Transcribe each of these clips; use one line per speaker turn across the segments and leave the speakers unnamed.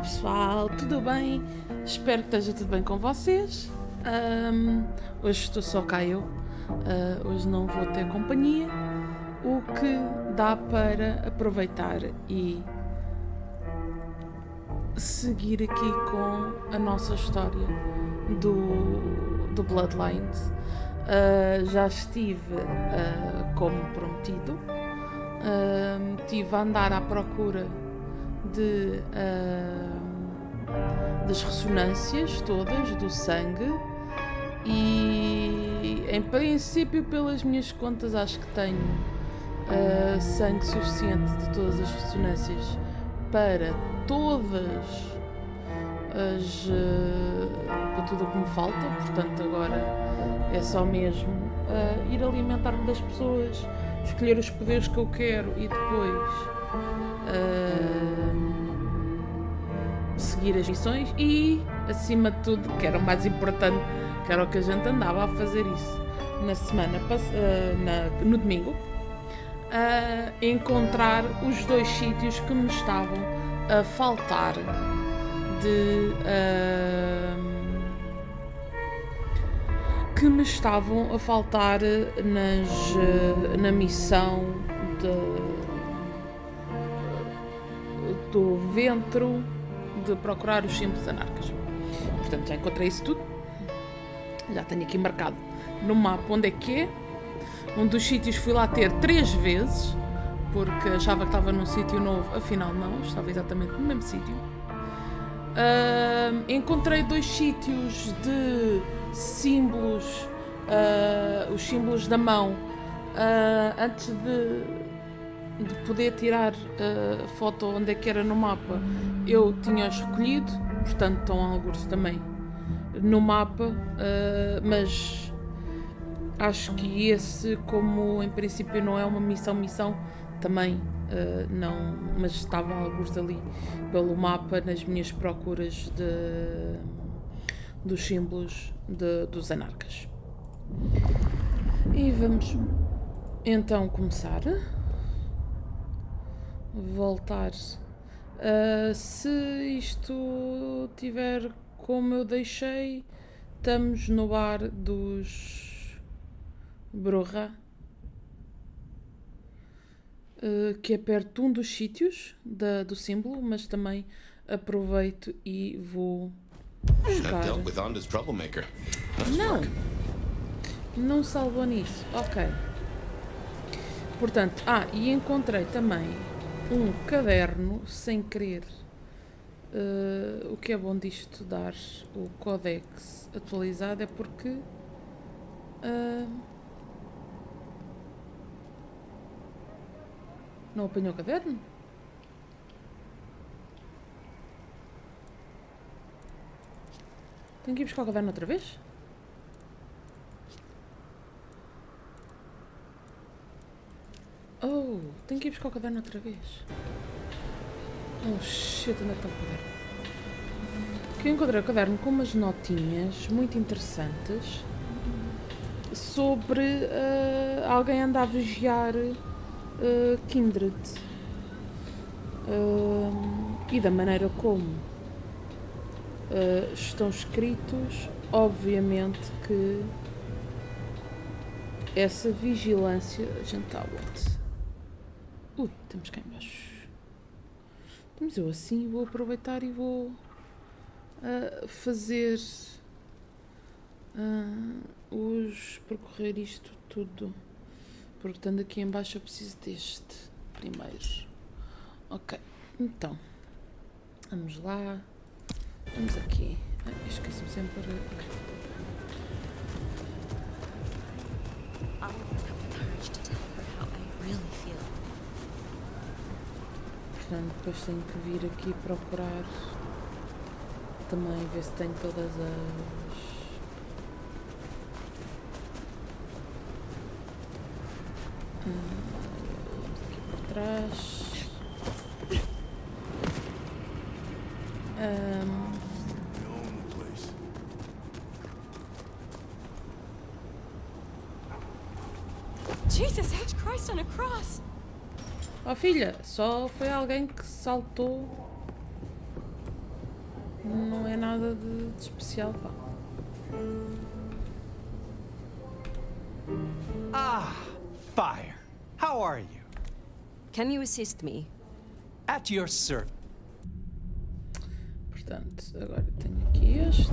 pessoal, tudo bem? Espero que esteja tudo bem com vocês. Hoje estou só cá eu. Hoje não vou ter companhia, o que dá para aproveitar e seguir aqui com a nossa história do Bloodlines. Já estive, como prometido, estive a andar à procura das ressonâncias todas do sangue e, em princípio, pelas minhas contas, acho que tenho sangue suficiente de todas as ressonâncias para todas as para tudo o que me falta. Portanto, agora é só mesmo ir alimentar-me das pessoas, escolher os poderes que eu quero e depois seguir as missões e, acima de tudo, que era o mais importante, que era o que a gente andava a fazer isso na semana no domingo, encontrar os dois sítios que me estavam a faltar na missão do ventre de procurar os símbolos anarcas. Portanto, já encontrei isso tudo. Já tenho aqui marcado no mapa onde é que é. Um dos sítios fui lá ter 3 vezes, porque achava que estava num sítio novo, afinal não, estava exatamente no mesmo sítio. Encontrei 2 sítios de símbolos, os símbolos da mão, antes de poder tirar a foto onde é que era no mapa. Eu tinha-os recolhido, portanto estão alguns também no mapa, mas acho que esse, como em princípio não é uma missão, também não, mas estavam alguns ali pelo mapa nas minhas procuras dos símbolos dos anarcas. E vamos então começar. Voltar. Se isto tiver como eu deixei, estamos no bar dos Broja, que é perto de um dos sítios do símbolo, mas também aproveito e vou buscar. Não salvou nisso. Ok. Portanto, e encontrei também um caderno sem querer. O que é bom disto dar o códex atualizado é porque não apanhou o caderno? Tenho que ir buscar o caderno outra vez? Tenho que ir buscar o caderno outra vez. Shit, onde é que está o caderno? Que eu encontrei o caderno com umas notinhas muito interessantes sobre alguém andar a vigiar Kindred, e da maneira como estão escritos, obviamente que essa vigilância. A gente está onde? Estamos cá em baixo. Mas eu assim vou aproveitar e vou fazer percorrer isto tudo, porque estando aqui em baixo eu preciso deste primeiro. Ok, então vamos lá, vamos aqui. Esqueço-me sempre. Portanto, depois tenho que vir aqui procurar também, ver se tenho todas as... aqui por trás.
Jesus, H. Christ on a cross!
Oh filha, só foi alguém que saltou não é nada de especial, pá.
Ah, Fire. How are you?
Can you assist me?
At your service.
Portanto, agora tenho aqui este,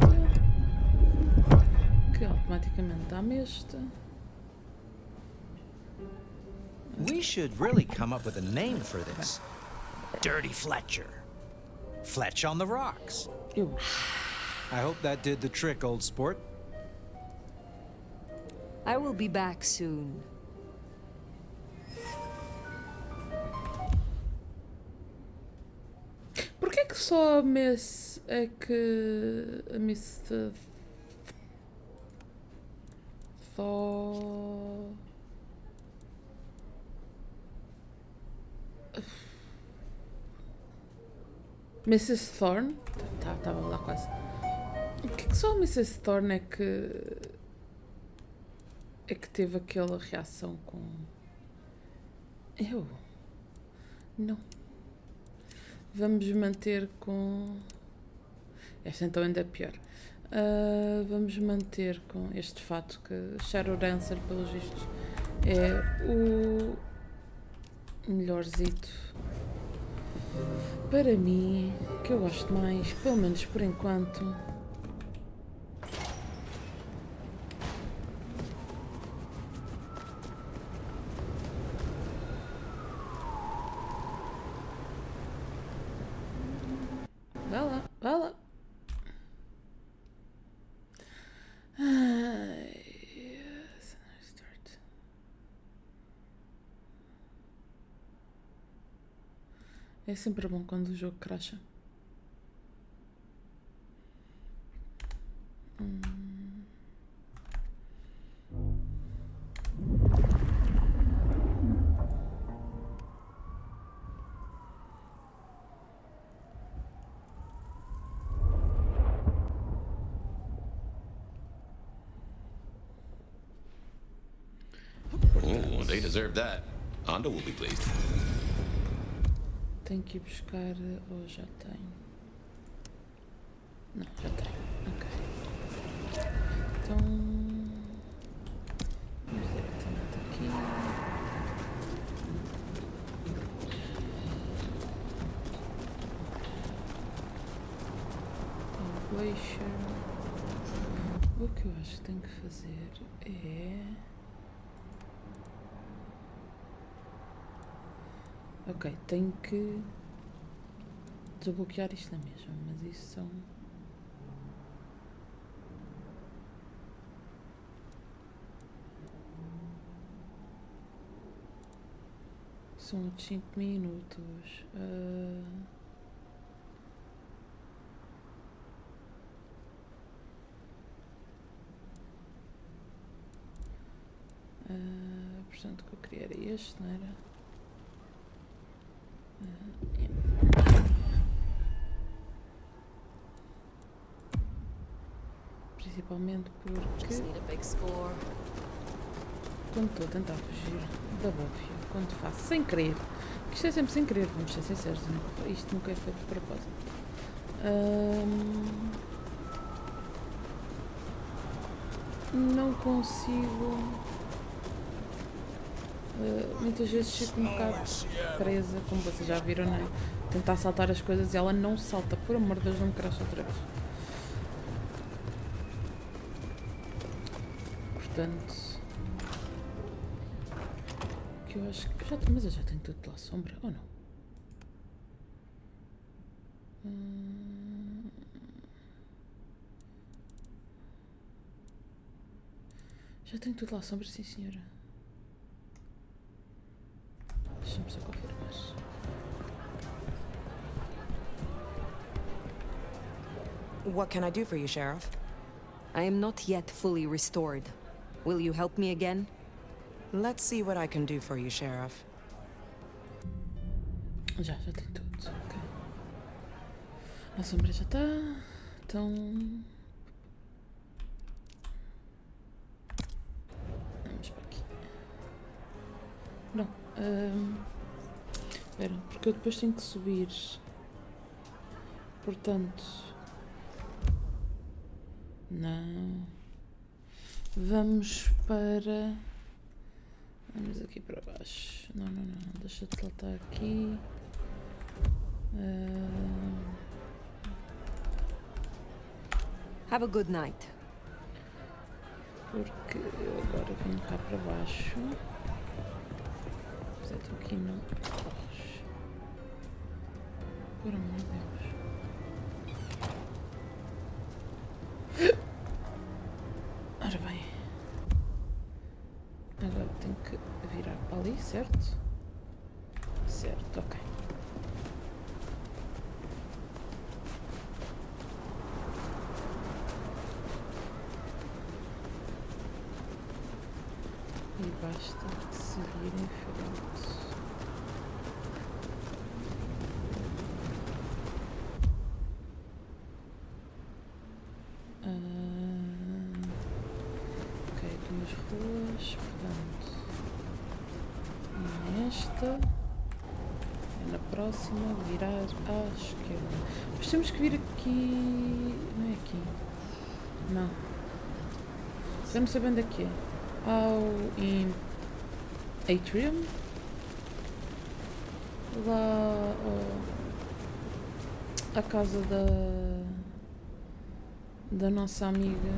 que automaticamente dá-me este.
We should really come up with a name for this. Dirty Fletcher. Fletch on the rocks.
Eu.
I hope that did the trick, old sport.
I will be back soon.
Porquê que só a Miss é que... a Miss... Só... Mrs. Thorne? Tá, estava lá quase. Porquê que só a Mrs. Thorne é que teve aquela reação com... Eu? Não. Vamos manter com... Esta então ainda é pior. Vamos manter com este fato que Shadow Dancer, pelos vistos, é o melhorzito para mim, que eu gosto mais, pelo menos por enquanto. Vá lá, vá lá. É sempre bom quando o jogo crasha.
Oh, they deserve that. Ando will be pleased.
Tenho que ir buscar... ou já tenho? Não, já tenho. Ok. Então... vamos diretamente aqui. Glacier. O que eu acho que tenho que fazer é... Ok, tenho que desbloquear isto na mesma, mas isso são outros 5 minutos. Portanto, o que eu queria era este, não era? Principalmente porque
Just need a big score.
quando estou a tentar fugir da óbvio, quando faço sem querer, que isto é sempre sem querer, vamos ser sinceros, isto nunca é feito de propósito. Não consigo. Muitas vezes fico um bocado presa, como vocês já viram, não é? Tentar saltar as coisas e ela não salta, por amor de Deus, não me cracha outra vez. Portanto, que eu acho que mas eu já tenho tudo pela sombra, ou não? Já tenho tudo lá à sombra, sim senhora. Deixa-me só confirmar.
What can I do for you, Sheriff?
I am not yet fully restored. Will you help me again?
Let's see what I can do for you, Sheriff.
Já tenho tudo, ok. A sombra já está, então... vamos para aqui. Não, espera, porque eu depois tenho que subir. Portanto, Não. Vamos para... Vamos aqui para baixo. Não. Deixa-te saltar aqui.
Have a good night.
Porque eu agora vim cá para baixo. Mas tu aqui não corres. Por amor de Deus. Ora bem. Agora tenho que virar para ali, certo? Certo, ok. E basta seguir em frente. Ok, 2 ruas, portanto. Nesta. E na próxima, virar à esquerda. Mas temos que vir aqui. Não é aqui. Não. Eu não sei bem onde é que é. Ao Atrium, lá à casa da nossa amiga.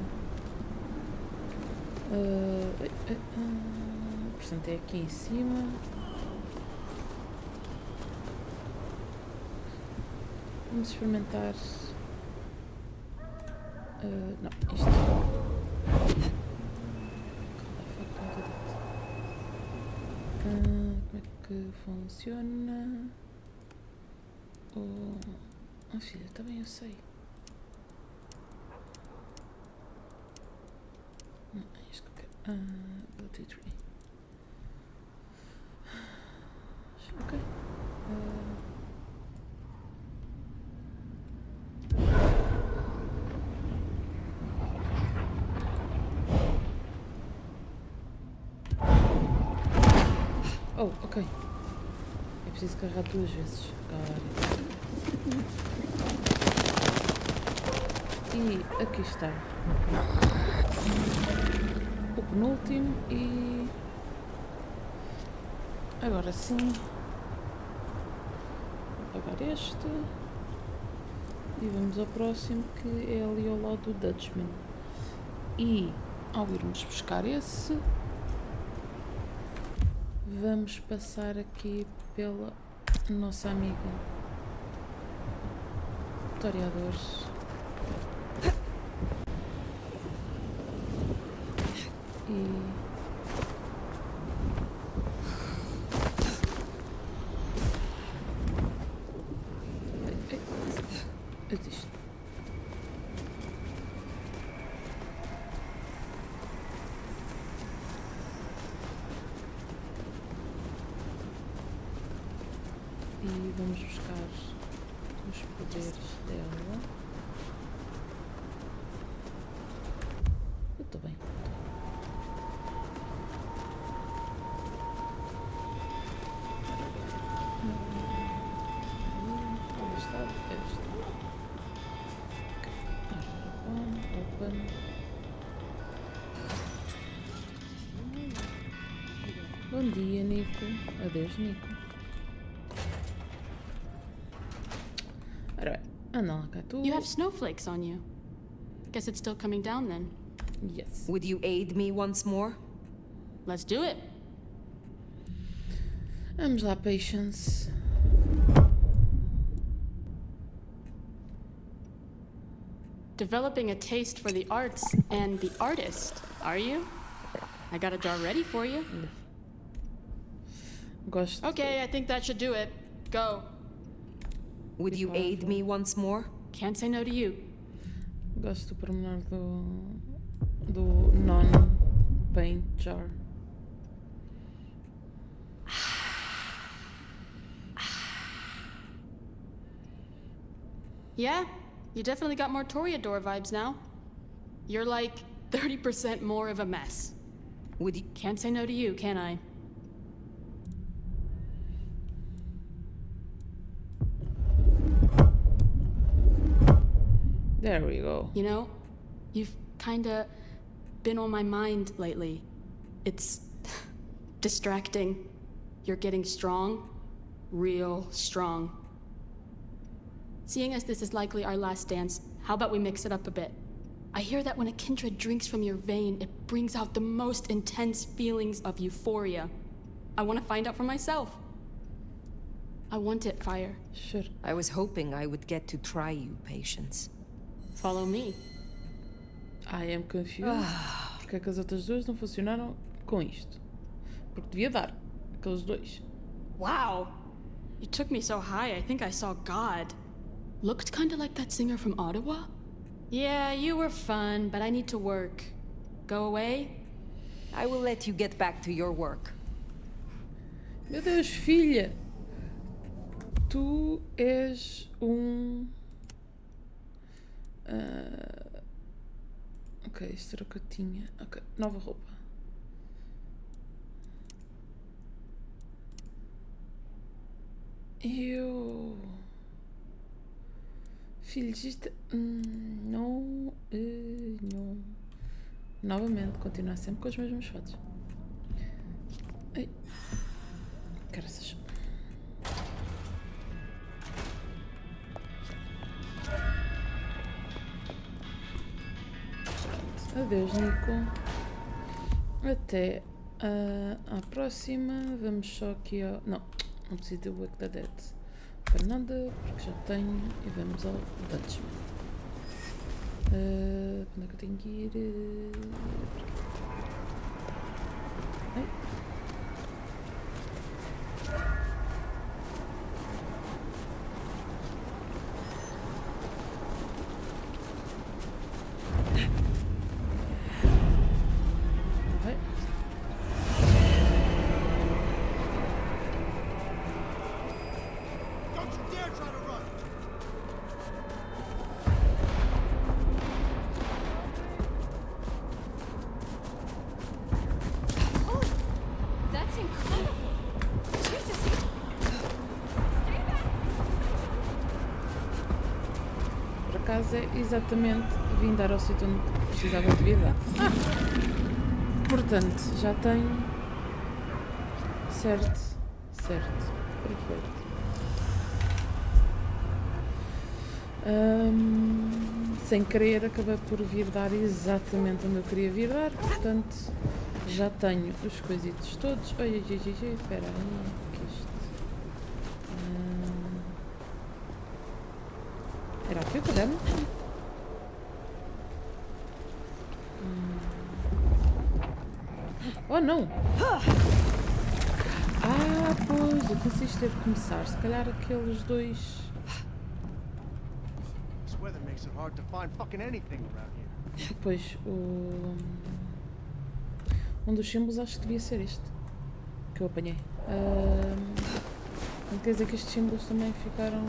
Portanto, é aqui em cima. Vamos experimentar. Não, isto. Como é que funciona? Oh, filha, também eu sei. Não, é isto que eu quero. Bloody tree. Ok. Oh, ok. É preciso carregar 2 vezes. E aqui está. O penúltimo e... Agora sim. Vou apagar este. E vamos ao próximo, que é ali ao lado do Dutchman. E ao irmos buscar esse... Vamos passar aqui pela nossa amiga Toreadores. E... Existe. E vamos buscar os poderes dela. Eu estou bem. Onde está? Este. Open. Bom dia, Nico. Adeus, Nico.
You have snowflakes on you. Guess it's still coming down then.
Yes.
Would you aid me once more?
Let's do it.
Vamos lá, Patience.
Developing a taste for the arts and the artist, are you? I got a jar ready for you.
Gosto.
Okay, I think that should do it. Go.
Would you aid me once more?
Can't say no to you.
Gosto do pormenor do non-paint jar.
Yeah, you definitely got more Toreador vibes now. You're like 30% more of a mess.
Would you...
Can't say no to you, can I?
There we go.
You know, you've kinda been on my mind lately. It's distracting. You're getting strong, real strong. Seeing as this is likely our last dance, how about we mix it up a bit? I hear that when a kindred drinks from your vein, it brings out the most intense feelings of euphoria. I want to find out for myself. I want it, Fire.
Sure.
I was hoping I would get to try you, Patience.
Follow me.
I am confused. Porque é que as outras duas não funcionaram com isto? Porque devia dar. Aqueles dois.
Wow. You took me so high, I think I saw God. Looked kinda like that singer from Ottawa? Yeah, you were fun, but I need to work. Go away?
I will let you get back to your work.
Meu Deus, filha! Tu és um... Ok, isto era o que eu tinha. Ok, nova roupa. Filhos, isto... não... não... Novamente, continuar sempre com as mesmas fotos. Ai. Caraças. Adeus, Nico. Até à próxima. Vamos só aqui ao... Não preciso do Wake the Dead para nada, porque já tenho. E vamos ao Dutchman. Onde é que eu tenho que ir? Ai. É exatamente vim dar ao sítio onde precisava de vida. Portanto, já tenho. Certo. Perfeito. Sem querer, acabei por vir dar exatamente onde eu queria vir dar. Portanto, já tenho os coisitos todos. Oi, espera aí. Que isto. Era aqui o caderno? Oh, não! Pois, eu pensei isto teve de começar. Se calhar aqueles dois... Pois, um dos símbolos acho que devia ser este. Que eu apanhei. Quer dizer que estes símbolos também ficaram...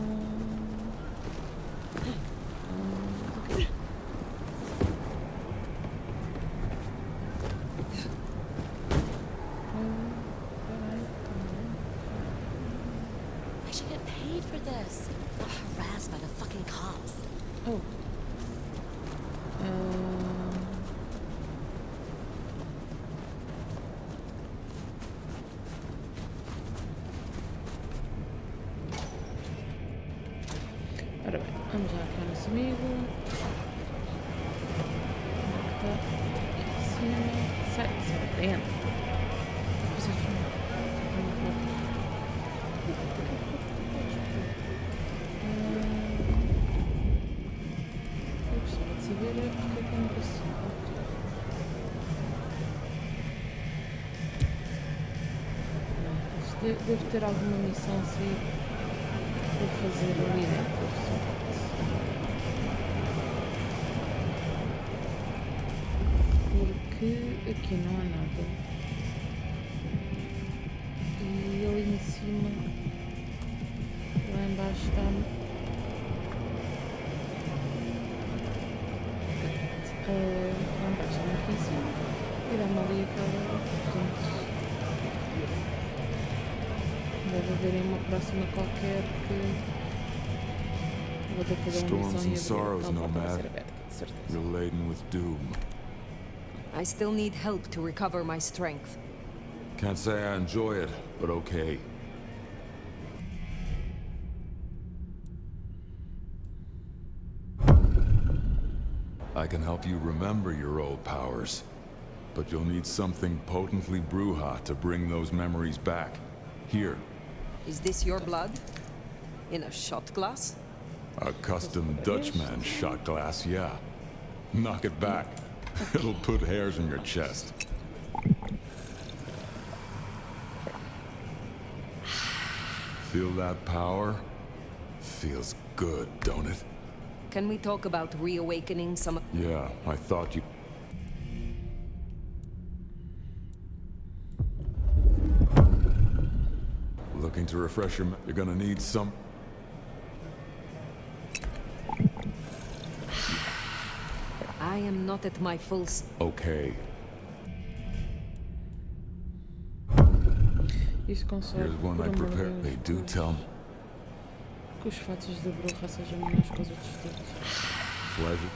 Oh. Ora bem, vamos lá para o nosso amigo. Está aqui em cima. Sai dentro. Eu gostava de saber porque é que eu não consigo. Deve ter alguma missão assim para fazer ali dentro. Porque aqui não há nada. E ali em cima, lá embaixo está. Lá embaixo está aqui em cima. E dá-me ali aquela. Portanto, deve haver uma próxima qualquer que vou ter que fazer uma missão e abrir a calma para ser aberta. certeza.
You're laden with doom.
I still need help to recover my strength.
Can't say I enjoy it, but okay. I can help you remember your old powers, but you'll need something potently Bruja to bring those memories back. Here,
Is this your blood? In a shot glass?
a custom Dutchman shot glass, yeah. Knock it back. It'll put hairs on your chest. Feel that power? Feels good, don't it?
Can we talk about reawakening some...
Yeah, I thought you... Looking to refresh your... You're gonna need some...
I am not at my full...
Okay,
Isso consegue.
here's one I prepared. They do tell me.
Que os fatos da bruxa sejam melhores que os outros todos.
Pleasure.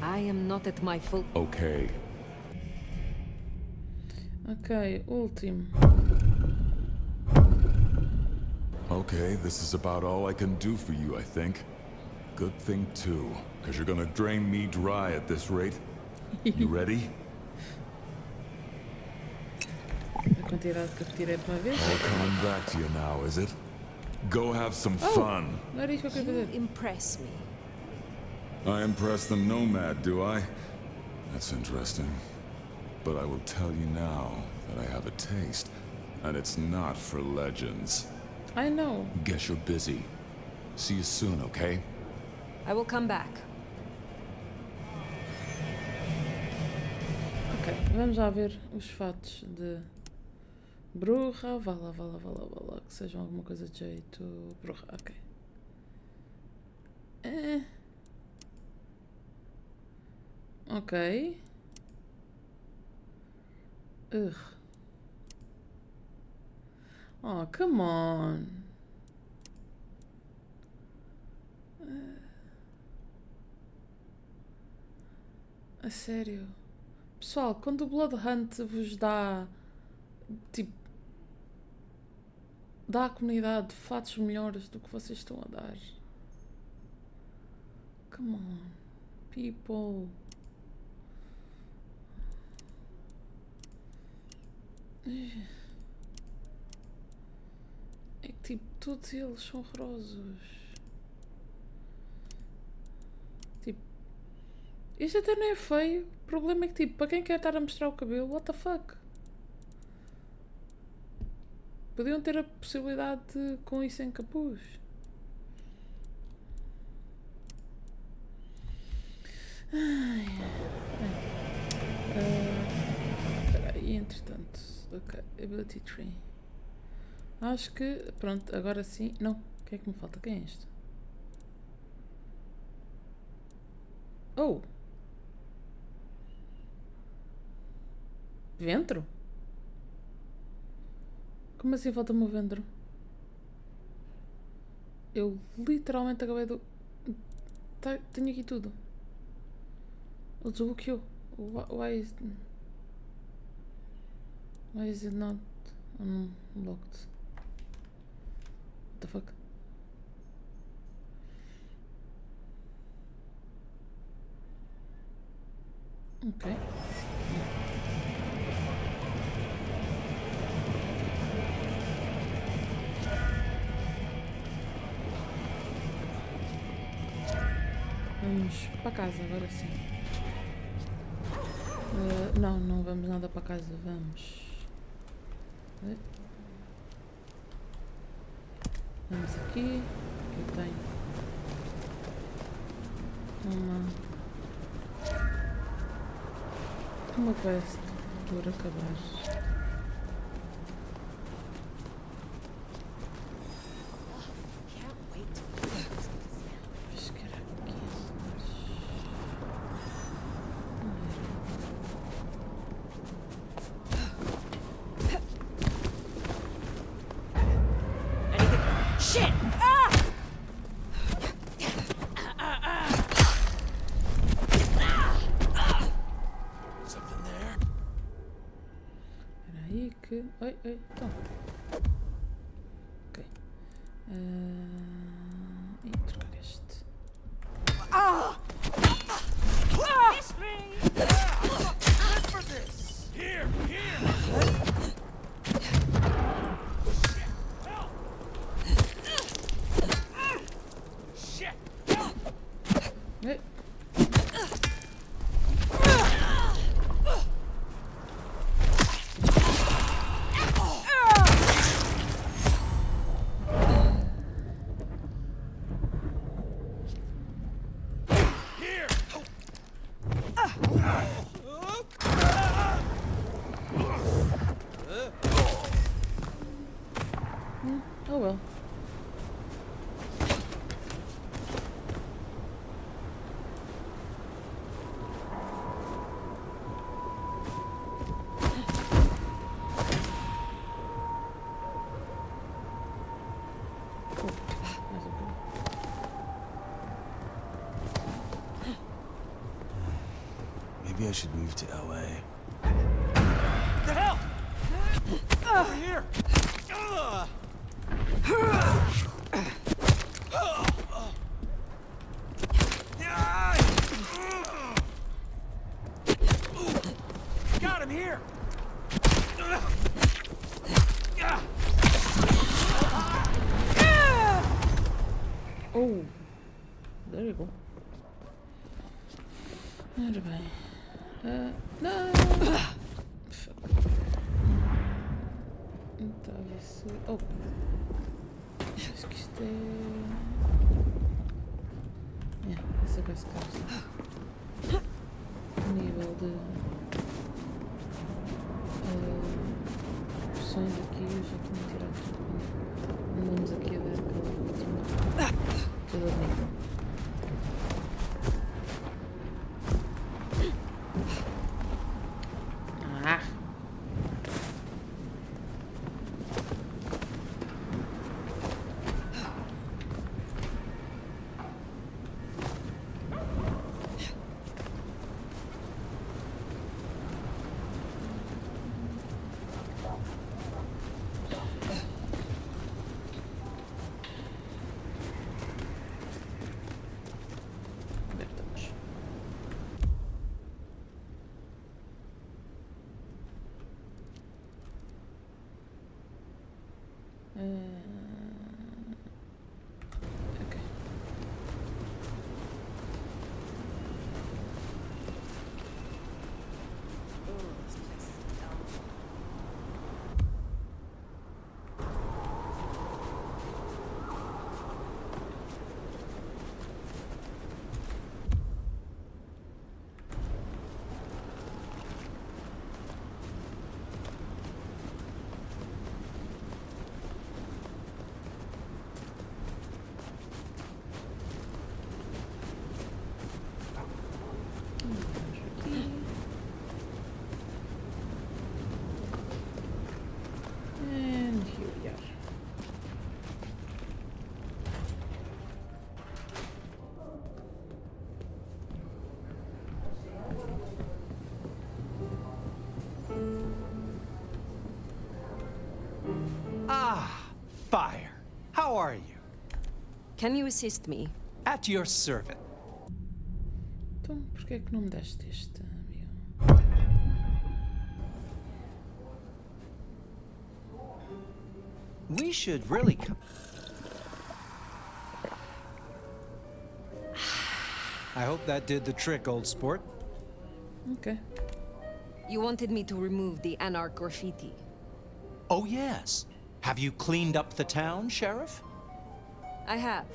I am not at my full...
Okay.
Ok, último.
Okay, this is about all I can do for you, I think. Good thing, too, because you're gonna drain me dry at this rate. You ready?
A quantidade que eu tirei de uma vez.
All coming back to you now, is it? Go have some fun.
Não era isso que eu queria
You
fazer.
impress me.
I impress the nomad, do I? That's interesting. But I will tell you now that I have a taste, and it's not for legends.
I know.
Guess you're busy. See you soon, okay?
I will come back.
Ok, vamos lá ver os fatos de bruxa. Vá lá, vá lá, vá lá, vá lá. Que sejam alguma coisa de jeito. Bruxa, ok. Ok. Ugh. Oh, come on. A sério. Pessoal, quando o Blood Hunt vos dá, tipo, dá à comunidade fatos melhores do que vocês estão a dar. Come on, people. É que, tipo, todos eles são horrorosos. Este até não é feio. O problema é que, tipo, para quem quer estar a mostrar o cabelo, what the fuck? Podiam ter a possibilidade de, com isso em capuz. Espera aí, entretanto. Ok, ability tree. Acho que, pronto, agora sim. Não, o que é que me falta? Quem é este? Oh! Ventro? Como assim falta-me o ventro? Eu literalmente acabei do... tenho aqui tudo. Ele desbloqueou. Why is it not unlocked? What the fuck? Ok. Vamos para casa, agora sim. Não, não vamos nada para casa, vamos. Vamos aqui. Aqui eu tenho uma quest por acabar. que... Oi, então. Ok. E trocar este. Ei. Oh well.
Maybe I should move to LA.
The hell? Over here! Got him here!
Oh, there you go. Ora bem. Não! Então, a ver se... Oh! Acho que isto é... Essa vai se causar. Nível de... Opções aqui, eu já estou a tirar tudo. Andamos aqui a ver aquela última... Cada nível. Okay. And here we are.
Ah, Fire. How are you?
Can you assist me?
At your servant.
Então, porquê é que não me deste este, amigo?
We should really come. I hope that did the trick, old sport.
Ok.
You wanted me to remove the Anarch graffiti.
Oh, yes. Have you cleaned up the town, Sheriff?
I have.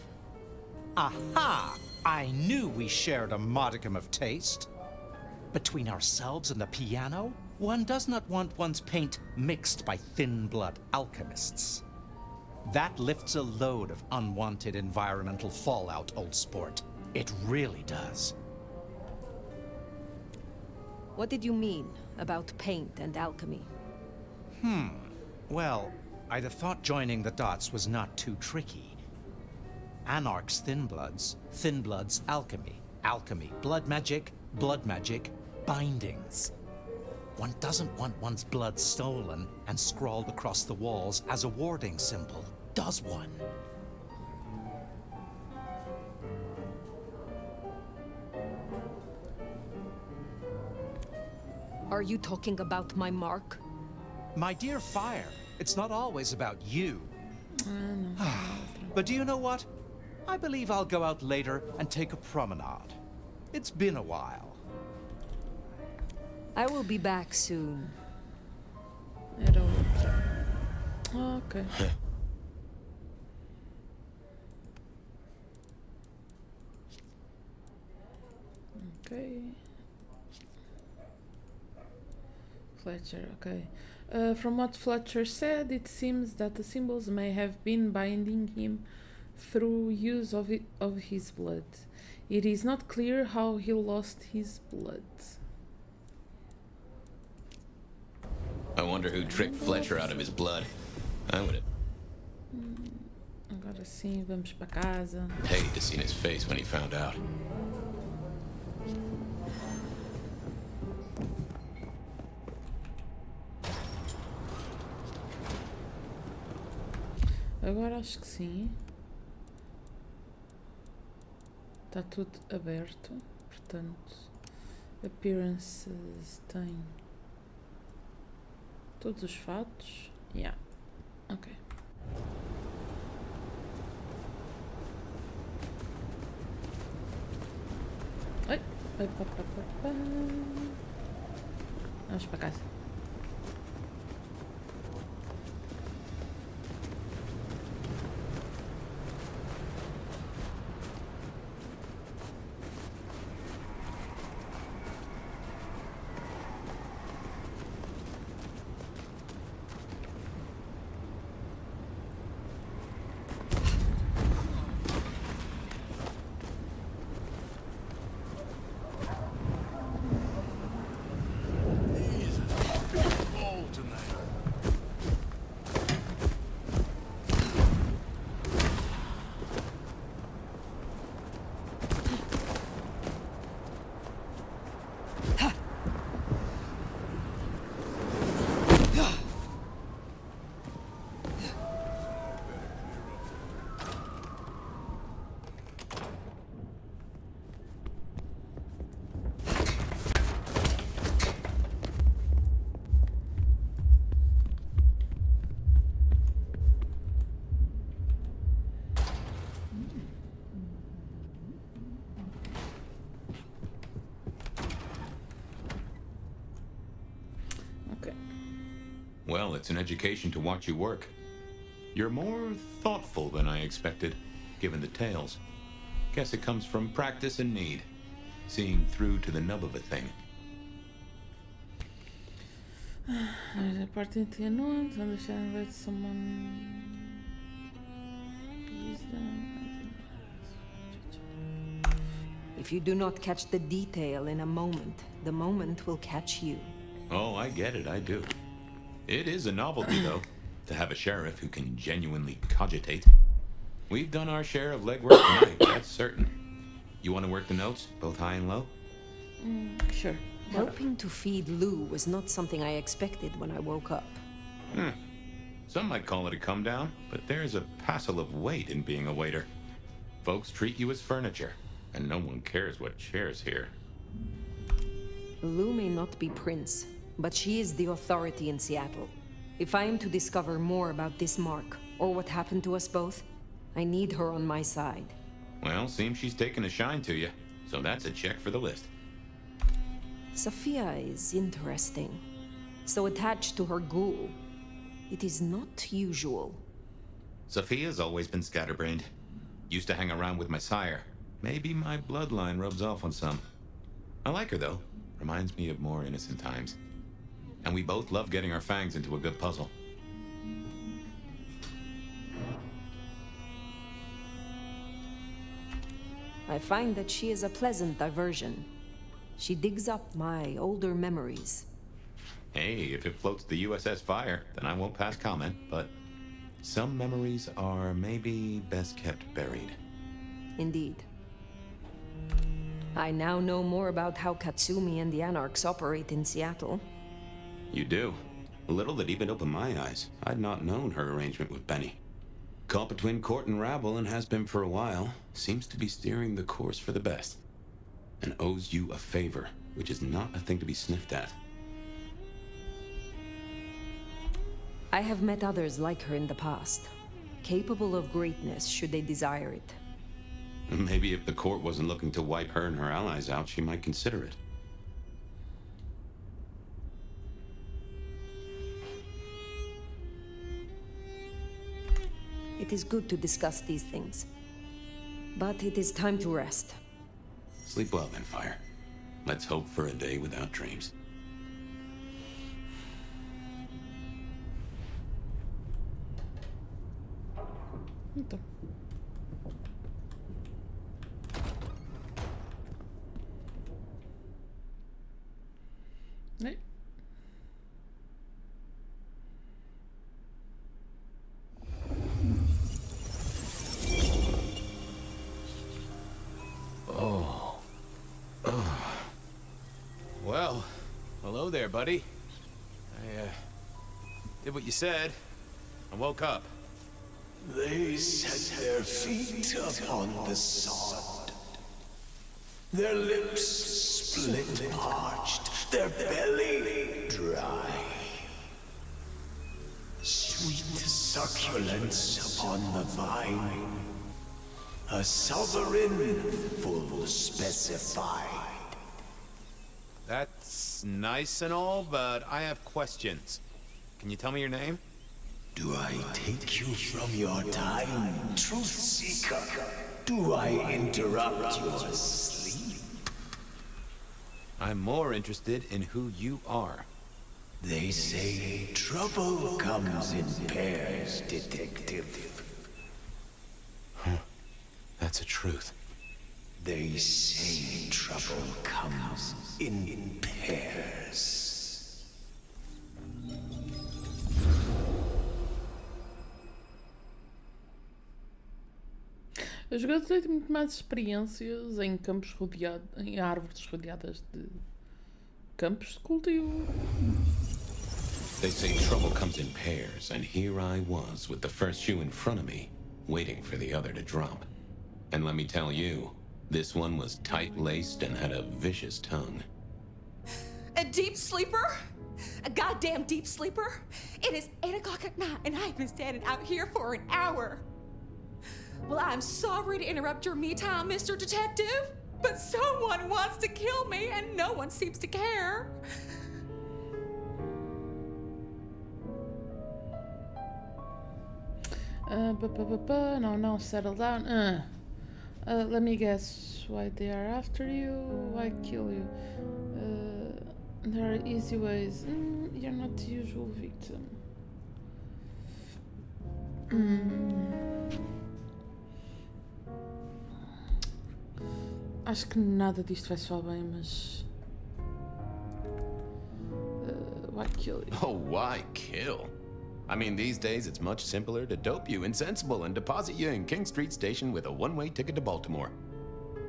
Aha! I knew we shared a modicum of taste. Between ourselves and the piano, one does not want one's paint mixed by thin-blood alchemists. That lifts a load of unwanted environmental fallout, old sport. It really does.
What did you mean about paint and alchemy?
Well, I'd have thought joining the dots was not too tricky. Anarch's Thin Bloods alchemy. Alchemy, blood magic, bindings. One doesn't want one's blood stolen and scrawled across the walls as a warding symbol, does one?
Are you talking about my mark?
My dear Fire, it's not always about you. But do you know what? I believe I'll go out later and take a promenade. It's been a while.
I will be back soon.
Era outra. Ok. Ok. Fletcher, okay. From what Fletcher said, it seems that the symbols may have been binding him through use of his blood. It is not clear how he lost his blood.
I wonder who tricked Fletcher out of his blood. I would have
Agora sim, vamos para casa.
paid to see his face when he found out.
Agora acho que sim. Está tudo aberto. Portanto, appearances tem todos os fatos. Yeah. Ok. Oi. Oi, pá, pá, pá, pá. Vamos para casa.
Well, it's an education to watch you work. You're more thoughtful than I expected, given the tales. Guess it comes from practice and need, seeing through to the nub of a thing.
A parte unknown, understand that someone.
If you do not catch the detail in a moment, the moment will catch you.
Oh, I get it, I do. It is a novelty, though, to have a sheriff who can genuinely cogitate. We've done our share of legwork tonight, that's certain. You want to work the notes, both high and low?
Sure.
Helping to feed Lou was not something I expected when I woke up.
Some might call it a come down, but there's a passel of weight in being a waiter. Folks treat you as furniture, and no one cares what shares here.
Lou may not be Prince, but she is the authority in Seattle. If I am to discover more about this mark, or what happened to us both, I need her on my side.
Well, seems she's taken a shine to you, so that's a check for the list.
Sophia is interesting. So attached to her ghoul. It is not usual.
Sophia's always been scatterbrained. Used to hang around with my sire. Maybe my bloodline rubs off on some. I like her, though. Reminds me of more innocent times. And we both love getting our fangs into a good puzzle.
I find that she is a pleasant diversion. She digs up my older memories.
Hey, if it floats the USS Fire, then I won't pass comment, but some memories are maybe best kept buried.
Indeed. I now know more about how Katsumi and the Anarchs operate in Seattle.
You do. Little that even opened my eyes. I'd not known her arrangement with Benny. Caught between court and rabble and has been for a while. Seems to be steering the course for the best. And owes you a favor, which is not a thing to be sniffed at.
I have met others like her in the past, capable of greatness should they desire it.
Maybe if the court wasn't looking to wipe her and her allies out, she might consider it.
It is good to discuss these things. But it is time to rest.
Sleep well then, Fire. Let's hope for a day without dreams.
Então. Né?
Well, hello there, buddy. I, did what you said. I woke up.
They set their feet upon the sod. Their lips split parched, their belly dry. Sweet succulence upon the vine. A sovereign full specified.
That's nice and all, but I have questions. Can you tell me your name?
Do I take you from your time, truth seeker? Do I interrupt your sleep?
I'm more interested in who you are.
They say trouble comes in pairs, detective.
Huh. That's a truth.
They say trouble comes in pairs.
O jogador tem muito mais experiências em campos rodeados, em árvores rodeadas de campos de cultivo.
They say trouble comes in pairs, and here I was with the first shoe in front of me, waiting for the other to drop. And let me tell you, this one was tight-laced and had a vicious tongue.
A deep sleeper? A goddamn deep sleeper? It is 8 o'clock at night and I've been standing out here for an hour. Well, I'm sorry to interrupt your me time, Mr. Detective, but someone wants to kill me and no one seems to care.
No, settle down. Let me guess why they are after you, why kill you. There are easy ways. You're not the usual victim. Acho que nada disto vai soar bem, mas... why kill you?
Oh, why kill? I mean, these days it's much simpler to dope you insensible and deposit you in King Street Station with a one-way ticket to Baltimore.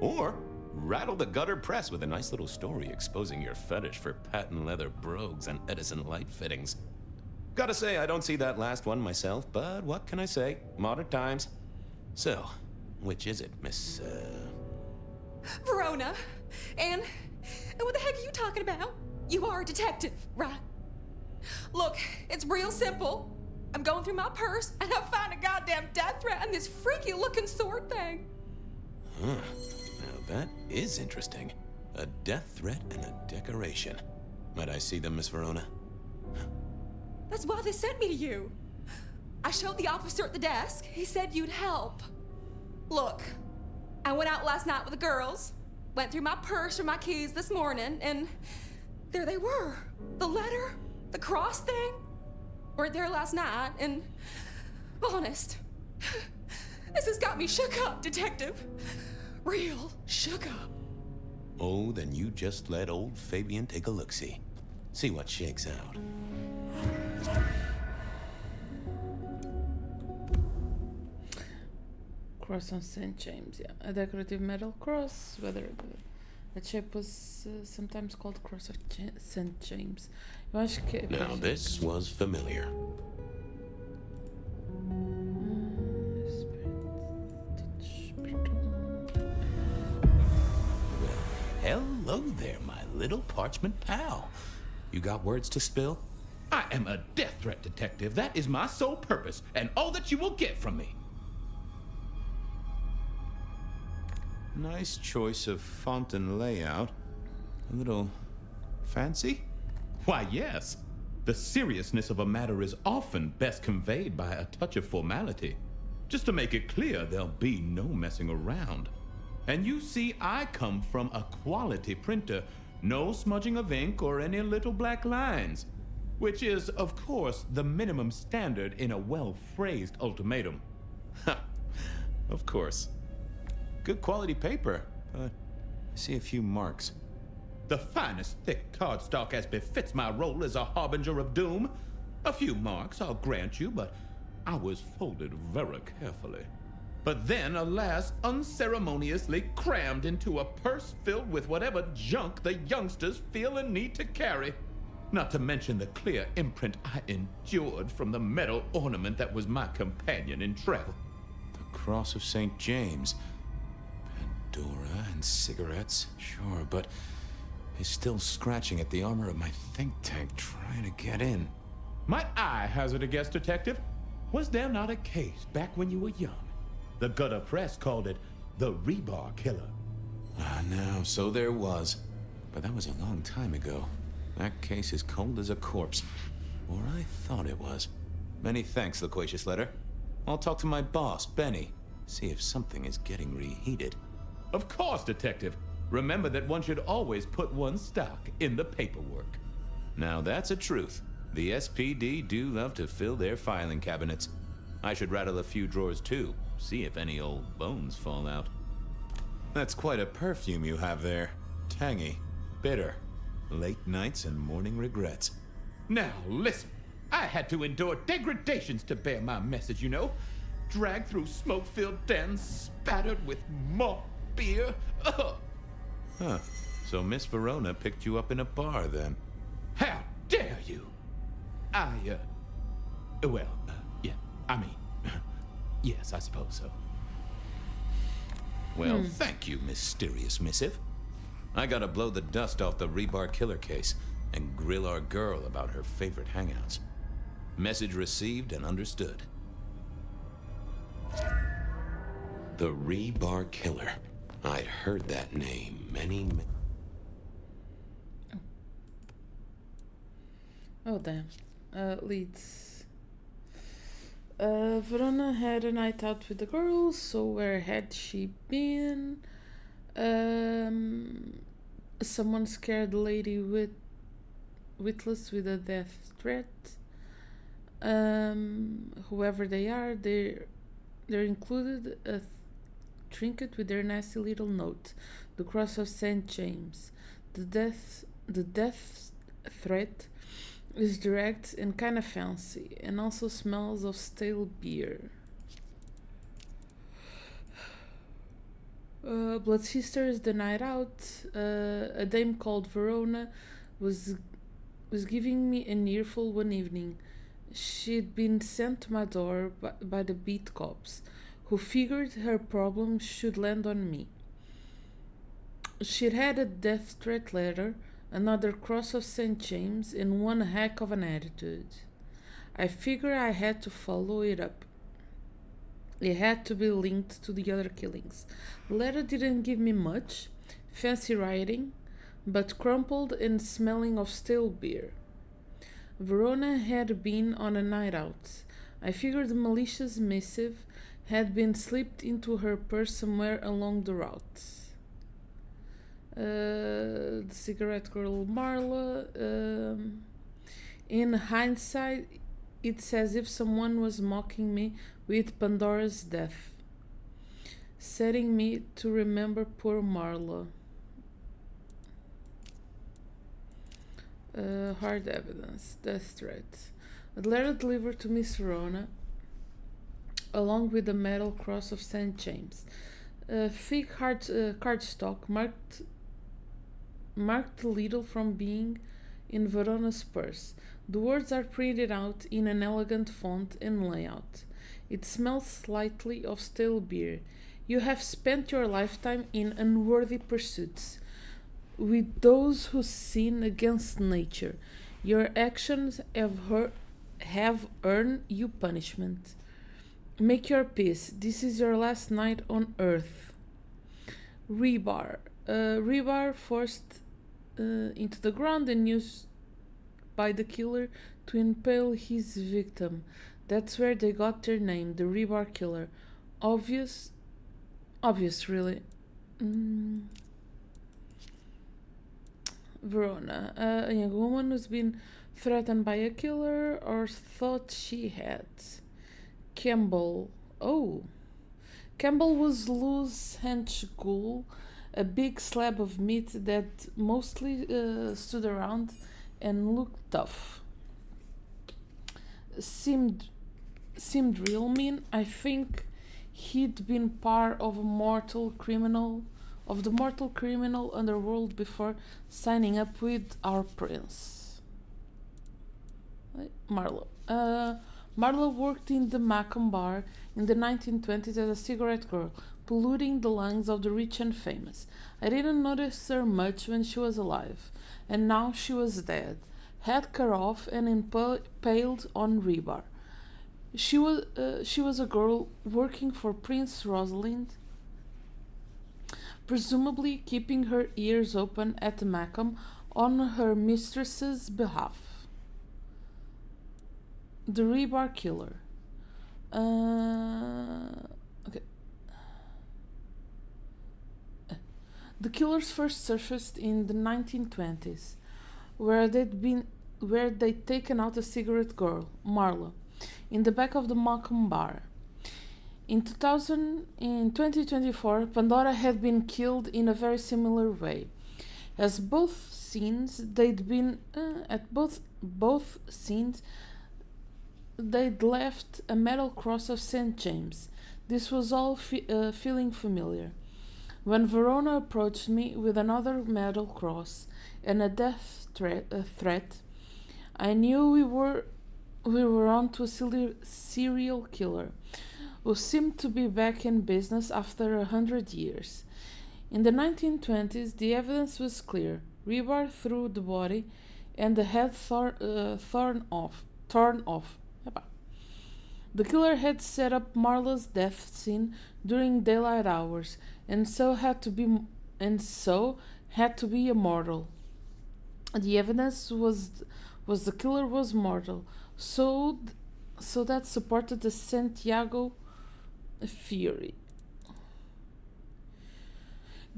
Or rattle the gutter press with a nice little story exposing your fetish for patent leather brogues and Edison light fittings. Gotta say, I don't see that last one myself, but what can I say? Modern times. So, which is it, Miss,
Verona. And what the heck are you talking about? You are a detective, right? Look, it's real simple. I'm going through my purse and I find a goddamn death threat and this freaky looking sword thing.
Huh. Now that is interesting. A death threat and a decoration. Might I see them, Miss Verona?
That's why they sent me to you. I showed the officer at the desk. He said you'd help. Look, I went out last night with the girls, went through my purse for my keys this morning, and there they were. The letter, the cross thing, weren't there last night, and honest, this has got me shook up, Detective. Real shook up.
Oh, then you just let old Fabian take a look-see. See what shakes out.
Cross on St. James, yeah. A decorative metal cross, whether the shape was sometimes called Cross of St. James. Eu acho que é.
Now, this was familiar.
Hello there, my little parchment pal.
You got words to spill?
I am a death threat detective. That is my sole purpose, and all that you will get from me.
Nice choice of font and layout. A little fancy?
Why, yes. The seriousness of a matter is often best conveyed by a touch of formality. Just to make it clear, there'll be no messing around. And you see, I come from a quality printer. No smudging of ink or any little black lines. Which is, of course, the minimum standard in a well-phrased ultimatum.
Ha! Of course. Good quality paper, but
I see a few marks.
The finest thick cardstock as befits my role as a harbinger of doom. A few marks, I'll grant you, but I was folded very carefully. But then, alas, unceremoniously crammed into a purse filled with whatever junk the youngsters feel a need to carry. Not to mention the clear imprint I endured from the metal ornament that was my companion in travel.
The Cross of St. James. Pandora and cigarettes, sure, but he's still scratching at the armor of my think tank trying to get in.
Might I hazard a guess, Detective? Was there not a case back when you were young? The gutter press called it the rebar killer.
Ah, no, so there was. But that was a long time ago. That case is cold as a corpse. Or I thought it was. Many thanks, Loquacious Letter. I'll talk to my boss, Benny. See if something is getting reheated.
Of course, Detective. Remember that one should always put one's stock in the paperwork.
Now that's a truth. The SPD do love to fill their filing cabinets. I should rattle a few drawers too, see if any old bones fall out. That's quite a perfume you have there. Tangy, bitter, late nights and morning regrets.
Now, listen. I had to endure degradations to bear my message, you know. Dragged through smoke-filled dens, spattered with malt beer. Ugh.
Huh. So Miss Verona picked you up in a bar, then?
How dare you? Yeah, I mean, yes, I suppose so.
Well, thank you, mysterious missive. I gotta blow the dust off the rebar killer case and grill our girl about her favorite hangouts. Message received and understood. The rebar killer. I'd heard that name many...
Oh, damn. Leads. Verona had a night out with the girls, so where had she been? Someone scared the lady witless with a death threat. Whoever they are, they're included a trinket with their nasty little note, the Cross of St. James. The death threat is direct and kind of fancy, and also smells of stale beer. Blood Sisters, the night out. A dame called Verona was giving me an earful one evening. She'd been sent to my door by the beat cops, who figured her problem should land on me. She'd had a death threat letter, another Cross of St. James, and one heck of an attitude. I figured I had to follow it up. It had to be linked to the other killings. The letter didn't give me much, fancy writing, but crumpled and smelling of stale beer. Verona had been on a night out. I figured the malicious missive had been slipped into her purse somewhere along the route. The cigarette girl Marla. In hindsight, it's as if someone was mocking me with Pandora's death, setting me to remember poor Marla. Hard evidence, death threat. A letter delivered to Miss Verona, along with the metal Cross of St. James. Thick cardstock marked the needle from being in Verona's purse. The words are printed out in an elegant font and layout. It smells slightly of stale beer. You have spent your lifetime in unworthy pursuits with those who sin against nature. Your actions have earned you punishment. Make your peace. This is your last night on earth. Rebar. Rebar forced into the ground and used by the killer to impale his victim. That's where they got their name, the Rebar Killer. Obvious, really. Verona. A young woman who's been threatened by a killer or thought she had. Campbell. Oh. Campbell was loose hench ghoul, a big slab of meat that mostly stood around and looked tough. Seemed real mean. I think he'd been part of the mortal criminal underworld before signing up with our prince. Marlowe. Marlowe worked in the Haqim bar in the 1920s as a cigarette girl, polluting the lungs of the rich and famous. I didn't notice her much when she was alive, and now she was dead, head cut off and impaled on rebar. She was a girl working for Prince Rosalind, presumably keeping her ears open at the Haqim on her mistress's behalf. The Rebar Killer. Okay. The killers first surfaced in the 1920s, where they'd taken out a cigarette girl, Marla, in the back of the Haqim bar. In 2024, Pandora had been killed in a very similar way. As both scenes, they'd left a metal cross of St. James. This was all feeling familiar. When Verona approached me with another metal cross and a death threat, I knew we were on to a serial killer who seemed to be back in business after 100 years. In the 1920s, the evidence was clear. Rebar through the body and the head torn off. The killer had set up Marla's death scene during daylight hours, and so had to be immortal. The evidence was the killer was mortal, so that supported the Santiago theory.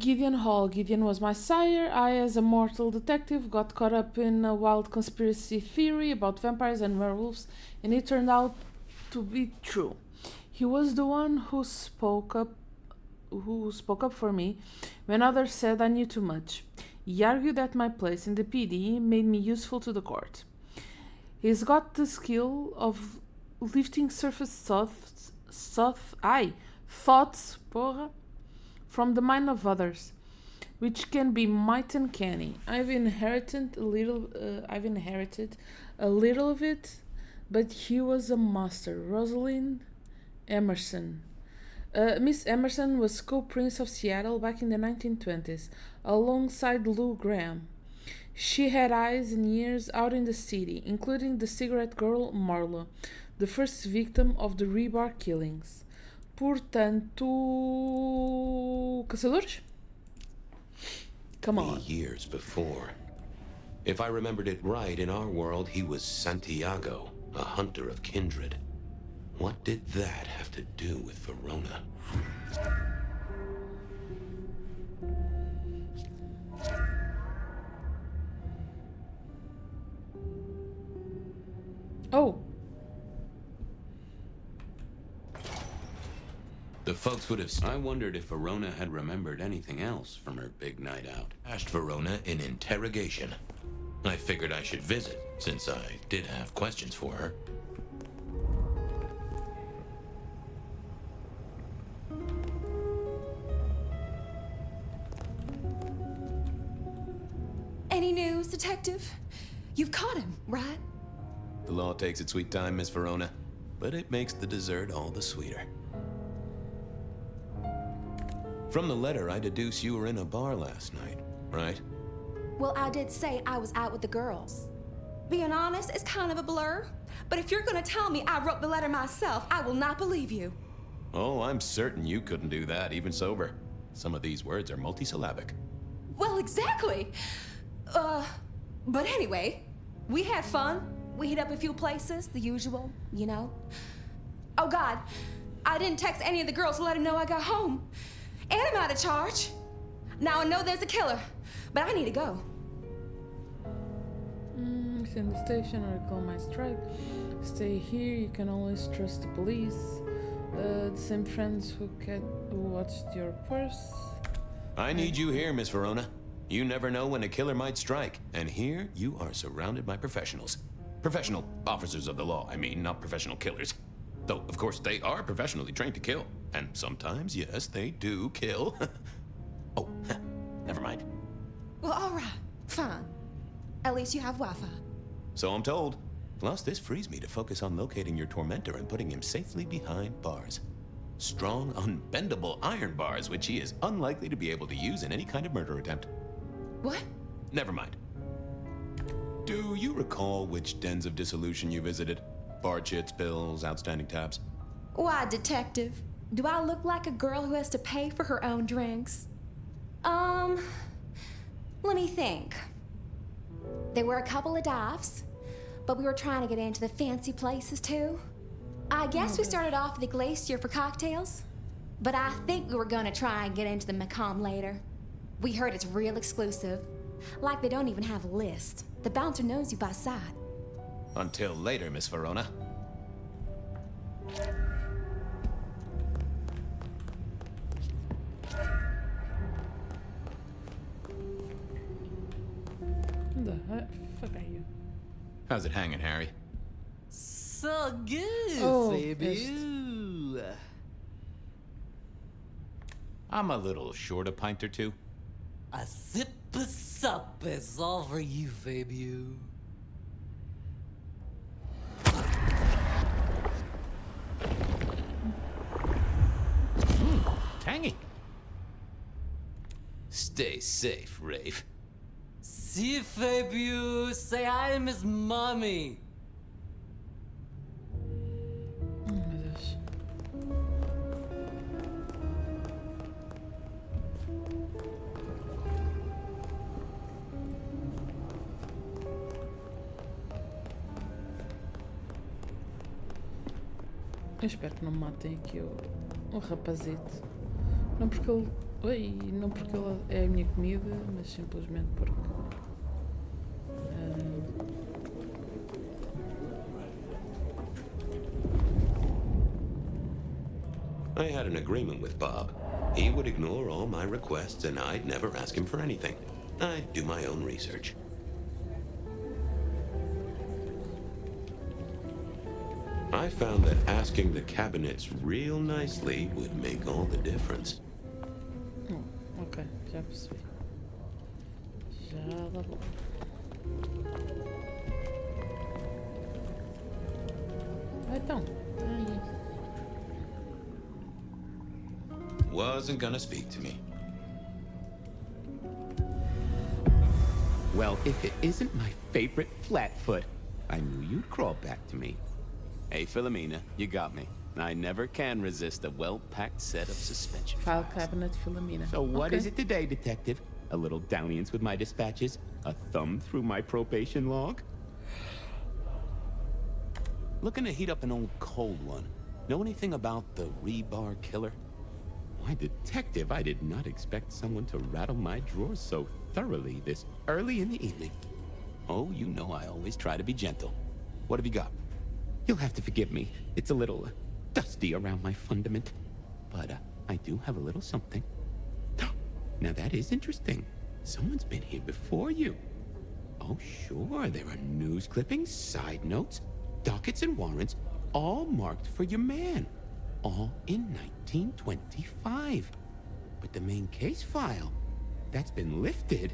Gideon Hall. Gideon was my sire. I, as a mortal detective, got caught up in a wild conspiracy theory about vampires and werewolves, and it turned out to be true. He was the one who spoke up for me when others said I knew too much. He argued that my place in the PD made me useful to the court. He's got the skill of lifting surface thoughts, from the mind of others, which can be mighty uncanny. I've inherited a little of it, but he was a master. Rosalind Emerson. Miss Emerson was co-prince of Seattle back in the 1920s, alongside Lou Graham. She had eyes and ears out in the city, including the cigarette girl Marla, the first victim of the Rebar killings. Portanto, caçadores? Come on.
Years before. If I remembered it right, in our world, he was Santiago, a hunter of kindred. What did that have to do with Verona?
Oh.
The folks would have... I wondered if Verona had remembered anything else from her big night out.
Asked Verona in interrogation. I figured I should visit, since I did have questions for her.
Any news, detective? You've caught him, right?
The law takes its sweet time, Miss Verona, but it makes the dessert all the sweeter. From the letter, I deduce you were in a bar last night, right?
Well, I did say I was out with the girls. Being honest, it's kind of a blur. But if you're gonna tell me I wrote the letter myself, I will not believe you.
Oh, I'm certain you couldn't do that, even sober. Some of these words are multisyllabic.
Well, exactly. But anyway, we had fun. We hit up a few places, the usual, you know. Oh God, I didn't text any of the girls to let them know I got home. And I'm out of charge. Now I know there's a killer, but I need to go.
Send the station or call my strike. Stay here, you can always trust the police. The same friends who watched your purse.
I need you here, Miss Verona. You never know when a killer might strike, and here you are surrounded by professionals. Professional officers of the law, I mean, not professional killers. Though, of course, they are professionally trained to kill. And sometimes, yes, they do kill. Oh, never mind.
Well, all right, fine. At least you have Wi-Fi.
So I'm told. Plus, this frees me to focus on locating your tormentor and putting him safely behind bars. Strong, unbendable iron bars, which he is unlikely to be able to use in any kind of murder attempt.
What?
Never mind. Do you recall which dens of dissolution you visited? Bar chits, bills, outstanding tabs?
Why, detective? Do I look like a girl who has to pay for her own drinks? Let me think. There were a couple of dives, but we were trying to get into the fancy places too. I guess we started off at the Glacier for cocktails, but I think we were gonna try and get into the Macomb later. We heard it's real exclusive. Like they don't even have a list. The bouncer knows you by sight.
Until later, Miss Verona.
Who the fuck are you?
How's it hanging, Harry?
So good,
Oh,
baby.
I'm a little short a pint or two.
A sip of sup is all for you, baby.
Tangy.
Stay safe, Rafe.
Si, baby. Say hi to Miss Mommy.
Oh meu Deus. Eu espero que não me matem aqui o rapazito. Não porque ele. Oi, não porque ele é a minha comida, mas simplesmente porque.
I had an agreement with Bob. He would ignore all my requests and I'd never ask him for anything. I'd do my own research. I found that asking the cabinets real nicely would make all the difference.
Oh, ok, já percebi. Já lá vou. Então.
Wasn't gonna speak to me.
Well, if it isn't my favorite Flatfoot, I knew you'd crawl back to me.
Hey, Philomena, you got me. I never can resist a well-packed set of suspension
File
files.
cabinet Philomena.
So what is it today, Detective? A little dalliance with my dispatches? A thumb through my probation log?
Looking to heat up an old cold one. Know anything about the rebar killer?
Why, Detective, I did not expect someone to rattle my drawers so thoroughly this early in the evening.
Oh, you know I always try to be gentle. What have you got?
You'll have to forgive me. It's a little dusty around my fundament. But I do have a little something. Now that is interesting. Someone's been here before you. Oh, sure, there are news clippings, side notes, dockets and warrants, all marked for your man. All in 1925. But the main case file, that's been lifted.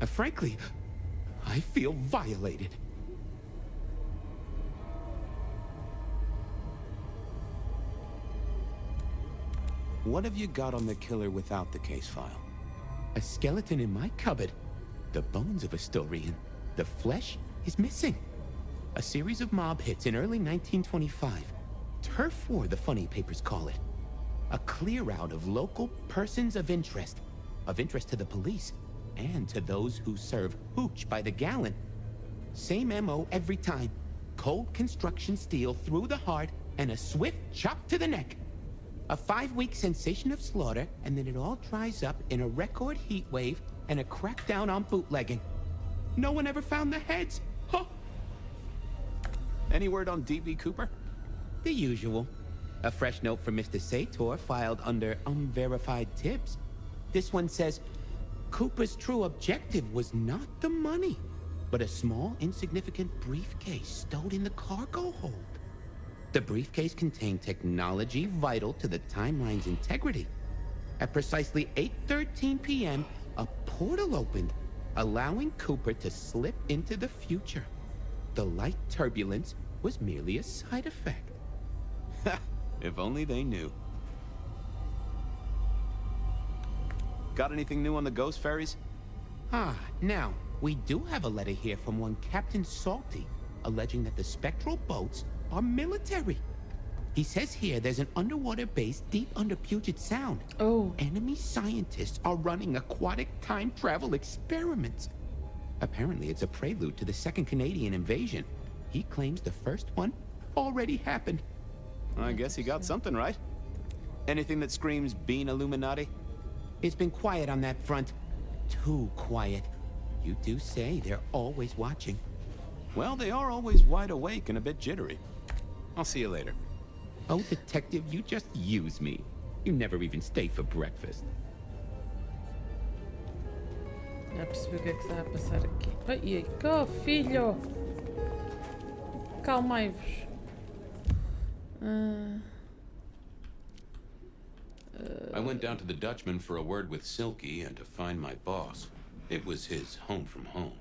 Frankly, I feel violated.
What have you got on the killer without the case file?
A skeleton in my cupboard. The bones of a Storian. The flesh is missing. A series of mob hits in early 1925. Turf war, the funny papers call it. A clear out of local persons of interest to the police, and to those who serve hooch by the gallon. Same MO every time. Cold construction steel through the heart and a swift chop to the neck. A 5-week sensation of slaughter, and then it all dries up in a record heat wave and a crackdown on bootlegging. No one ever found the heads. Huh.
Any word on D.B. Cooper?
The usual. A fresh note from Mr. Sator filed under unverified tips. This one says, Cooper's true objective was not the money, but a small, insignificant briefcase stowed in the cargo hold. The briefcase contained technology vital to the timeline's integrity. At precisely 8:13 p.m., a portal opened, allowing Cooper to slip into the future. The light turbulence was merely a side effect.
If only they knew. Got anything new on the ghost ferries?
Now, we do have a letter here from one Captain Salty, alleging that the spectral boats are military. He says here there's an underwater base deep under Puget Sound.
Oh.
Enemy scientists are running aquatic time travel experiments. Apparently it's a prelude to the second Canadian invasion. He claims the first one already happened.
I guess he got something right. Anything that screams Bean Illuminati?
It's been quiet on that front. Too quiet. You do say they're always watching.
Well, they are always wide awake and a bit jittery. I'll see you later.
Oh, detective, you just use me. You never even stay for breakfast.
Já percebi o que é que está a passar aqui. Ai, cá, filho! Calmai-vos.
I went down to the Dutchman for a word with Silky and to find my boss. It was his home from home.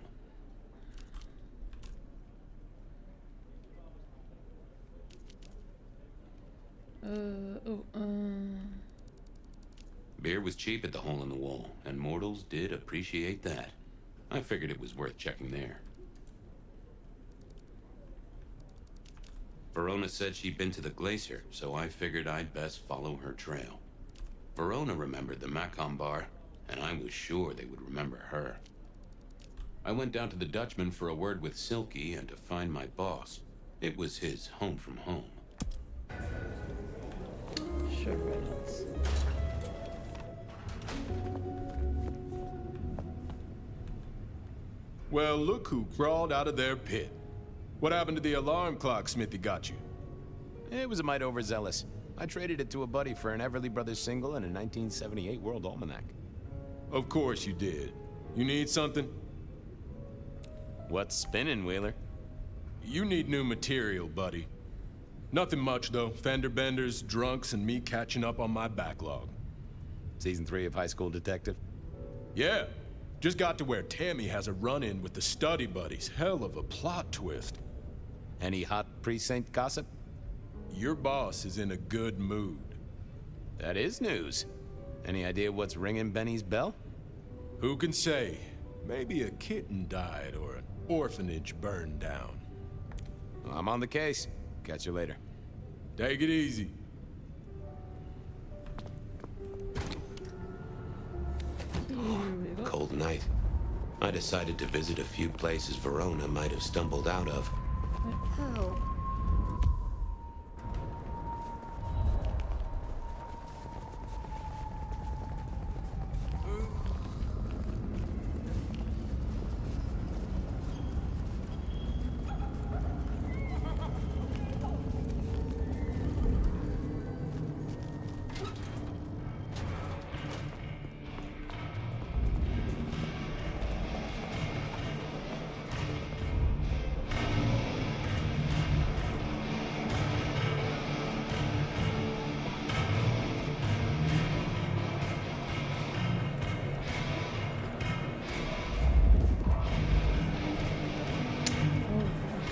Beer was cheap at the Hole in the Wall, and mortals did appreciate that. I figured it was worth checking there. Verona said she'd been to the glacier, so I figured I'd best follow her trail. Verona remembered the Macon bar, and I was sure they would remember her. I went down to the Dutchman for a word with Silky and to find my boss. It was his home from home.
Sure, Reynolds.
Well, look who crawled out of their pit. What happened to the alarm clock Smithy got you?
It was a mite overzealous. I traded it to a buddy for an Everly Brothers single and a 1978 World Almanac.
Of course you did. You need something?
What's spinning, Wheeler?
You need new material, buddy. Nothing much, though. Fender benders, drunks, and me catching up on my backlog.
Season 3 of High School Detective?
Yeah. Just got to where Tammy has a run-in with the Study Buddies. Hell of a plot twist.
Any hot precinct gossip?
Your boss is in a good mood.
That is news. Any idea what's ringing Benny's bell?
Who can say? Maybe a kitten died or an orphanage burned down.
Well, I'm on the case. Catch you later.
Take it easy.
Cold night. I decided to visit a few places Verona might have stumbled out of.
Oh.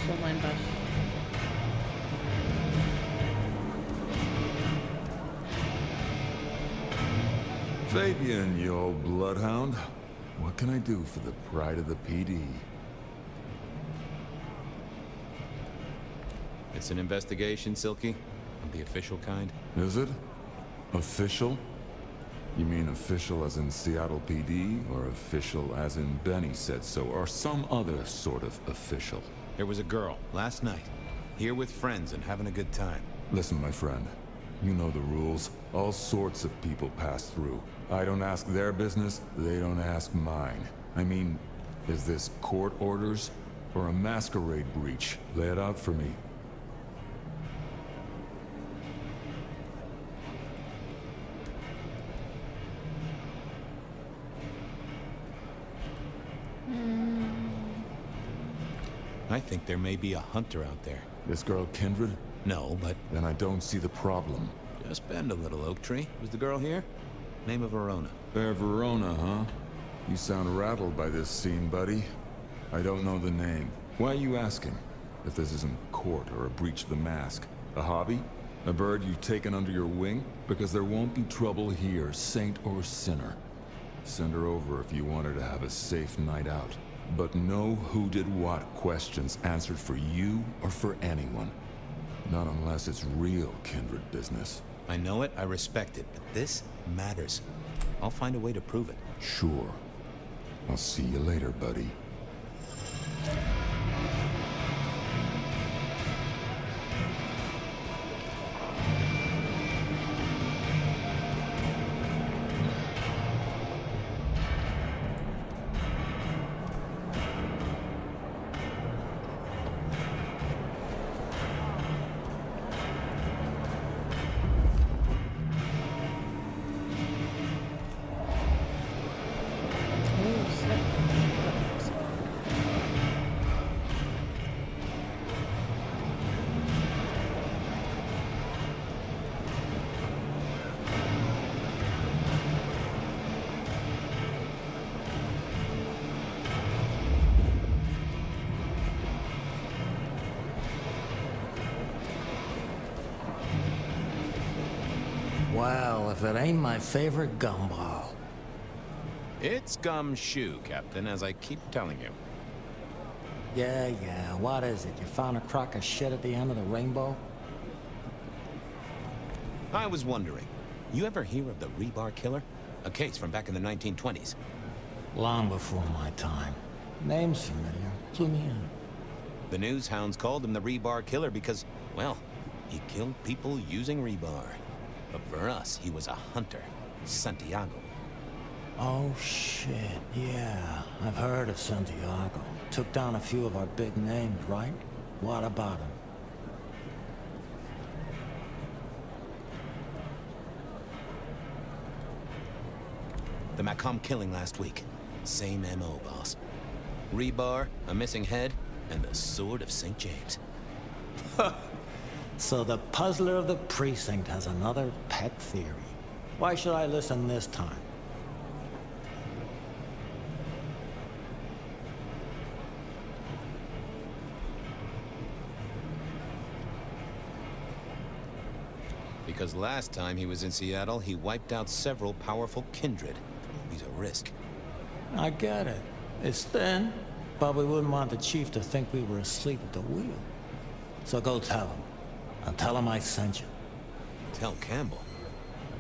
pessoa lá embaixo.
Fabian, you old bloodhound. What can I do for the pride of the PD?
It's an investigation, Silky? Of the official kind?
Is it? Official? You mean official as in Seattle PD, or official as in Benny said so, or some other sort of official?
There was a girl, last night, here with friends and having a good time.
Listen, my friend. You know the rules. All sorts of people pass through. I don't ask their business, they don't ask mine. I mean, is this court orders or a masquerade breach? Lay it out for me.
I think there may be a hunter out there.
This girl Kindred?
No, but...
Then I don't see the problem.
Just bend a little, Oak Tree. Was the girl here? Name of Verona.
Fair Verona, huh? You sound rattled by this scene, buddy. I don't know the name. Why are you asking? If this isn't court or a breach of the mask. A hobby? A bird you've taken under your wing? Because there won't be trouble here, saint or sinner. Send her over if you want her to have a safe night out. But no who did what questions answered for you or for anyone. Not unless it's real kindred business.
I know it, I respect it, but this matters. I'll find a way to prove it.
Sure. I'll see you later, buddy.
Well, if it ain't my favorite gumball.
It's gumshoe, Captain, as I keep telling you.
Yeah, what is it? You found a crock of shit at the end of the rainbow?
I was wondering, you ever hear of the Rebar Killer? A case from back in the 1920s.
Long before my time. Name's familiar. Clue me in.
The news hounds called him the Rebar Killer because, well, he killed people using rebar. But for us, he was a hunter. Santiago.
Oh, shit, yeah. I've heard of Santiago. Took down a few of our big names, right? What about him?
The Haqim killing last week. Same MO, boss. Rebar, a missing head, and the Sword of St. James.
So the puzzler of the precinct has another pet theory. Why should I listen this time?
Because last time he was in Seattle, he wiped out several powerful kindred. He's a risk.
I get it. It's thin, but we wouldn't want the chief to think we were asleep at the wheel. So go tell him. And tell him I sent you.
Tell Campbell?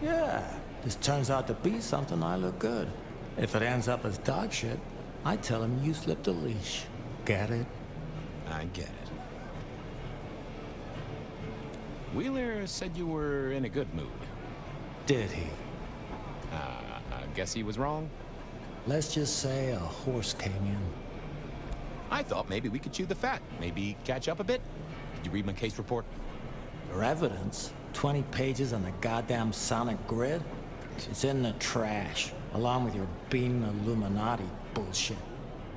Yeah. This turns out to be something, I look good. If it ends up as dog shit, I tell him you slipped the leash. Get it?
I get it. Wheeler said you were in a good mood.
Did he?
I guess he was wrong.
Let's just say a horse came in.
I thought maybe we could chew the fat. Maybe catch up a bit. Did you read my case report?
Your evidence? 20 pages on the goddamn sonic grid? It's in the trash, along with your beam Illuminati bullshit.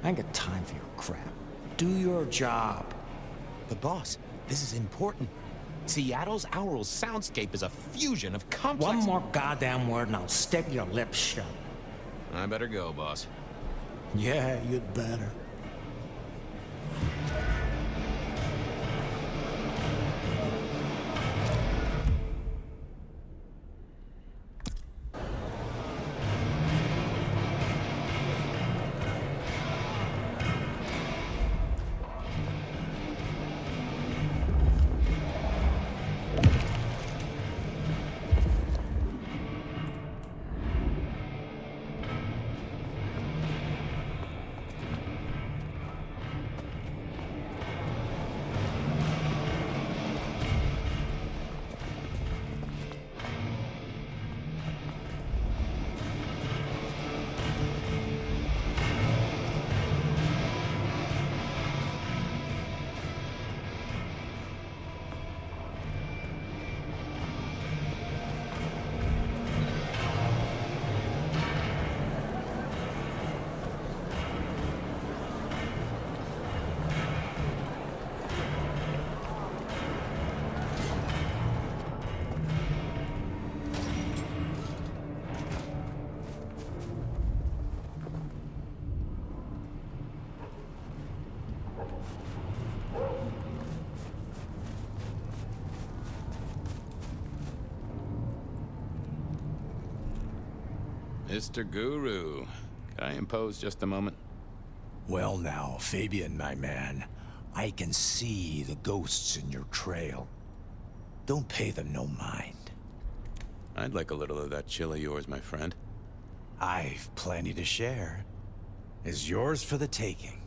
I ain't got time for your crap. Do your job.
But boss, this is important. Seattle's aural soundscape is a fusion of complex...
One more goddamn word and I'll staple your lips shut.
I better go, boss.
Yeah, you'd better.
Mr. Guru, can I impose just a moment?
Well now, Fabian, my man. I can see the ghosts in your trail. Don't pay them no mind.
I'd like a little of that chill of yours, my friend.
I've plenty to share. Is yours for the taking.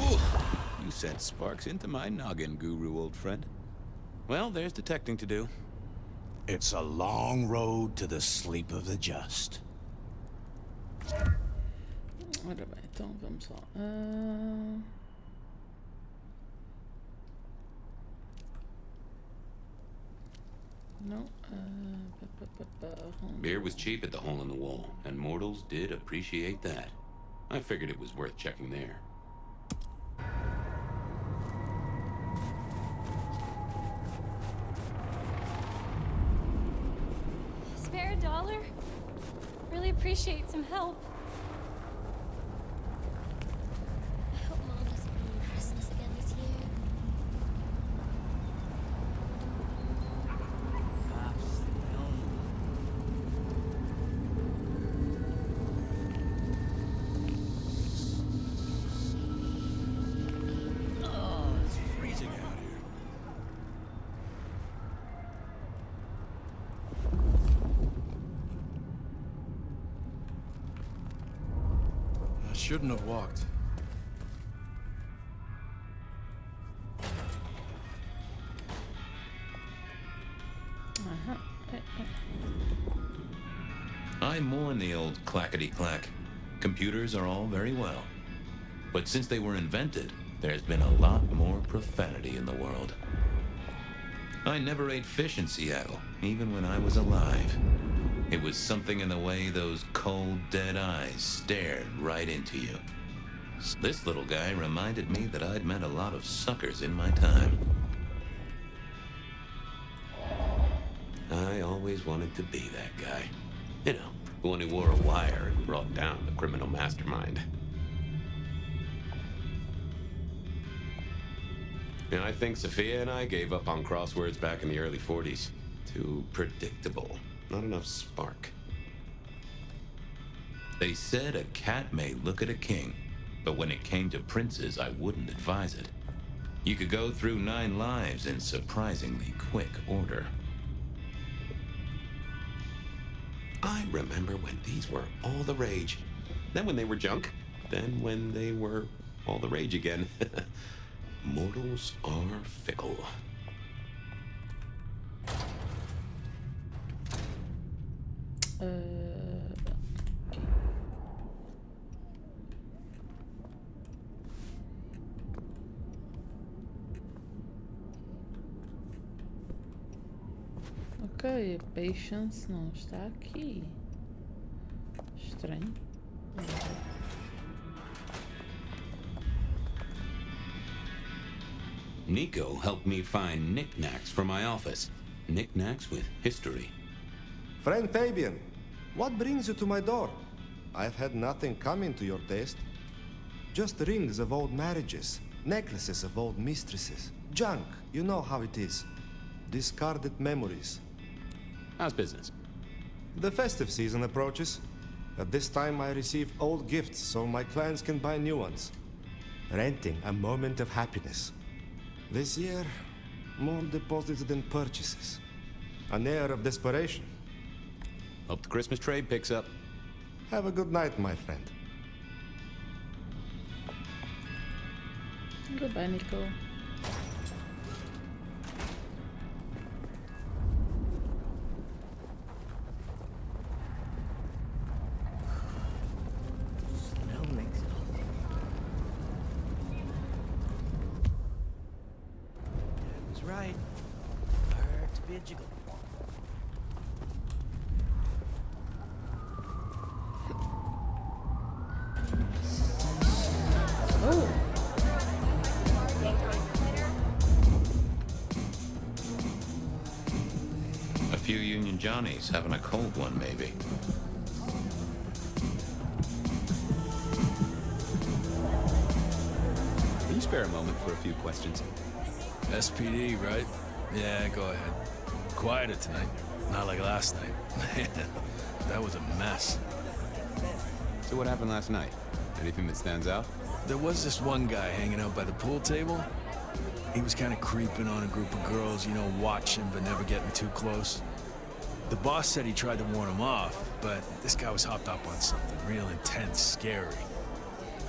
Ooh, you sent sparks into my noggin, Guru, old friend. Well, there's detecting to do.
It's a long road to the sleep of the just.
Ora bem, então vamos lá. Não.
Beer was cheap at the hole in the wall, and mortals did appreciate that. I figured it was worth checking there.
Spare a dollar? Really appreciate some help. I hope Mom doesn't ruin Christmas again this year.
Oh, it's freezing out here.
I shouldn't have walked.
I mourn the old clackety-clack. Computers are all very well. But since they were invented, there's been a lot more profanity in the world. I never ate fish in Seattle, even when I was alive. It was something in the way those cold, dead eyes stared right into you. This little guy reminded me that I'd met a lot of suckers in my time.
I always wanted to be that guy. You know, the one who wore a wire and brought down the criminal mastermind. And I think Sophia and I gave up on crosswords back in the early 40s. Too predictable. Not enough spark.
They said a cat may look at a king, but when it came to princes, I wouldn't advise it. You could go through 9 lives in surprisingly quick order.
I remember when these were all the rage. Then when they were junk. Then when they were all the rage again. Mortals are fickle.
Ok, Patience não está aqui. Estranho.
Nico helped me find knickknacks for my office. Knickknacks with history.
Friend Fabian, what brings you to my door? I've had nothing coming to your taste. Just rings of old marriages, necklaces of old mistresses, junk, you know how it is. Discarded memories.
How's business?
The festive season approaches. At this time I receive old gifts so my clients can buy new ones. Renting a moment of happiness. This year, more deposits than purchases. An air of desperation.
Hope the Christmas trade picks up.
Have a good night, my friend.
Goodbye, Nico.
Right. Hard to be a jiggle.
Oh.
A few Union Johnnies having a cold one, maybe.
Can you spare a moment for a few questions?
SPD, right? Yeah, go ahead. Quieter tonight. Not like last night. Man, that was a mess.
So what happened last night? Anything that stands out?
There was this one guy hanging out by the pool table. He was kind of creeping on a group of girls, you know, watching but never getting too close. The boss said he tried to warn him off, but this guy was hopped up on something real intense, scary.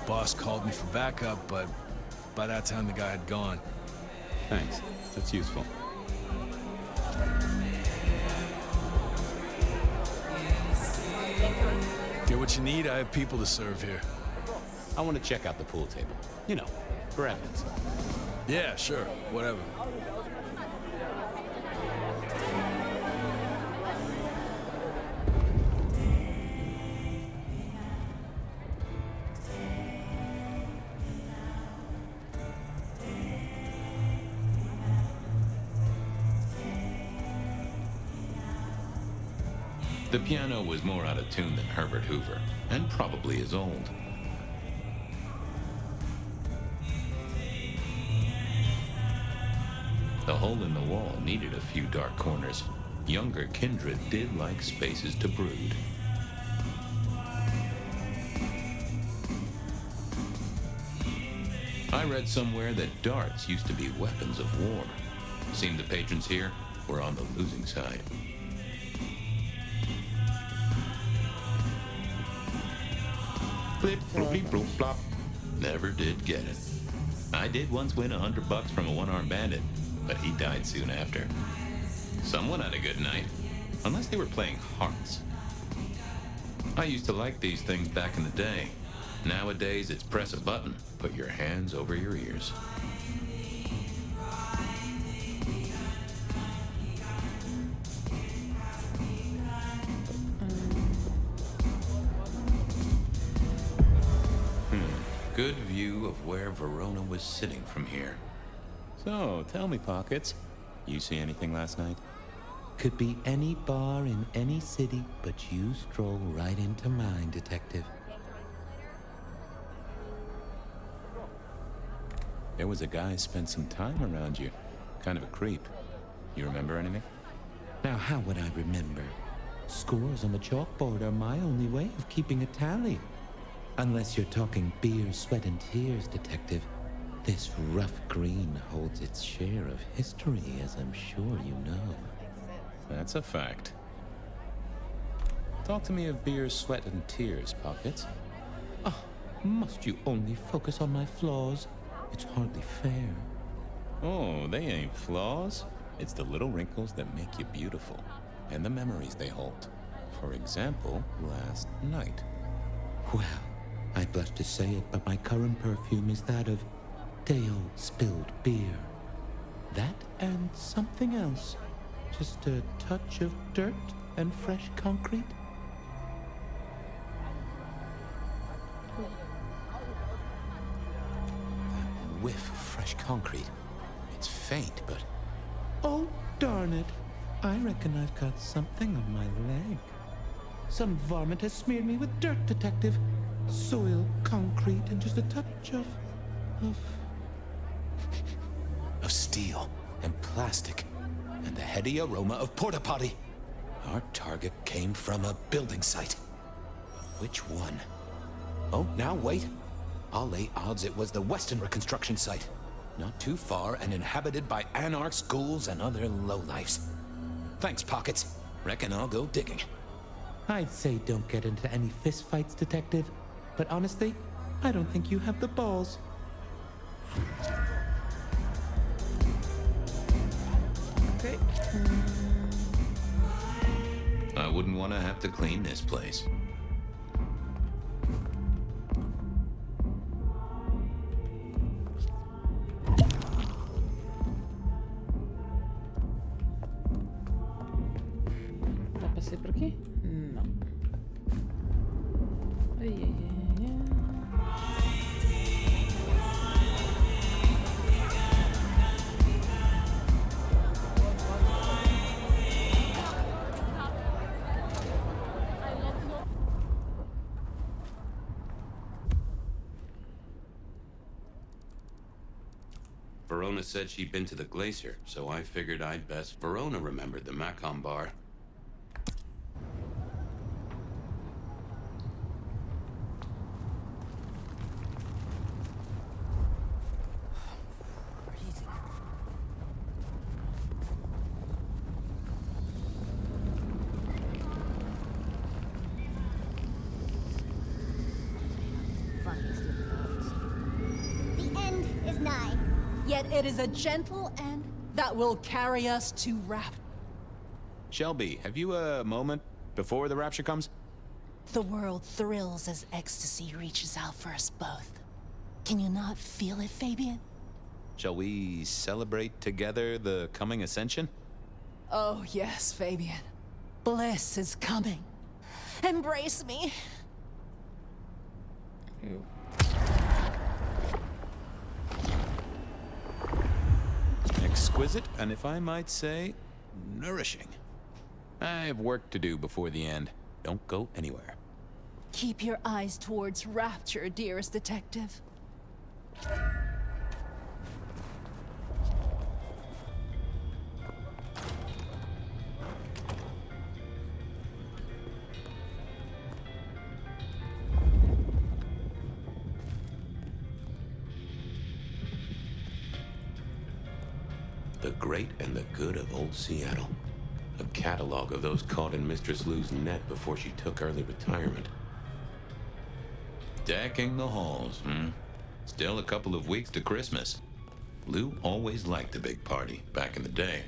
Boss called me for backup, but by that time the guy had gone.
Thanks. That's useful.
Get what you need, I have people to serve here.
I want to check out the pool table. You know, for evidence.
Yeah, sure. Whatever.
The piano was more out of tune than Herbert Hoover, and probably is old. The hole in the wall needed a few dark corners. Younger kindred did like spaces to brood. I read somewhere that darts used to be weapons of war. Seemed the patrons here were on the losing side. Flip, floppy, bloop, flop. Never did get it. I did once win $100 from a one-armed bandit, but he died soon after. Someone had a good night, unless they were playing hearts. I used to like these things back in the day. Nowadays, it's press a button, put your hands over your ears. Good view of where Verona was sitting from here.
So, tell me, Pockets. You see anything last night?
Could be any bar in any city, but you stroll right into mine, Detective.
There was a guy spent some time around you. Kind of a creep. You remember anything?
Now, how would I remember? Scores on the chalkboard are my only way of keeping a tally. Unless you're talking beer, sweat, and tears, Detective. This rough green holds its share of history, as I'm sure you know.
That's a fact. Talk to me of beer, sweat, and tears, Pockets.
Oh, must you only focus on my flaws? It's hardly fair.
Oh, they ain't flaws. It's the little wrinkles that make you beautiful, and the memories they hold. For example, last night.
Well, I blush to say it, but my current perfume is that of day-old spilled beer. That and something else. Just a touch of dirt and fresh concrete.
That whiff of fresh concrete. It's faint, but...
Oh, darn it. I reckon I've got something on my leg. Some varmint has smeared me with dirt, Detective. Soil, concrete, and just a touch of
steel and plastic and the heady aroma of porta potty. Our target came from a building site. Which one? Oh, now wait. I'll lay odds it was the Weston reconstruction site. Not too far and inhabited by anarchs, ghouls, and other lowlifes. Thanks, Pockets. Reckon I'll go digging.
I'd say don't get into any fistfights, Detective. But honestly, I don't think you have the balls.
Okay.
I wouldn't want to have to clean this place.
Já passei por aqui? Não. Ai, ai, ai, ai.
Verona said she'd been to the glacier, so I figured I'd best. Verona remembered the Macom bar.
The end is nigh. Yet it is a gentle end that will carry us to Rapture.
Shelby, have you a moment before the rapture comes?
The world thrills as ecstasy reaches out for us both. Can you not feel it, Fabian?
Shall we celebrate together the coming ascension?
Oh, yes, Fabian. Bliss is coming. Embrace me.
Exquisite, and if I might say, nourishing. I have work to do before the end. Don't go anywhere.
Keep your eyes towards Rapture, dearest detective.
The Great and the Good of Old Seattle. A catalog of those caught in Mistress Lou's net before she took early retirement. Decking the halls, Still a couple of weeks to Christmas. Lou always liked a big party back in the day.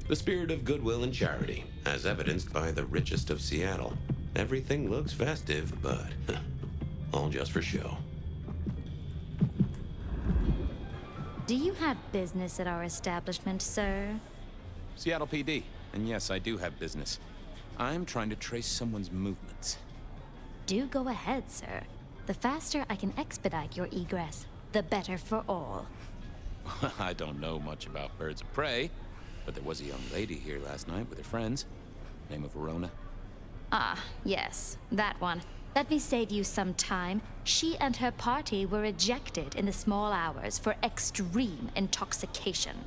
The spirit of goodwill and charity, as evidenced by the richest of Seattle. Everything looks festive, but all just for show.
Do you have business at our establishment, sir?
Seattle PD, and yes, I do have business. I'm trying to trace someone's movements.
Do go ahead, sir. The faster I can expedite your egress, the better for all.
I don't know much about birds of prey, but there was a young lady here last night with her friends. Name of Verona.
Ah, yes, that one. Let me save you some time. She and her party were ejected in the small hours for extreme intoxication.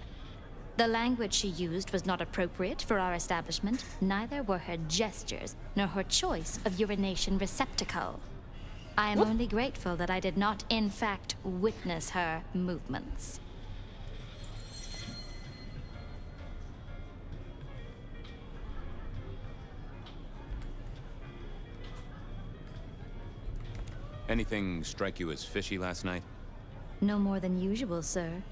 The language she used was not appropriate for our establishment, neither were her gestures, nor her choice of urination receptacle. I am only grateful that I did not, in fact, witness her movements.
Anything strike you as fishy last night?
No more than usual, sir.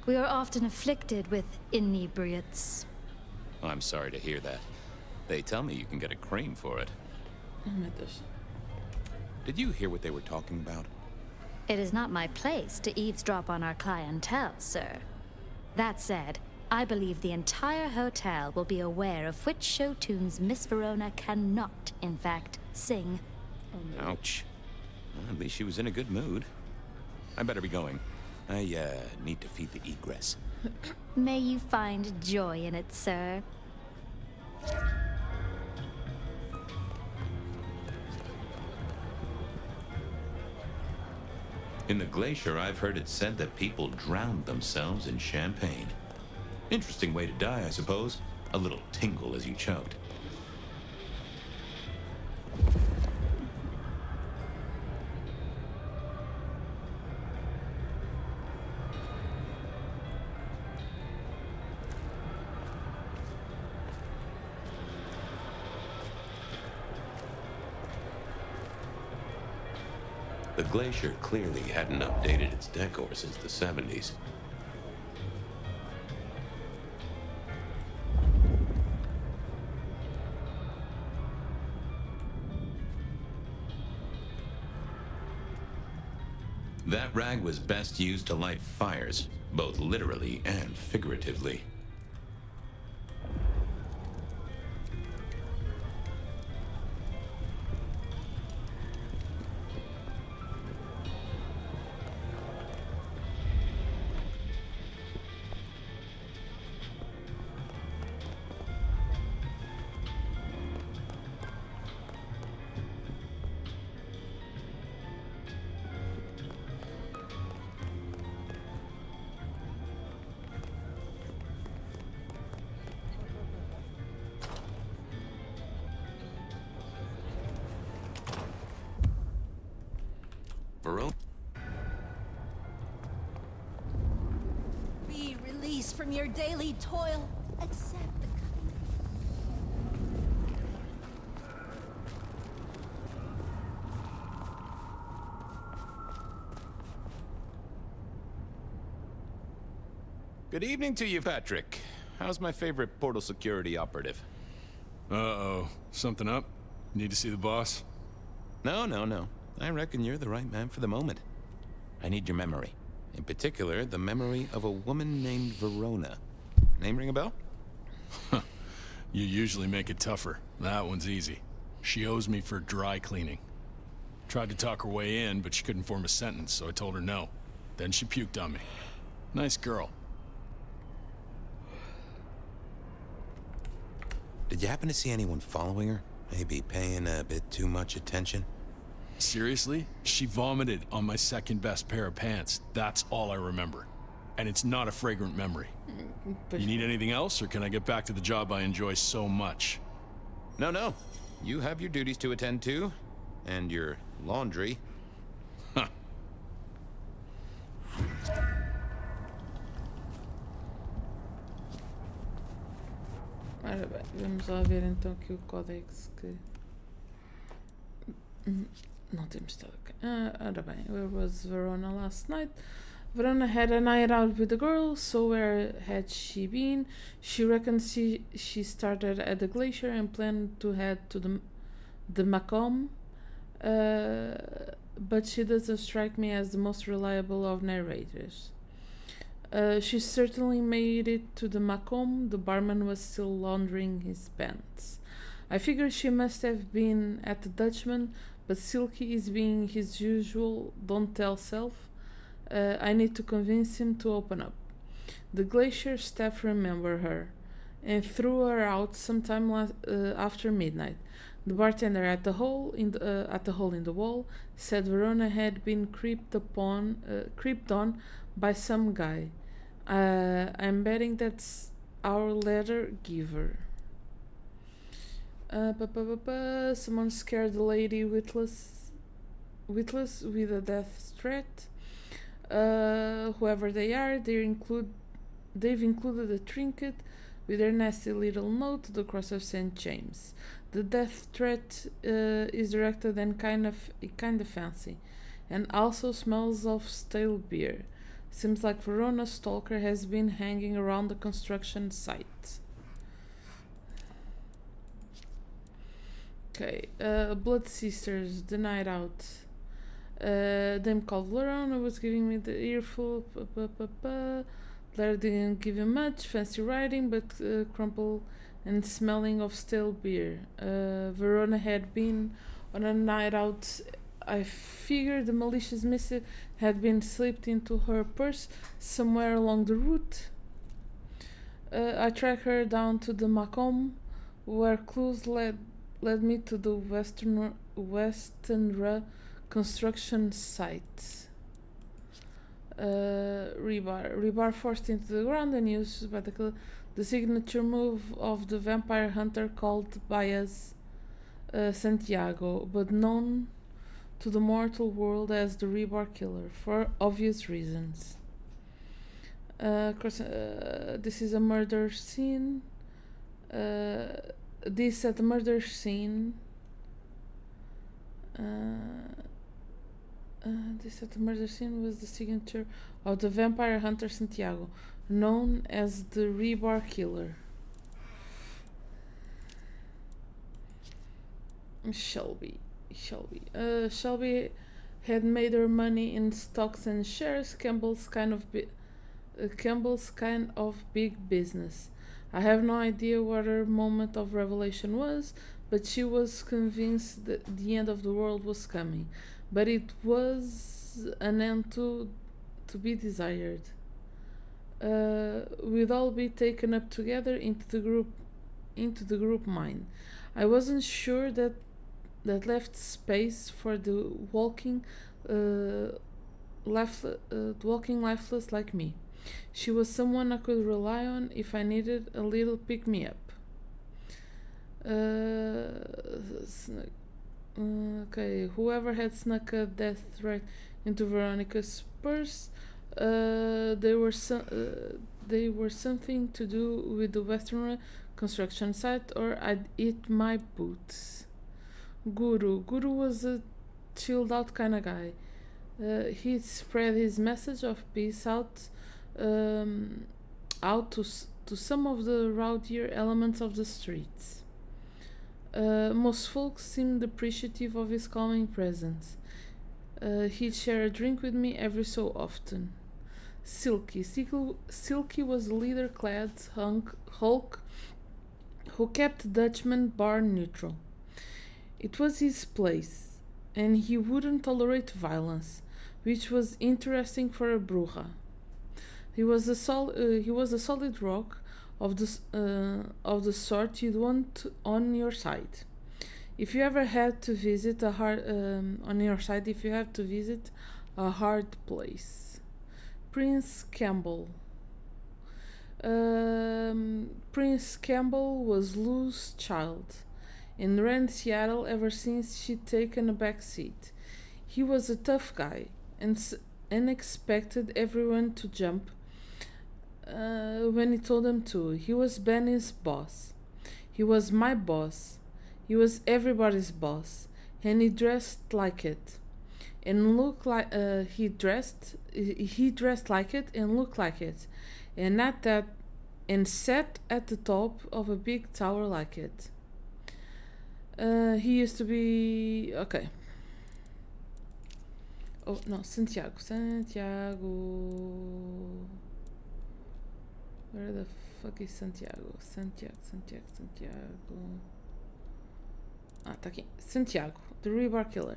We are often afflicted with inebriates.
I'm sorry to hear that. They tell me you can get a cream for it. Did you hear what they were talking about?
It is not my place to eavesdrop on our clientele, sir. That said, I believe the entire hotel will be aware of which show tunes Miss Verona cannot, in fact, sing.
Ouch. Well, at least she was in a good mood. I better be going. I, need to feed the egress.
May you find joy in it, sir.
In the glacier, I've heard it said that people drowned themselves in champagne. Interesting way to die, I suppose. A little tingle as you choked. The glacier clearly hadn't updated its decor since the 70s. That rag was best used to light fires, both literally and figuratively.
from your daily toil. Accept the
Good evening to you, Patrick. How's my favorite portal security operative?
Uh-oh. Something up? Need to see the boss?
No. I reckon you're the right man for the moment. I need your memory. In particular, the memory of a woman named Verona. Name ring a bell?
You usually make it tougher. That one's easy. She owes me for dry cleaning. Tried to talk her way in, but she couldn't form a sentence, so I told her no. Then she puked on me. Nice girl.
Did you happen to see anyone following her? Maybe paying a bit too much attention?
Seriously? She vomited on my second best pair of pants. That's all I remember. And it's not a fragrant memory. You need anything else, or can I get back to the job I enjoy so much?
No. You have your duties to attend to, and your laundry.
Huh.
Ora bem, vamos lá ver então aqui o códex que... Não temos estado aqui. Ora bem, where was Verona last night? Verona had a night out with the girls, so where had she been? She reckons she started at the glacier and planned to head to the Macomb, but she doesn't strike me as the most reliable of narrators. She certainly made it to the Macomb. The barman was still laundering his pants. I figure she must have been at the Dutchman, but Silky is being his usual don't-tell self. I need to convince him to open up. The glacier staff remember her and threw her out sometime after midnight. The bartender at the hole in the wall said Verona had been creeped on by some guy. I'm betting that's our letter giver. Someone scared the lady witless with a death threat. Whoever they are, they've included a trinket with their nasty little note to the cross of St. James. The death threat is directed and kind of fancy, and also smells of stale beer. Seems like Verona's stalker has been hanging around the construction site. Okay, Blood Sisters, the night out. Dame called Verona was giving me the earful. Letter didn't give him much fancy writing, but crumpled and smelling of stale beer. Verona had been on a night out. I figured the malicious missive had been slipped into her purse somewhere along the route. I tracked her down to the Macomb, where clues led me to the Western construction site. Rebar forced into the ground and used by the signature move of the vampire hunter called by us Santiago, but known to the mortal world as the Rebar Killer, for obvious reasons. This is a murder scene. This at the murder scene. This at the murder scene was the signature of the vampire hunter Santiago, known as the Rebar Killer. Shelby had made her money in stocks and shares. Campbell's kind of big business. I have no idea what her moment of revelation was, but she was convinced that the end of the world was coming. But it was an end to be desired. We'd all be taken up together into the group mind. I wasn't sure that left space for the walking lifeless like me. She was someone I could rely on if I needed a little pick-me-up. Okay, whoever had snuck a death threat into Veronica's purse, they they were something to do with the Western construction site, or I'd eat my boots. Guru was a chilled out kind of guy. He'd spread his message of peace out to some of the rowdier elements of the streets. Most folks seemed appreciative of his calming presence. He'd share a drink with me every so often. Silky was a leather-clad hulk who kept Dutchman bar neutral. It was his place, and he wouldn't tolerate violence, which was interesting for a bruja. He was a solid rock of the sort you'd want on your side. If you ever had to visit a hard place. Prince Campbell was Lou's child, and ran Seattle ever since she'd taken a back seat. He was a tough guy, and expected everyone to jump when he told them to. He was Benny's boss. He was my boss. He was everybody's boss, and he dressed like it, and looked like he dressed like it, and looked like it, and sat at the top of a big tower like it. He used to be okay. Oh no, Santiago. Where the fuck is Santiago? Santiago. Tá aqui. Santiago, the rebar killer.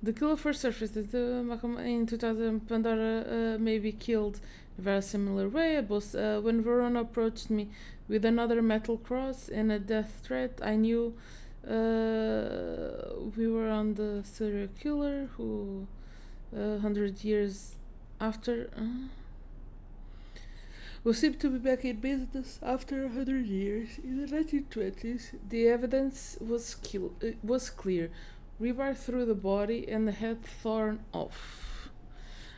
The killer first surfaced in 2000. Pandora may be killed in a very similar way. When Verona approached me with another metal cross and a death threat, I knew we were on the serial killer who 100 years after who seemed to be back in business after 100 years. In the 1920s, the evidence was clear. Rebar through the body and the head torn off.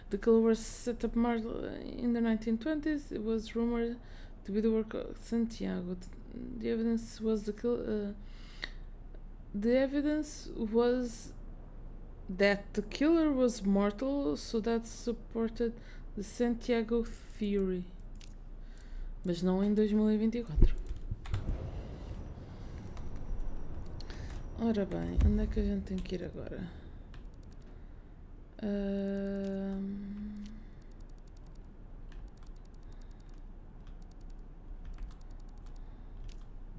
The killer was set up in the 1920s. It was rumored to be the work of Santiago. The evidence was that the killer was mortal, so that supported the Santiago theory. Mas não em 2024. Ora bem, onde é que a gente tem que ir agora?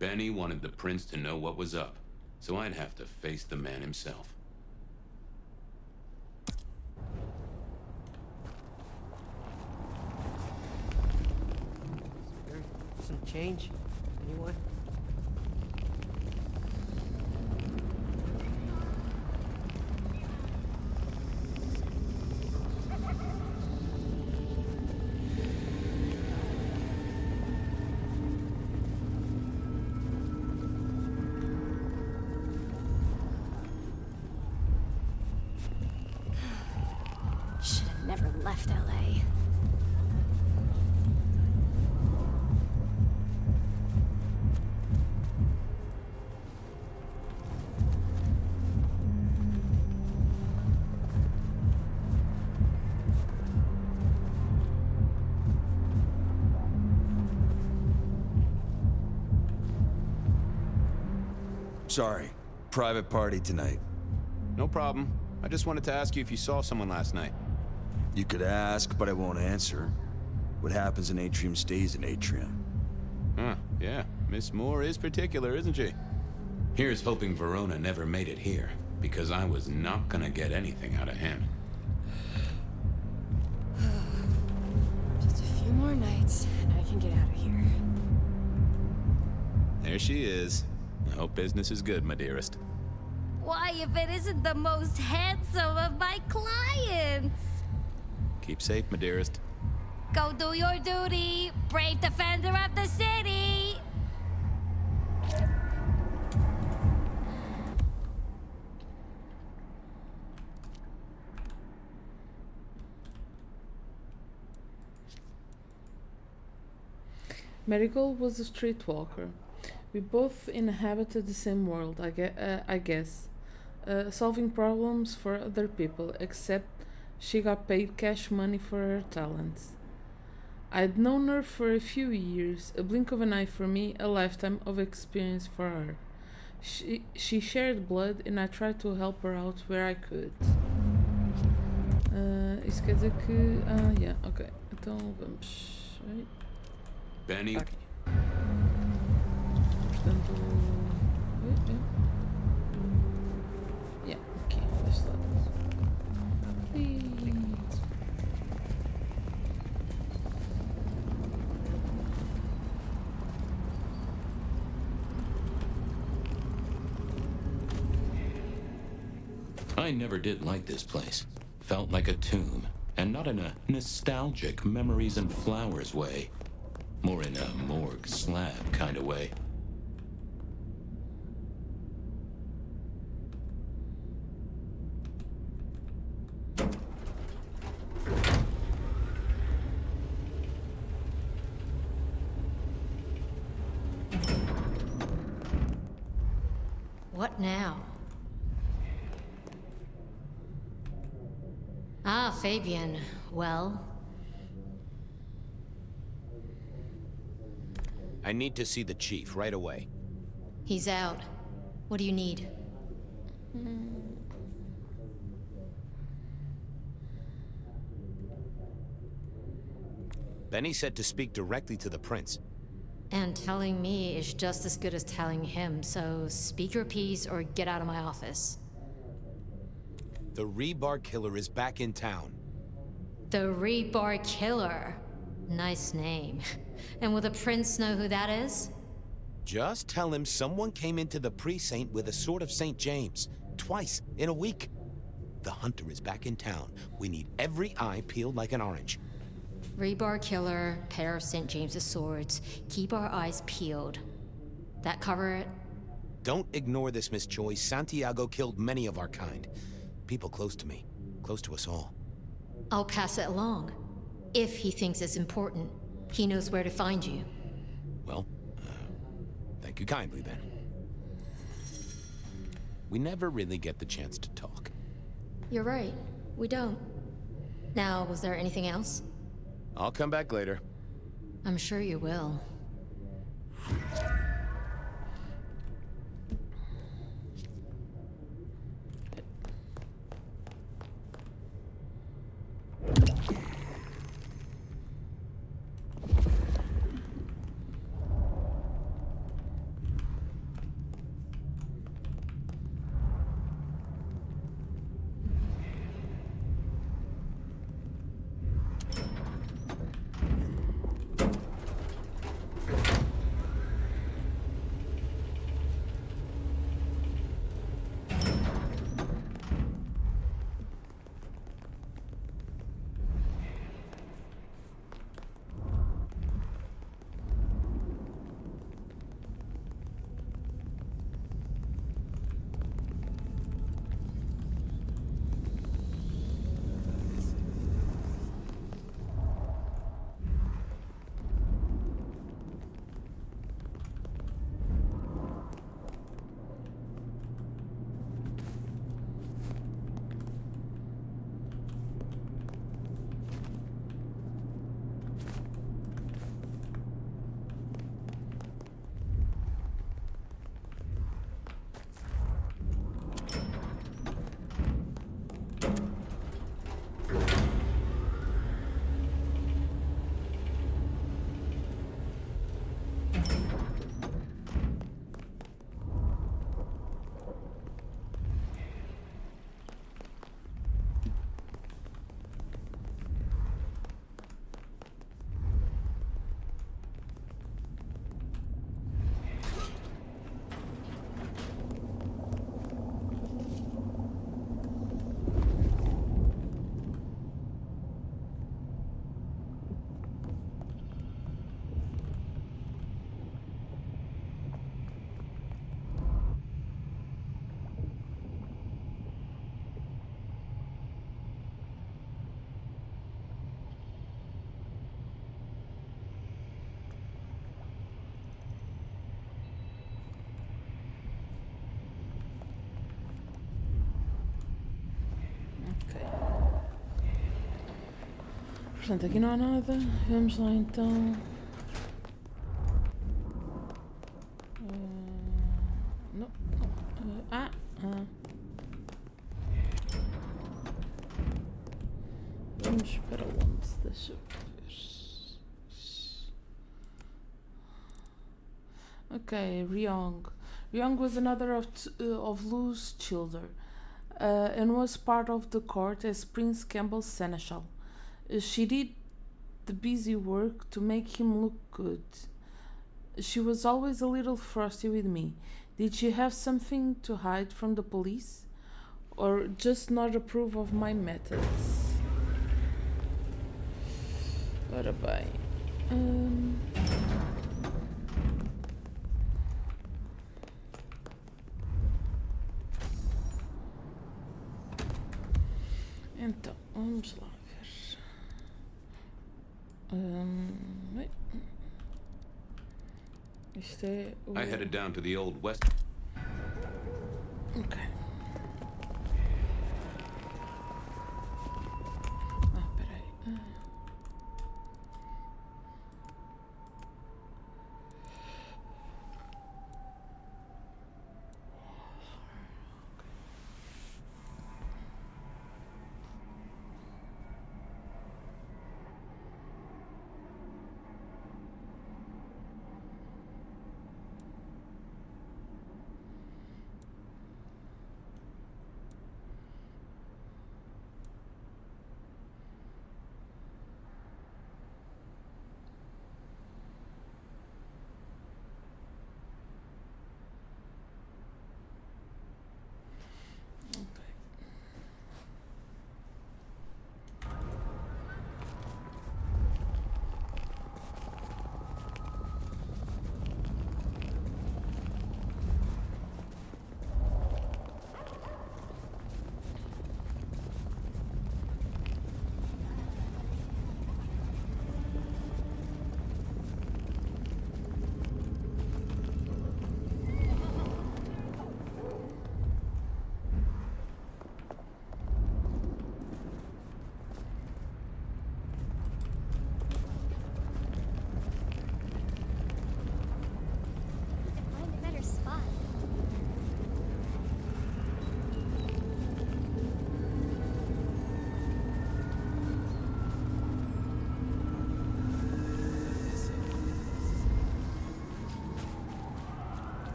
Benny wanted the prince to know what was up, so I'd have to face the man himself.
Some change? Anyone?
Should have never left LA.
Sorry. Private party tonight.
No problem. I just wanted to ask you if you saw someone last night.
You could ask, but I won't answer. What happens in Atrium stays in Atrium.
Huh, yeah. Miss Moore is particular, isn't she?
Here's hoping Verona never made it here, because I was not gonna get anything out of him.
Just a few more nights, and I can get out of here.
There she is. I hope business is good, my dearest.
Why, if it isn't the most handsome of my clients?
Keep safe, my dearest.
Go do your duty, brave defender of the city!
Marigold was a streetwalker. We both inhabited the same world, I guess, solving problems for other people, except she got paid cash money for her talents. I'd known her for a few years, a blink of an eye for me, a lifetime of experience for her. She shared blood and I tried to help her out where I could. Isso quer dizer que... yeah, ok. Então vamos... Right.
Benny?
Aqui. Portanto... Yeah, aqui, deste lado.
I never did like this place. Felt like a tomb, and not in a nostalgic memories and flowers way. More in a morgue slab kind of way.
What now? Ah, Fabian. Well?
I need to see the chief right away.
He's out. What do you need?
Benny said to speak directly to the prince.
And telling me is just as good as telling him, so speak your piece or get out of my office.
The Rebar Killer is back in town.
The Rebar Killer. Nice name. And will the prince know who that is?
Just tell him someone came into the precinct with a sword of St. James. Twice in a week. The hunter is back in town. We need every eye peeled like an orange.
Rebar Killer, pair of St. James's swords. Keep our eyes peeled. That cover it?
Don't ignore this, Miss Choi. Santiago killed many of our kind. People close to me. Close to us all.
I'll pass it along. If he thinks it's important, he knows where to find you.
Well, thank you kindly then. We never really get the chance to talk.
You're right. We don't. Now, was there anything else?
I'll come back later.
I'm sure you will.
Portanto, aqui não há nada. Vamos lá então. Não. Vamos para onde? Deixa eu ver. Okay, Ryong. Ryong was another of Lu's children, and was part of the court as Prince Campbell's seneschal. She did the busy work to make him look good. She was always a little frosty with me. Did she have something to hide from the police? Or just not approve of my methods? Ora bem. Então, vamos lá ver. Isto é o...
I headed down to the old west.
Ok. Peraí.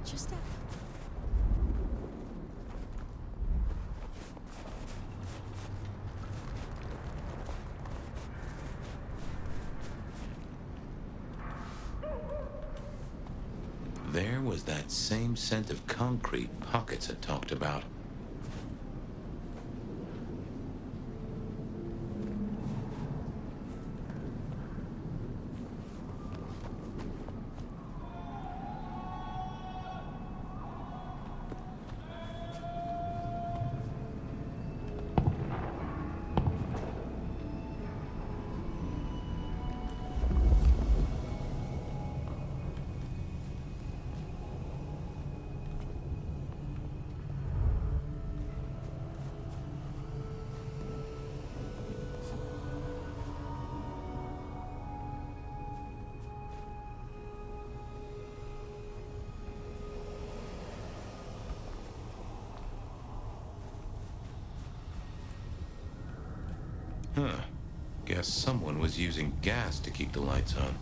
Just that.
There was that same scent of concrete Pockets had talked about. Huh. Guess someone was using gas to keep the lights on.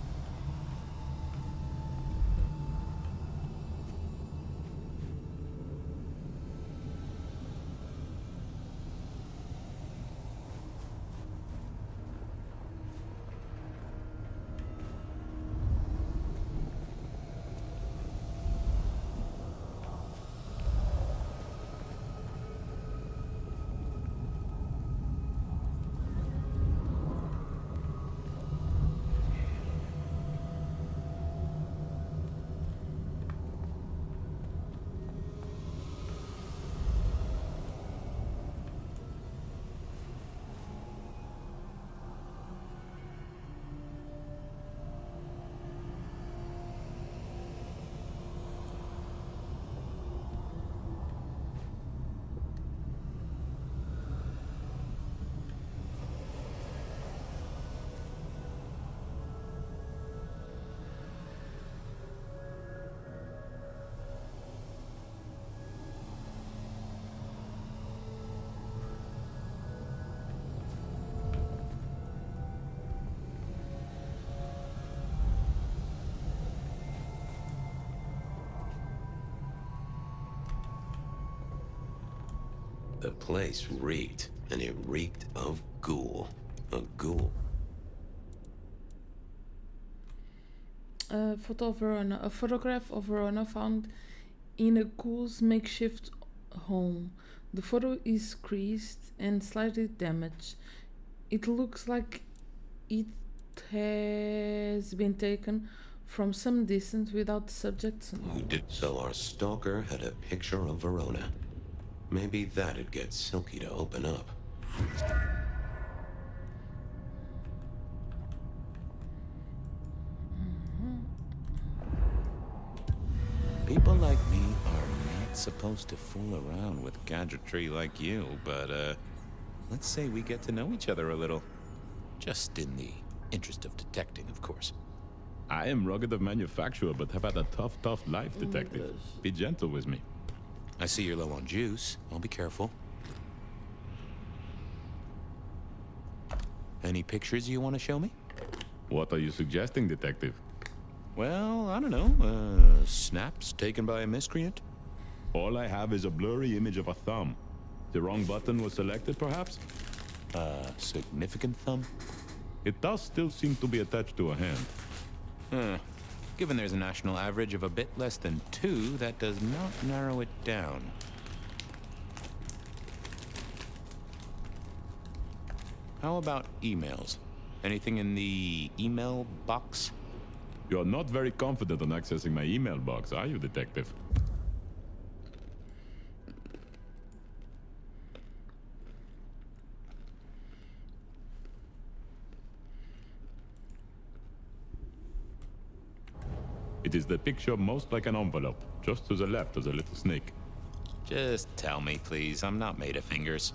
The place reeked, and it reeked of ghoul. A ghoul.
Photo of Verona. A photograph of Verona found in a ghoul's makeshift home. The photo is creased and slightly damaged. It looks like it has been taken from some distance without the subject's knowledge.
So our stalker had a picture of Verona. Maybe that'd get Silky to open up.
People like me are not supposed to fool around with gadgetry like you, but, let's say we get to know each other a little. Just in the interest of detecting, of course.
I am rugged of manufacture, but have had a tough life, detective. Be gentle with me.
I see you're low on juice. I'll be careful. Any pictures you want to show me?
What are you suggesting, detective?
Well, I don't know. Snaps taken by a miscreant?
All I have is a blurry image of a thumb. The wrong button was selected, perhaps?
Significant thumb?
It does still seem to be attached to a hand.
Given there's a national average of a bit less than 2, that does not narrow it down. How about emails? Anything in the email box?
You're not very confident on accessing my email box, are you, detective? It is the picture most like an envelope, just to the left of the little snake.
Just tell me, please. I'm not made of fingers.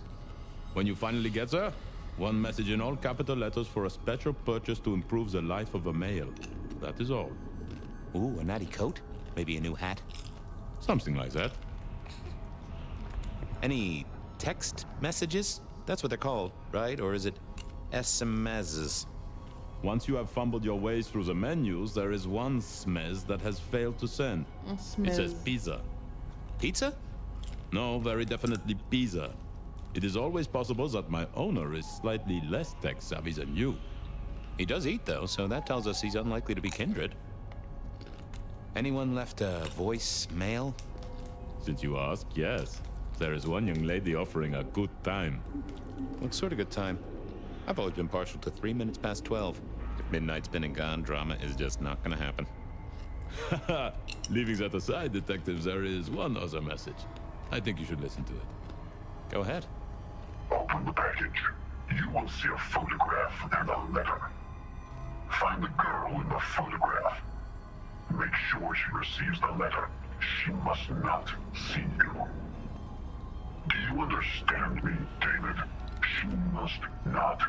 When you finally get there, one message in all capital letters for a special purchase to improve the life of a male. That is all.
Ooh, a natty coat? Maybe a new hat?
Something like that.
Any text messages? That's what they're called, right? Or is it SMSs?
Once you have fumbled your way through the menus, there is one smez that has failed to send. It says pizza.
Pizza?
No, very definitely pizza. It is always possible that my owner is slightly less tech-savvy than you.
He does eat, though, so that tells us he's unlikely to be kindred. Anyone left a voicemail?
Since you ask, yes. There is one young lady offering a good time.
What sort of good time? I've always been partial to 3 minutes past 12. If midnight's been and gone, drama is just not gonna happen.
Haha, leaving that aside, detectives, there is one other message. I think you should listen to it.
Go ahead.
Open the package. You will see a photograph and a letter. Find the girl in the photograph. Make sure she receives the letter. She must not see you. Do you understand me, David? She must not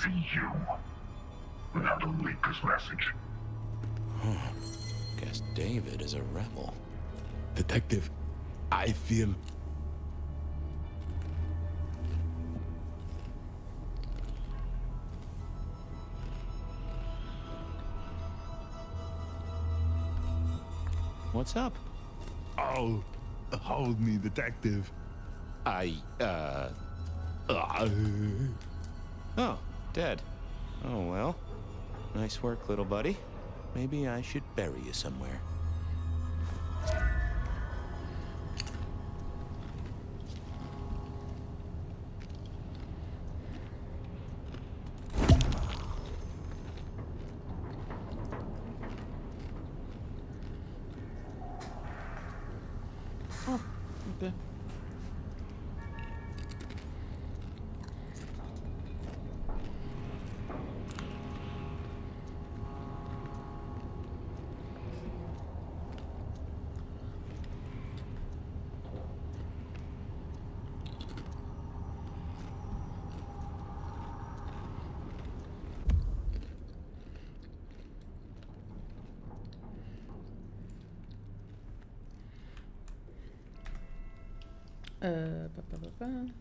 see you. Now delete this message.
Guess David is a rebel.
Detective, I feel...
What's up?
Oh, hold me, detective.
Oh, dead. Oh, well. Nice work, little buddy. Maybe I should bury you somewhere.
Oh, okay.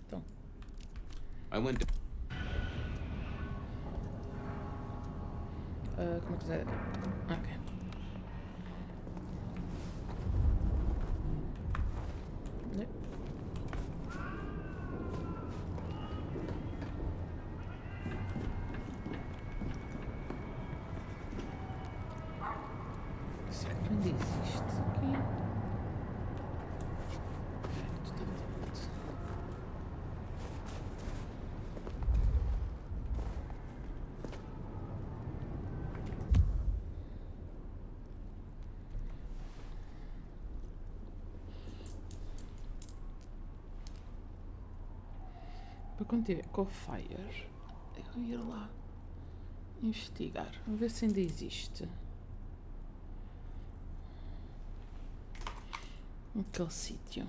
Então.
I went to...
Como é que é? Ok. Para continuar com o Fire, eu ir lá investigar, a ver se ainda existe aquele sítio.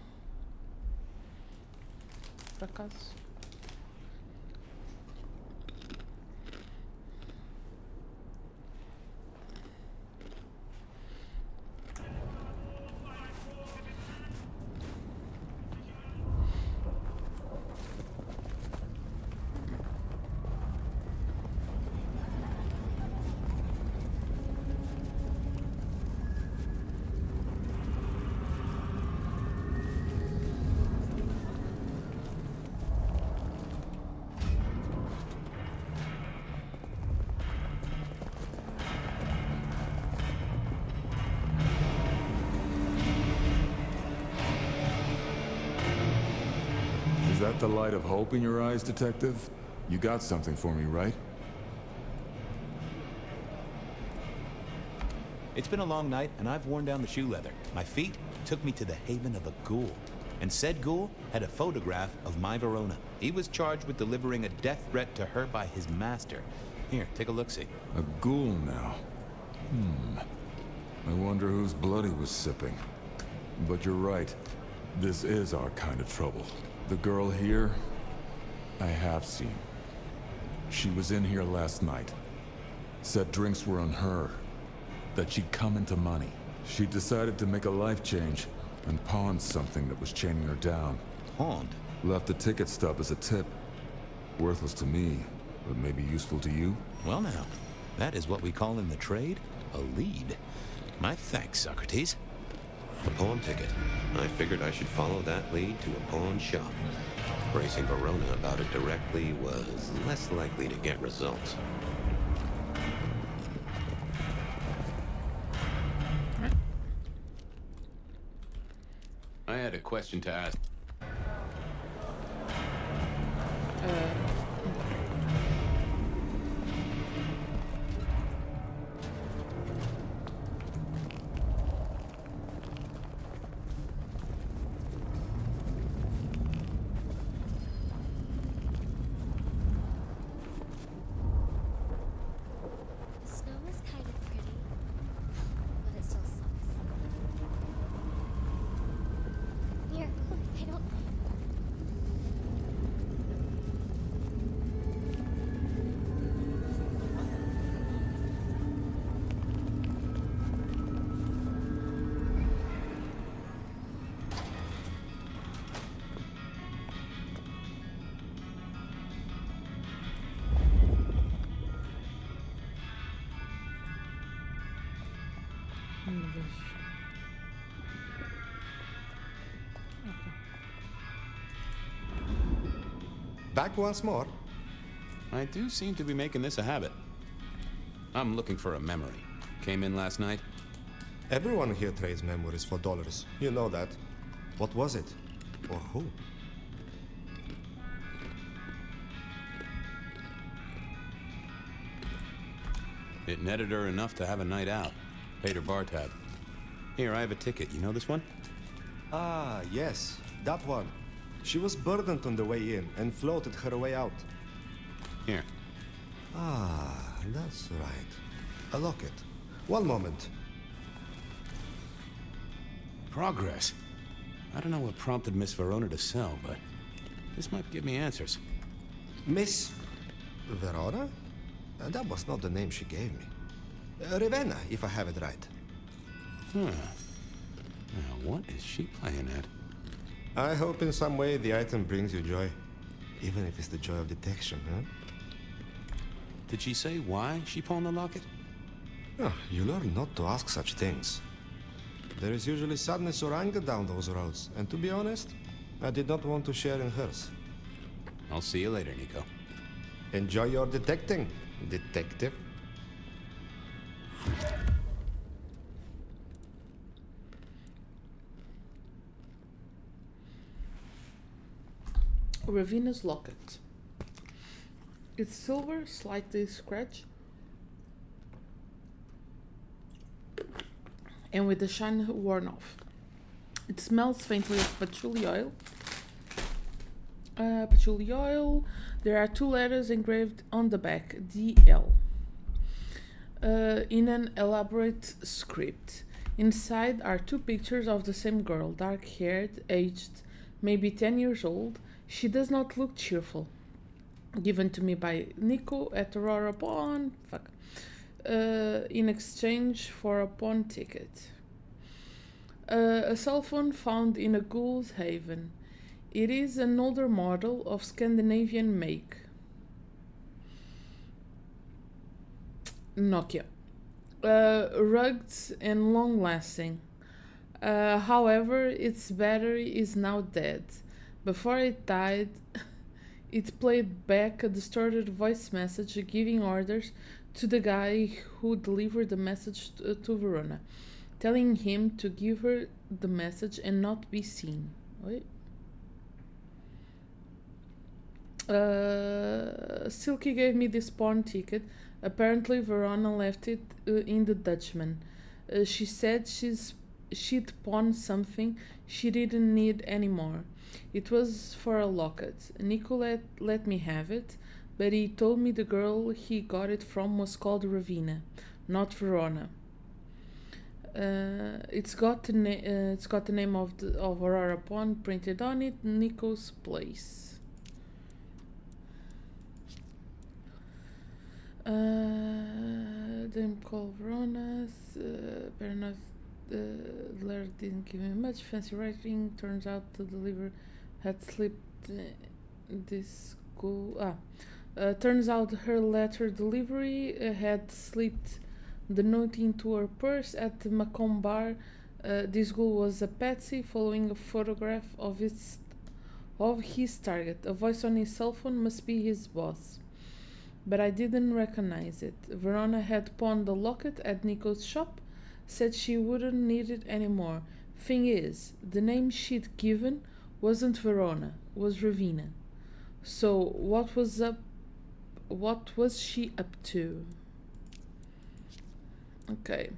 Por acaso?
Is that the light of hope in your eyes, Detective? You got something for me, right?
It's been a long night, and I've worn down the shoe leather. My feet took me to the haven of a ghoul. And said ghoul had a photograph of my Verona. He was charged with delivering a death threat to her by his master. Here, take a look-see.
A ghoul now. I wonder whose blood he was sipping. But you're right. This is our kind of trouble. The girl here, I have seen. She was in here last night. Said drinks were on her. That she'd come into money. She decided to make a life change and pawned something that was chaining her down.
Pawned?
Left a ticket stub as a tip. Worthless to me, but maybe useful to you?
Well now, that is what we call in the trade a lead. My thanks, Socrates.
A pawn ticket. I figured I should follow that lead to a pawn shop. Bracing Verona about it directly was less likely to get results.
I had a question to ask.
The snow is kind of pretty, but it still sucks. Here, I don't.
Back once more.
I do seem to be making this a habit. I'm looking for a memory. Came in last night.
Everyone here trades memories for dollars. You know that. What was it? Or who?
It netted her enough to have a night out. Paid her bar tab. Here, I have a ticket. You know this one?
Ah, yes. That one. She was burdened on the way in and floated her way out.
Here.
Ah, that's right. A locket. One moment.
Progress. I don't know what prompted Miss Verona to sell, but this might give me answers.
Miss Verona? That was not the name she gave me. Ravenna, if I have it right.
Huh. Now, what is she playing at?
I hope in some way the item brings you joy. Even if it's the joy of detection, huh?
Did she say why she pawned the locket?
Oh, you learn not to ask such things. There is usually sadness or anger down those roads, and to be honest, I did not want to share in hers.
I'll see you later, Nico.
Enjoy your detecting, detective.
Ravenna's locket. It's silver, slightly scratched, and with the shine worn off. It smells faintly of patchouli oil Patchouli oil. There are 2 letters engraved on the back, DL, in an elaborate script. Inside are 2 pictures of the same girl, dark-haired, aged, maybe 10 years old. She does not look cheerful. Given to me by Nico at Aurora Pawn, in exchange for a pawn ticket. A cell phone found in a ghoul's haven. It is an older model of Scandinavian make. Nokia. Rugged and long-lasting. However, its battery is now dead. Before it died, it played back a distorted voice message giving orders to the guy who delivered the message to Verona, telling him to give her the message and not be seen. Wait. Silky gave me this pawn ticket. Apparently Verona left it in the Dutchman. She said she'd pawned something she didn't need anymore. It was for a locket. Nico let me have it, but he told me the girl he got it from was called Ravina, not Verona. It's got the name of Aurora Pawn printed on it, Nico's place. Them call Verona's. Bernard letter didn't give me much fancy writing. Turns out the deliverer had slipped this school. Turns out her letter delivery had slipped the note into her purse at the Macomb bar. This girl was a patsy following a photograph of his target. A voice on his cell phone must be his boss. But I didn't recognize it. Verona had pawned the locket at Nico's shop, said she wouldn't need it anymore. Thing is, the name she'd given wasn't Verona, was Ravina. So what was she up to? Okay.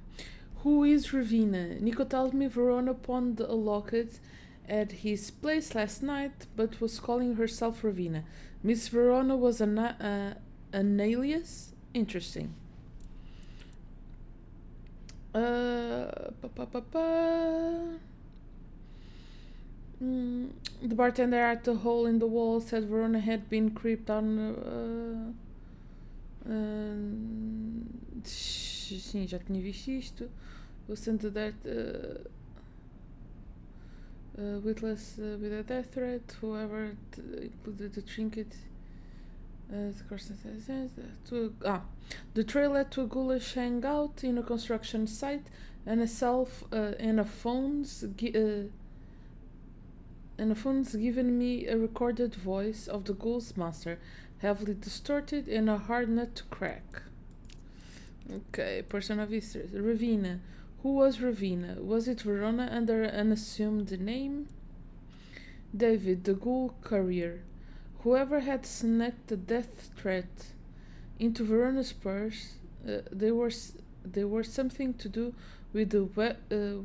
Who is Ravina? Nico tells me Verona pawned a locket at his place last night, but was calling herself Ravina. Miss Verona was an alias? Interesting. The bartender at the hole in the wall said Verona had been creeped on. Sim, já tinha visto isto. Listen to that. Witless with a death threat. Whoever included the trinket. The trail led to a ghoulish hangout in a construction site, and a phone's given me a recorded voice of the ghoul's master, heavily distorted and a hard nut to crack. Okay, person of history. Ravina. Who was Ravina? Was it Verona under an assumed name? David, the ghoul courier. Whoever had snuck the death threat into Verona's purse, they were something to do with the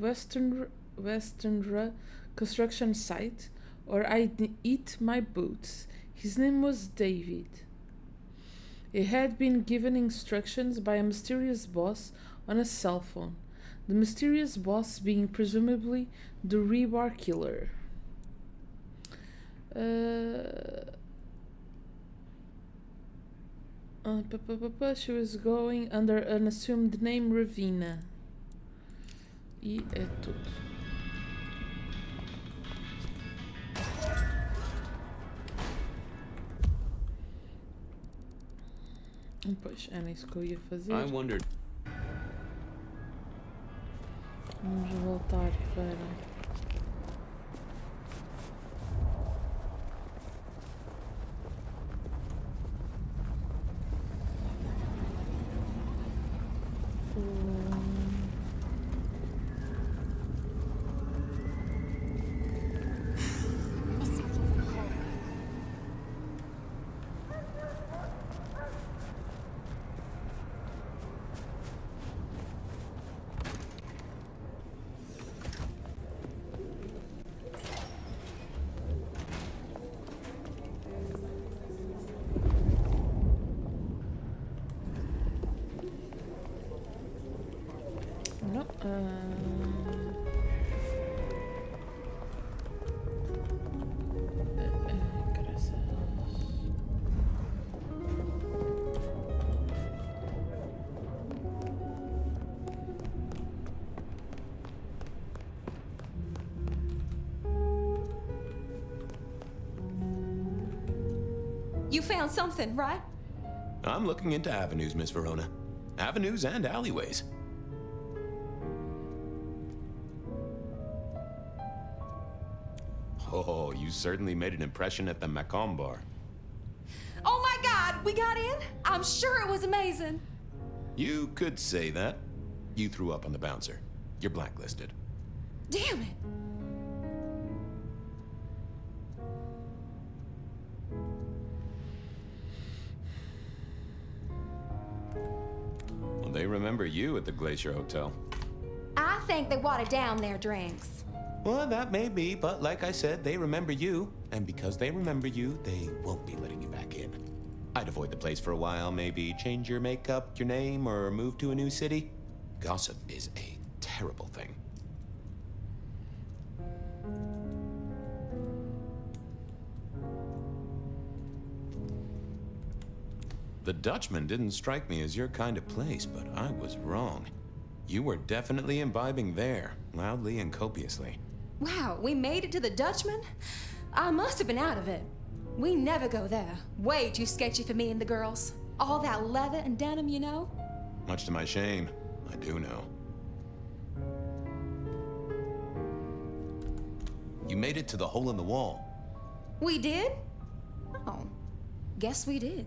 Western construction site, or I'd eat my boots. His name was David. He had been given instructions by a mysterious boss on a cell phone, the mysterious boss being presumably the rebar killer. She was going under an assumed name, Ravina. E é tudo. Pois, era isso que eu ia fazer.
I wondered.
Vamos voltar para... No. Graças.
You found something, right?
I'm looking into avenues, Miss Verona. Avenues and alleyways. Oh, you certainly made an impression at the Macomb bar.
Oh my God, we got in? I'm sure it was amazing.
You could say that. You threw up on the bouncer. You're blacklisted.
Damn it.
Well, they remember you at the Glacier Hotel.
I think they watered down their drinks.
Well, that may be, but like I said, they remember you. And because they remember you, they won't be letting you back in. I'd avoid the place for a while, maybe change your makeup, your name, or move to a new city. Gossip is a terrible thing. The Dutchman didn't strike me as your kind of place, but I was wrong. You were definitely imbibing there, loudly and copiously.
Wow, we made it to the Dutchman? I must have been out of it. We never go there. Way too sketchy for me and the girls. All that leather and denim, you know?
Much to my shame, I do know. You made it to the hole in the wall.
We did? Oh, guess we did.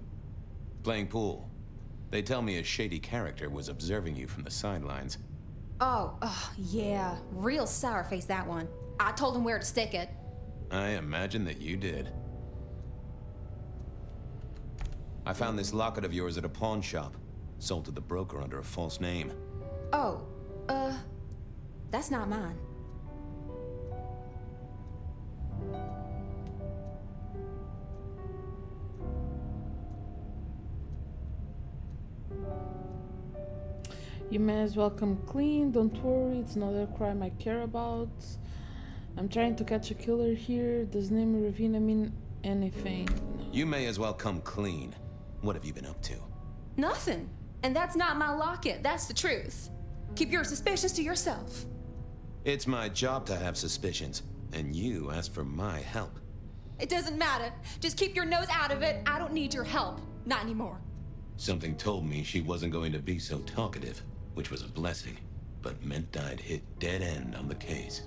Playing pool. They tell me a shady character was observing you from the sidelines.
Oh, yeah. Real sour face, that one. I told him where to stick it.
I imagine that you did. I found this locket of yours at a pawn shop. Sold to the broker under a false name.
Oh, that's not mine.
You may as well come clean. Don't worry, it's not a crime I care about. I'm trying to catch a killer here. Does name Ravina mean anything?
You may as well come clean. What have you been up to?
Nothing. And that's not my locket. That's the truth. Keep your suspicions to yourself.
It's my job to have suspicions, and you asked for my help.
It doesn't matter. Just keep your nose out of it. I don't need your help. Not anymore.
Something told me she wasn't going to be so talkative, which was a blessing, but meant I'd hit dead end on the case.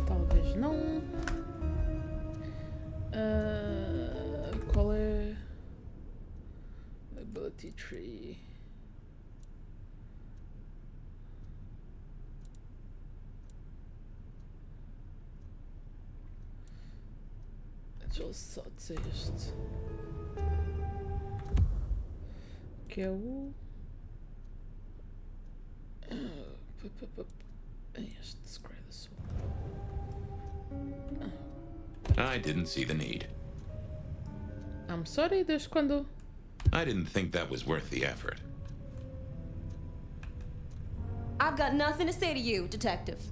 Talvez não. Qual é? Ability tree. Deixa eu só dizer este. Que é o. Este Scry the Soul.
I didn't see the need.
I'm sorry, desde quando?
I didn't think that was worth the effort.
I've got nothing to say to you, detective.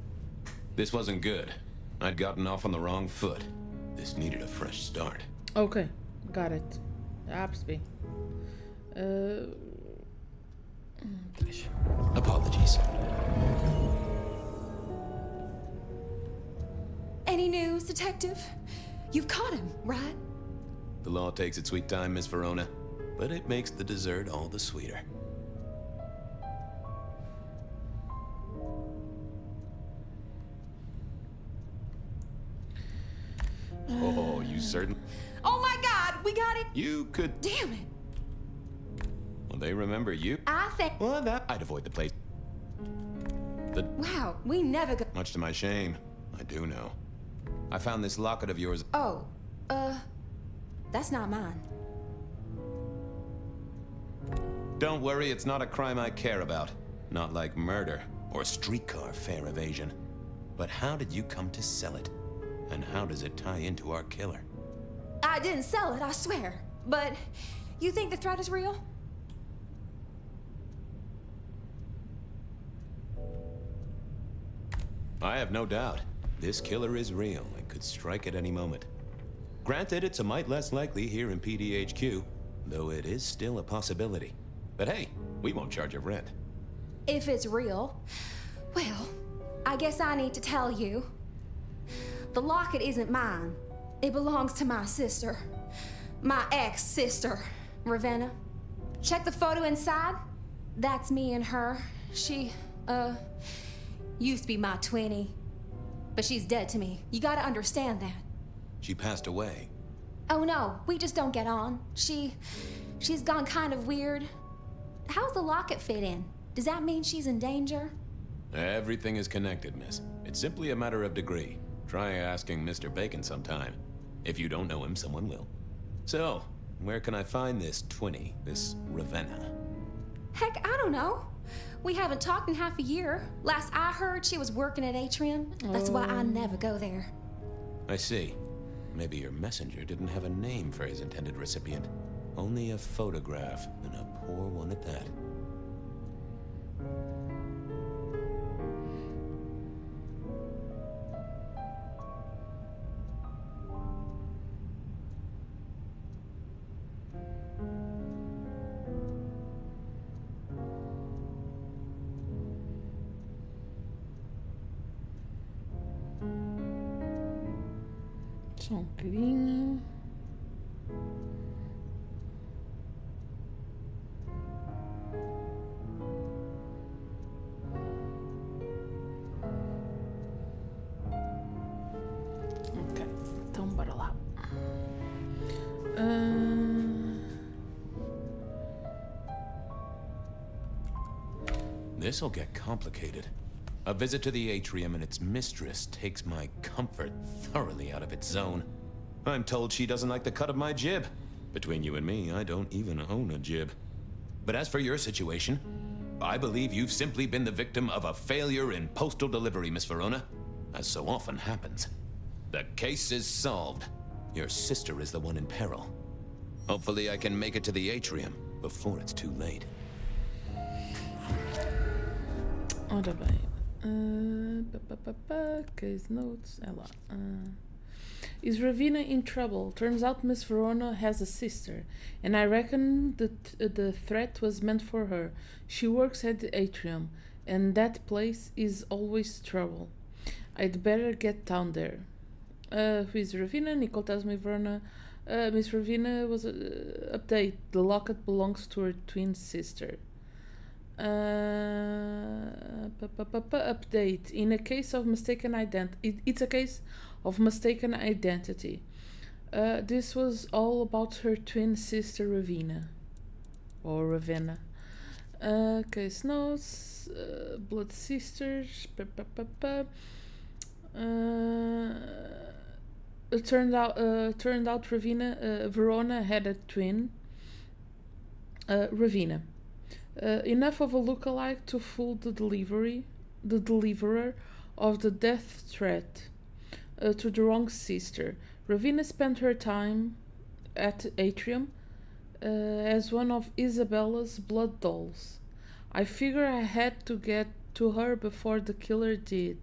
This wasn't good. I'd gotten off on the wrong foot. This needed a fresh start.
Okay, got it. Absby.
Apologies.
Any news, detective? You've caught him, right?
The law takes its sweet time, Miss Verona, but it makes the dessert all the sweeter. Oh, you certain?
Oh my God, we got it!
You could...
Damn it!
Well, they remember you.
I think...
Well, that... I'd avoid the place.
Wow, we never go...
Much to my shame, I do know. I found this locket of yours.
Oh, that's not mine.
Don't worry, it's not a crime I care about. Not like murder or streetcar fare evasion. But how did you come to sell it? And how does it tie into our killer?
I didn't sell it, I swear. But You think the threat is real?
I have no doubt. This killer is real and could strike at any moment. Granted, it's a mite less likely here in PDHQ, though it is still a possibility. But hey, we won't charge a rent.
If it's real, well, I guess I need to tell you. The locket isn't mine. It belongs to my sister. My ex-sister, Ravenna. Check the photo inside. That's me and her. She, used to be my twinnie. But she's dead to me. You gotta understand that.
She passed away.
Oh no, we just don't get on. She's gone kind of weird. How's the locket fit in? Does that mean she's in danger?
Everything is connected, miss. It's simply a matter of degree. Try asking Mr. Bacon sometime. If you don't know him, someone will. So, where can I find this twinnie, this Ravenna?
Heck, I don't know. We haven't talked in half a year. Last I heard, she was working at Atrium. That's why I never go there.
I see. Maybe your messenger didn't have a name for his intended recipient. Only a photograph, and a poor one at that.
Só um bocadinho. Ok, então bora lá.
This'll get complicated. A visit to the atrium and its mistress takes my comfort thoroughly out of its zone. I'm told she doesn't like the cut of my jib. Between you and me, I don't even own a jib. But as for your situation, I believe you've simply been the victim of a failure in postal delivery, Miss Verona, as so often happens. The case is solved. Your sister is the one in peril. Hopefully I can make it to the atrium before it's too late.
Ora bem. Case notes. É lá. Is Ravenna in trouble? Turns out Miss Verona has a sister, and I reckon that the threat was meant for her. She works at the atrium, and that place is always trouble. I'd better get down there. Who is Ravenna? Nicole tells me Verona. Miss Ravenna was update. The locket belongs to her twin sister. Update. In a case of mistaken identity, it's a case of mistaken identity. This was all about her twin sister Ravenna, or Ravenna. Case notes. Blood sisters. It turned out Verona had a twin, Ravenna. Enough of a look-alike to fool the deliverer of the death threat to the wrong sister. Ravenna spent her time at Atrium as one of Isabella's blood dolls. I figure I had to get to her before the killer did.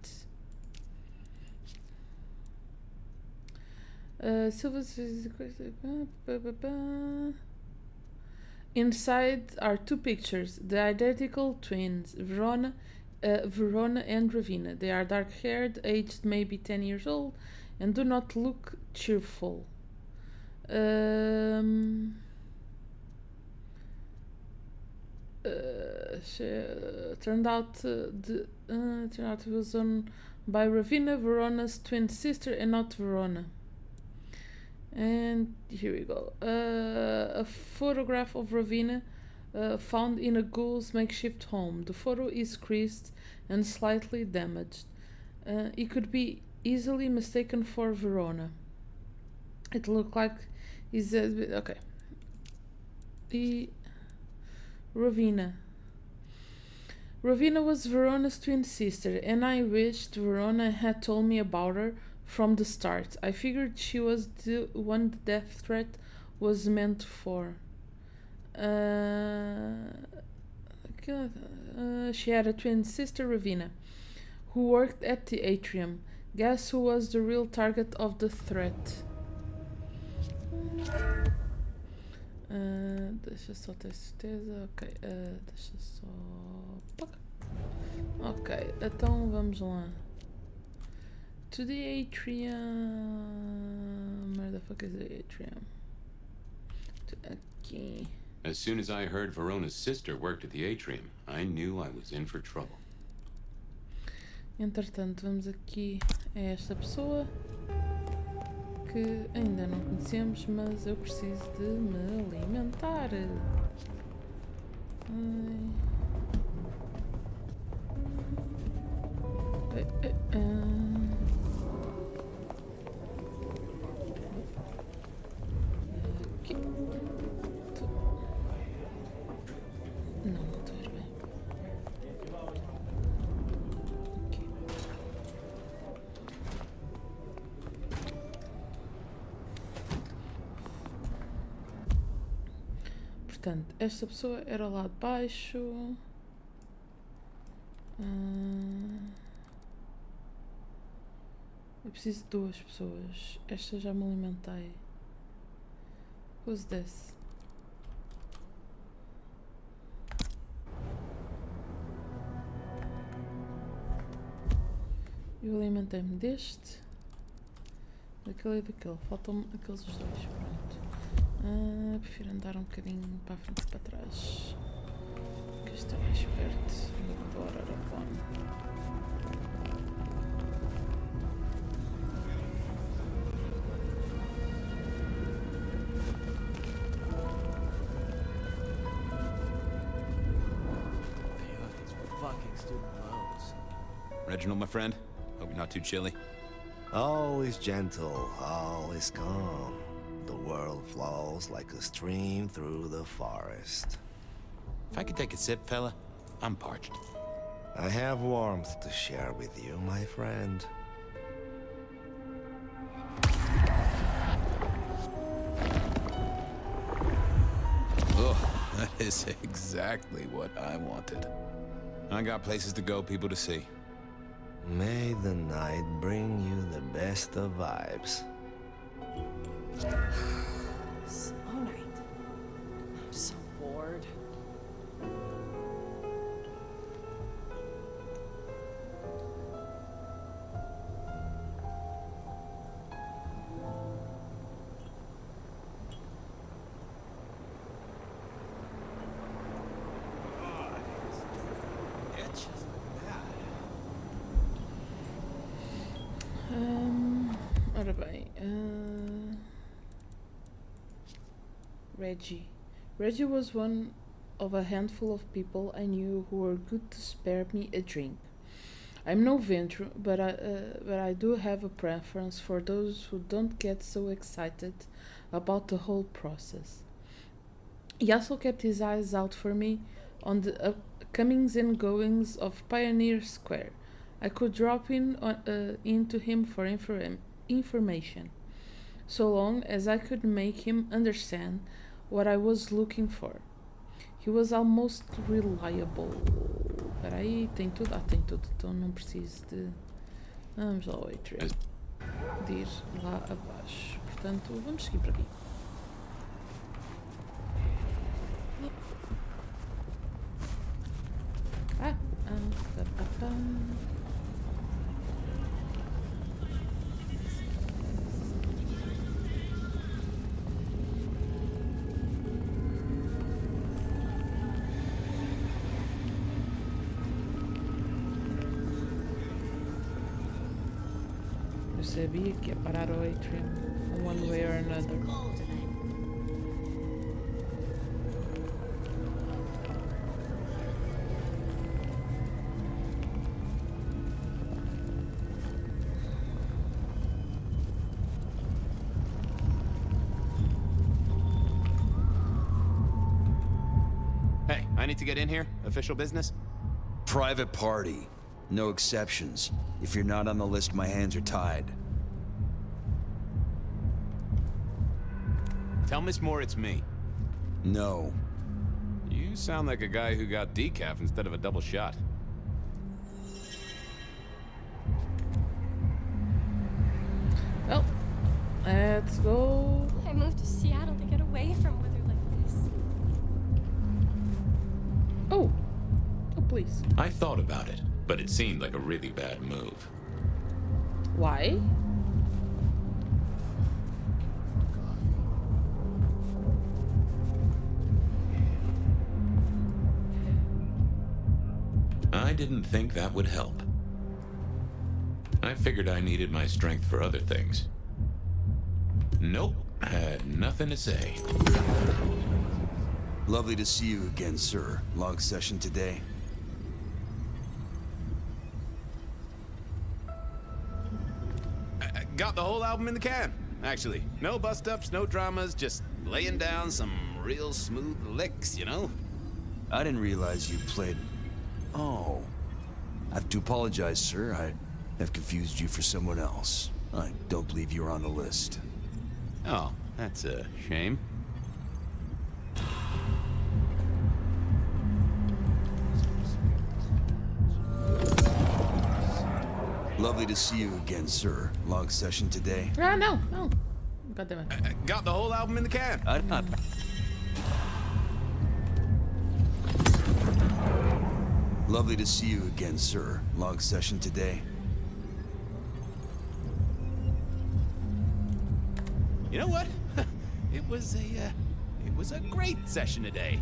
Inside are two pictures, the identical twins, Verona and Ravenna. They are dark-haired, aged maybe 10 years old, and do not look cheerful. Turned out it was owned by Ravenna, Verona's twin sister, and not Verona. And here we go. A photograph of Ravenna found in a ghoul's makeshift home. The photo is creased and slightly damaged. It could be easily mistaken for Verona. It looked like is okay. Ravenna. Ravenna was Verona's twin sister, and I wished Verona had told me about her from the start. I figured she was the one the death threat was meant for. She had a twin sister, Ravina, who worked at the atrium. Guess who was the real target of the threat? Deixa só ter certeza. Ok, deixa só. Ok, então vamos lá. To the atrium. Where the fuck is the atrium? Aqui.
As soon as I heard Verona's sister worked at the atrium, I knew I was in for trouble.
Entretanto, vamos aqui a esta pessoa que ainda não conhecemos, mas eu preciso de me alimentar. Aqui. Não estou a ir bem. Aqui. Portanto, esta pessoa era lá de baixo. Eu preciso de 2 pessoas. Esta já me alimentei. Who's this? Eu alimentei-me deste, daquele e daquele. Faltam-me aqueles os 2. Pronto. Prefiro andar um bocadinho para a frente e para trás. Que isto é mais perto do Ararapone.
Reginald, my friend, hope you're not too chilly.
Always gentle, always calm. The world flows like a stream through the forest.
If I could take a sip, fella, I'm parched.
I have warmth to share with you, my friend.
Oh, that is exactly what I wanted. I got places to go, people to see.
May the night bring you the best of vibes.
Slow night. I'm so bored.
Ora bem, Reggie was one of a handful of people I knew who were good to spare me a drink. I'm no venture, but I do have a preference for those who don't get so excited about the whole process. He also kept his eyes out for me on the comings and goings of Pioneer Square. I could drop into him for information, so long as I could make him understand what I was looking for. He was almost reliable. Espera aí, tem tudo? Tem tudo, então não preciso de... Vamos lá ao atrium. De ir lá abaixo. Portanto, vamos seguir para aqui. Eu sabia que ia parar ao atrium, one way or another.
Hey, I need to get in here. Official business?
Private party. No exceptions. If you're not on the list, my hands are tied.
Tell Miss Moore it's me.
No.
You sound like a guy who got decaf instead of a double shot.
Well, let's go.
I moved to Seattle to get away from weather like this.
Oh, please.
I thought about it, but it seemed like a really bad move.
Why?
I didn't think that would help. I figured I needed my strength for other things. Nope, had nothing to say.
Lovely to see you again, sir. Long session today.
I got the whole album in the can, actually. No bust-ups, no dramas, just laying down some real smooth licks, you know?
I didn't realize you played... Oh. I have to apologize, sir. I have confused you for someone else. I don't believe you were on the list.
Oh, that's a shame.
Lovely to see you again, sir. Long session today.
No. God damn it.
I got the whole album in the can.
Lovely to see you again, sir. Long session today.
You know what? It was a great session today.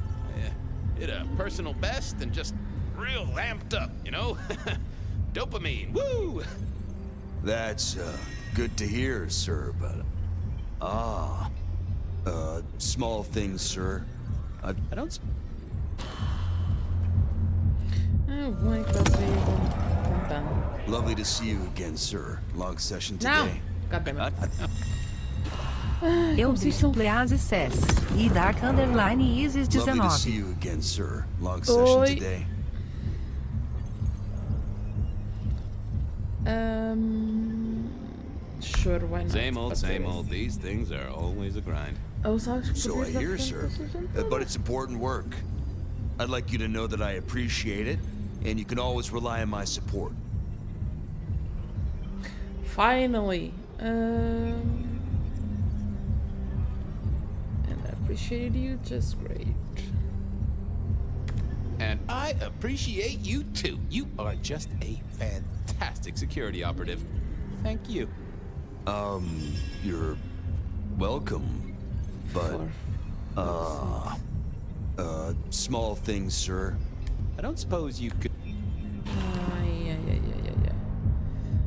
Hit a personal best and just real amped up, you know? Dopamine, woo!
That's, good to hear, sir, but... small things, sir. I don't... Lovely to see you again, sir. Long session today.
God damn it.
Eu Displays SS e Dark_Isis 19.
Lovely to see you again, sir. Long session today.
Sure, why not?
Same old. These things are always a grind.
So I hear, sir. But it's important work. I'd like you to know that I appreciate it, and you can always rely on my support.
Finally. And I appreciate you just great.
And I appreciate you too. You are just a fantastic security operative. Thank you.
You're welcome, but, small things, sir.
I don't suppose you could...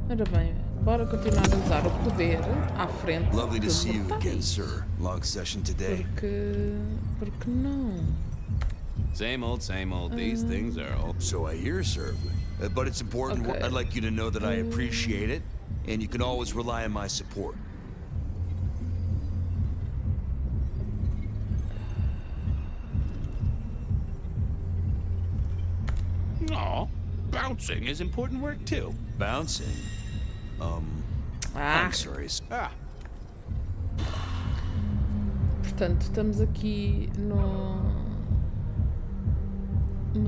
Ora bem, bora continuar a usar o poder à frente.
Lovely to see you again, sir. Long session today.
Porque não?
Same old. These things are all...
So I hear, sir. But it's important work. I'd like you to know that I appreciate it, and you can always rely on my support.
Aw, bouncing is important work too.
Bouncing? I'm sorry.
Portanto, estamos aqui no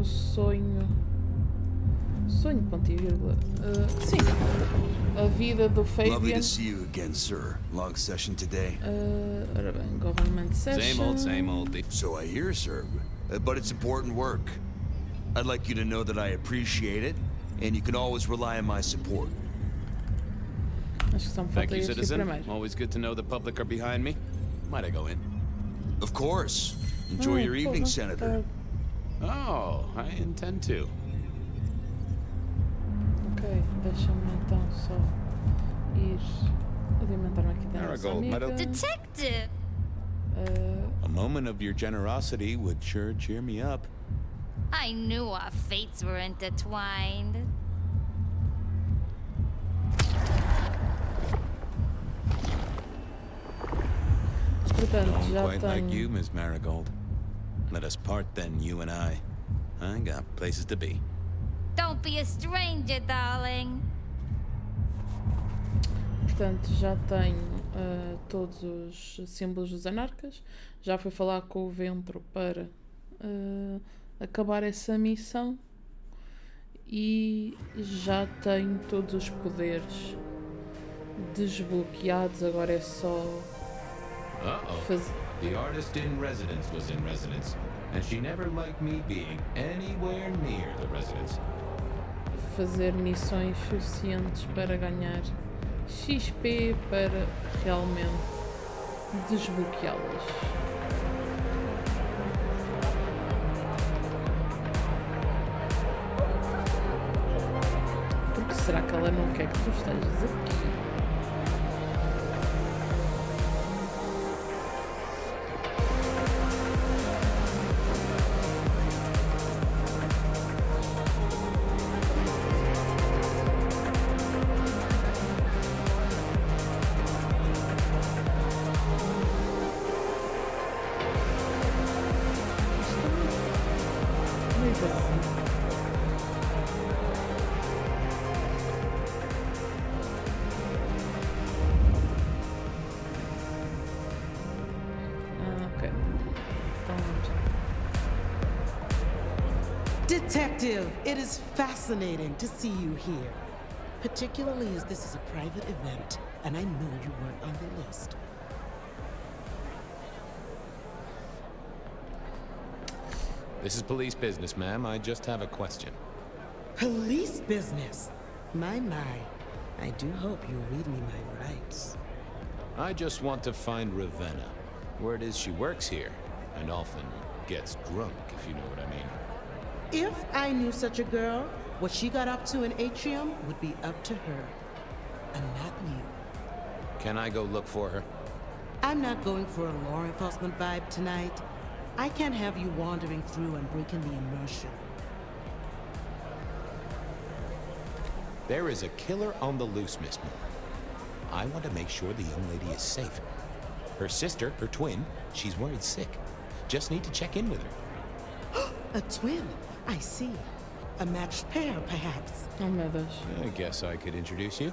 sonho. Sonho, ponto e vírgula. Sim. A vida do Fabian.
Lovely to see you again, sir. Long session today.
Ora bem, government session.
Same old.
So I hear, sir. But it's important work. I'd like you to know that I appreciate it, and you can always rely on my support.
Acho que só me
Thank
falta
you,
este
citizen.
primeiro.
Always good to know the public are behind me. Might I go in?
Of course. Enjoy your evening, Senator.
Oh, I intend to.
Ok, deixa-me então só ir alimentar-me aqui da nossa amiga.
Detective!
A moment of your generosity would sure cheer me up.
I knew our fates were intertwined.
Portanto, já
Quite like
tenho...
you, Miss Marigold. Let us part then, you and I. I got places to be.
Don't be a stranger, darling.
Portanto, já tenho todos os símbolos dos anarcas. Já fui falar com o Ventro para acabar essa missão e já tenho todos os poderes desbloqueados. Agora é só fazer.
The artist in residence was in residence, and she never liked me being anywhere near the residence.
Fazer missões suficientes para ganhar XP para realmente desbloqueá-las. Porque será que ela não quer que tu estejas aqui?
Detective, it is fascinating to see you here, particularly as this is a private event, and I know you weren't on the list.
This is police business, ma'am. I just have a question.
Police business? My. I do hope you read me my rights.
I just want to find Ravenna. Word is she works here, and often gets drunk, if you know what I mean.
If I knew such a girl, what she got up to in Atrium would be up to her, and not you.
Can I go look for her?
I'm not going for a law enforcement vibe tonight. I can't have you wandering through and breaking the immersion.
There is a killer on the loose, Miss Moore. I want to make sure the young lady is safe. Her sister, her twin, she's worried sick. Just need to check in with her.
A twin? I see. A matched pair, perhaps.
Oh my gosh.
I guess I could introduce you.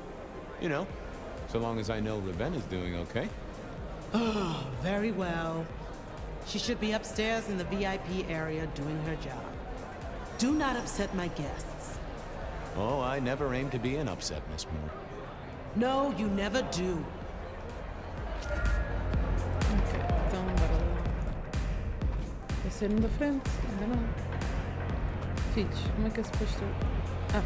You know, so long as I know Ravenna's doing okay.
Oh, very well. She should be upstairs in the VIP area doing her job. Do not upset my guests.
Oh, I never aim to be an upset, Miss Moore.
No, you never do.
Ok, então bora lá. Vai ser um da frente? Ainda não. Filhos, como é que é suposto? Ah,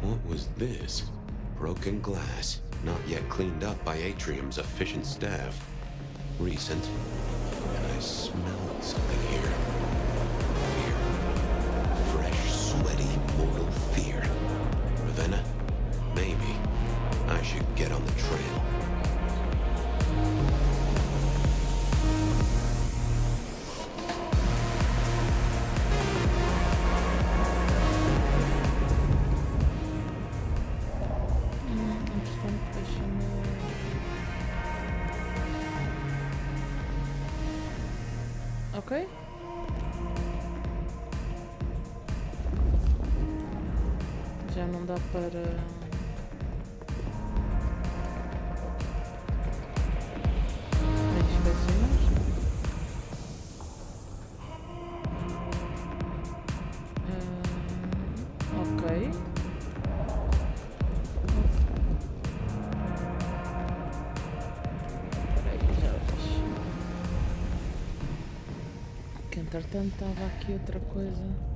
What was this? Broken glass, not yet cleaned up by Atrium's efficient staff. Recent, and I smelled something here. Fear. Fresh, sweaty, mortal fear. Ravenna, maybe I should get on the trail.
ok. Já não dá para... ok. Que entretanto estava aqui outra coisa.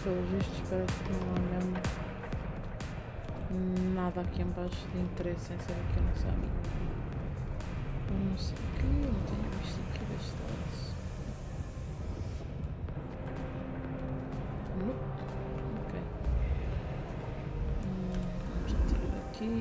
Pelos vistos parece que não há mesmo nada aqui em baixo de interesse sem ser aqui nessa área. Eu não sei o que, eu não tenho visto aqui deste lado. Ok. Vamos tirar aqui.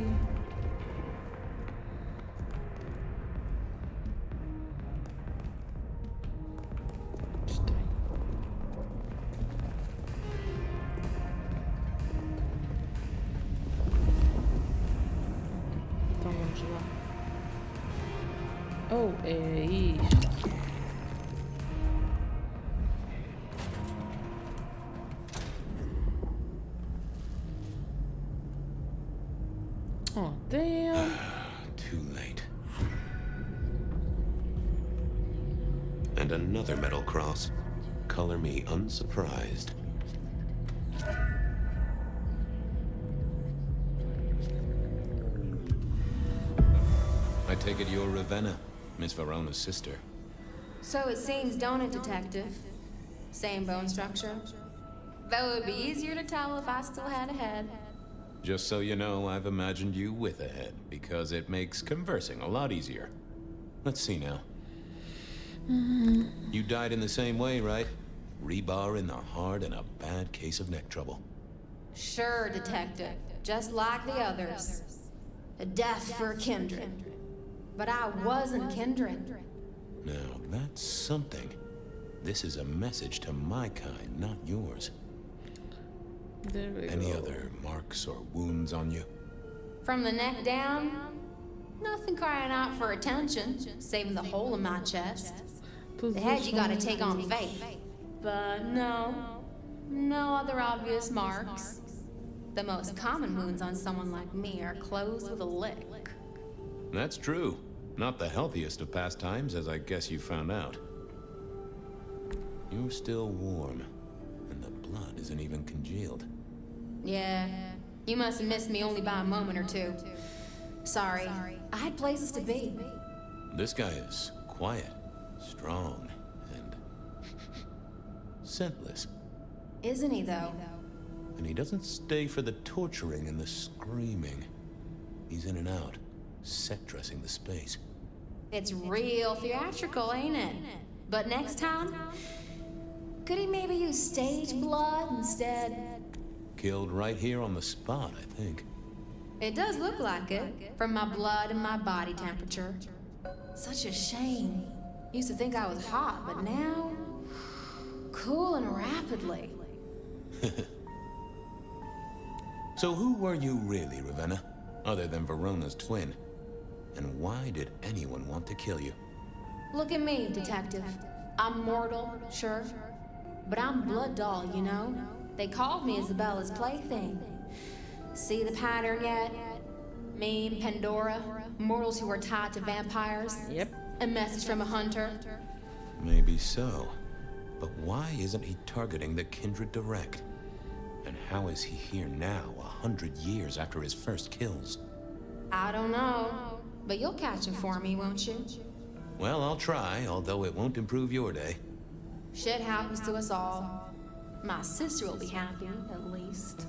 Então vamos lá. Oh, é isto. Oh, damn.
Too late. And another metal cross. Color me unsurprised. I take it you're Ravenna, Miss Verona's sister.
So it seems, don't it, Detective? Same bone structure. Though it would be easier to tell if I still had a head.
Just so you know, I've imagined you with a head, because it makes conversing a lot easier. Let's see now. You died in the same way, right? Rebar in the heart and a bad case of neck trouble.
Sure, Detective. Just like the others. A death for kindred. But I wasn't kindred.
Now, that's something. This is a message to my kind, not yours.
There we
Any
go.
other marks or wounds on you?
From the neck down, nothing crying out for attention, saving the hole in my chest. The head you gotta take on faith. But no other obvious marks. The most common wounds on someone like me are closed with a lick.
That's true. Not the healthiest of pastimes, as I guess you found out. You're still warm, and the blood isn't even congealed.
Yeah, you must have missed me only by a moment or two. Sorry, I had places to be.
This guy is quiet, strong, and scentless.
Isn't he, though?
And he doesn't stay for the torturing and the screaming. He's in and out, set dressing the space.
It's real theatrical, ain't it? But next time, could he maybe use stage blood instead?
Killed right here on the spot, I think.
It does look like it, from my blood and my body temperature. Such a shame. Used to think I was hot, but now... cooling rapidly.
So who were you really, Ravenna? Other than Verona's twin? And why did anyone want to kill you?
Look at me, Detective. I'm mortal, sure. But I'm blood doll, you know? They called me Isabella's plaything. See the pattern yet? Me and Pandora, mortals who are tied to vampires.
Yep.
A message from a hunter.
Maybe so. But why isn't he targeting the Kindred direct? And how is he here now, 100 years after his first kills?
I don't know. But you'll catch him for me, won't you?
Well, I'll try, although it won't improve your day.
Shit happens to us all. My sister will be happy, at least.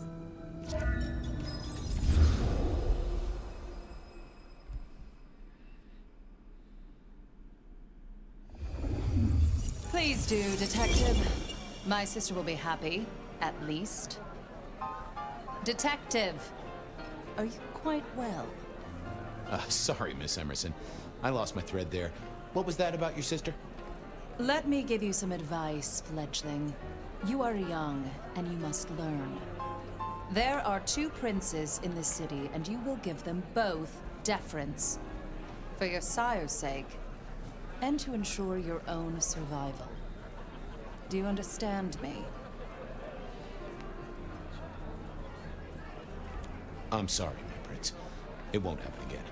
Please do, Detective. My sister will be happy, at least. Detective, are you quite well?
Sorry, Miss Emerson. I lost my thread there. What was that about your sister?
Let me give you some advice, fledgling. You are young, and you must learn. There are 2 princes in this city, and you will give them both deference. For your sire's sake, and to ensure your own survival. Do you understand me?
I'm sorry, my prince. It won't happen again.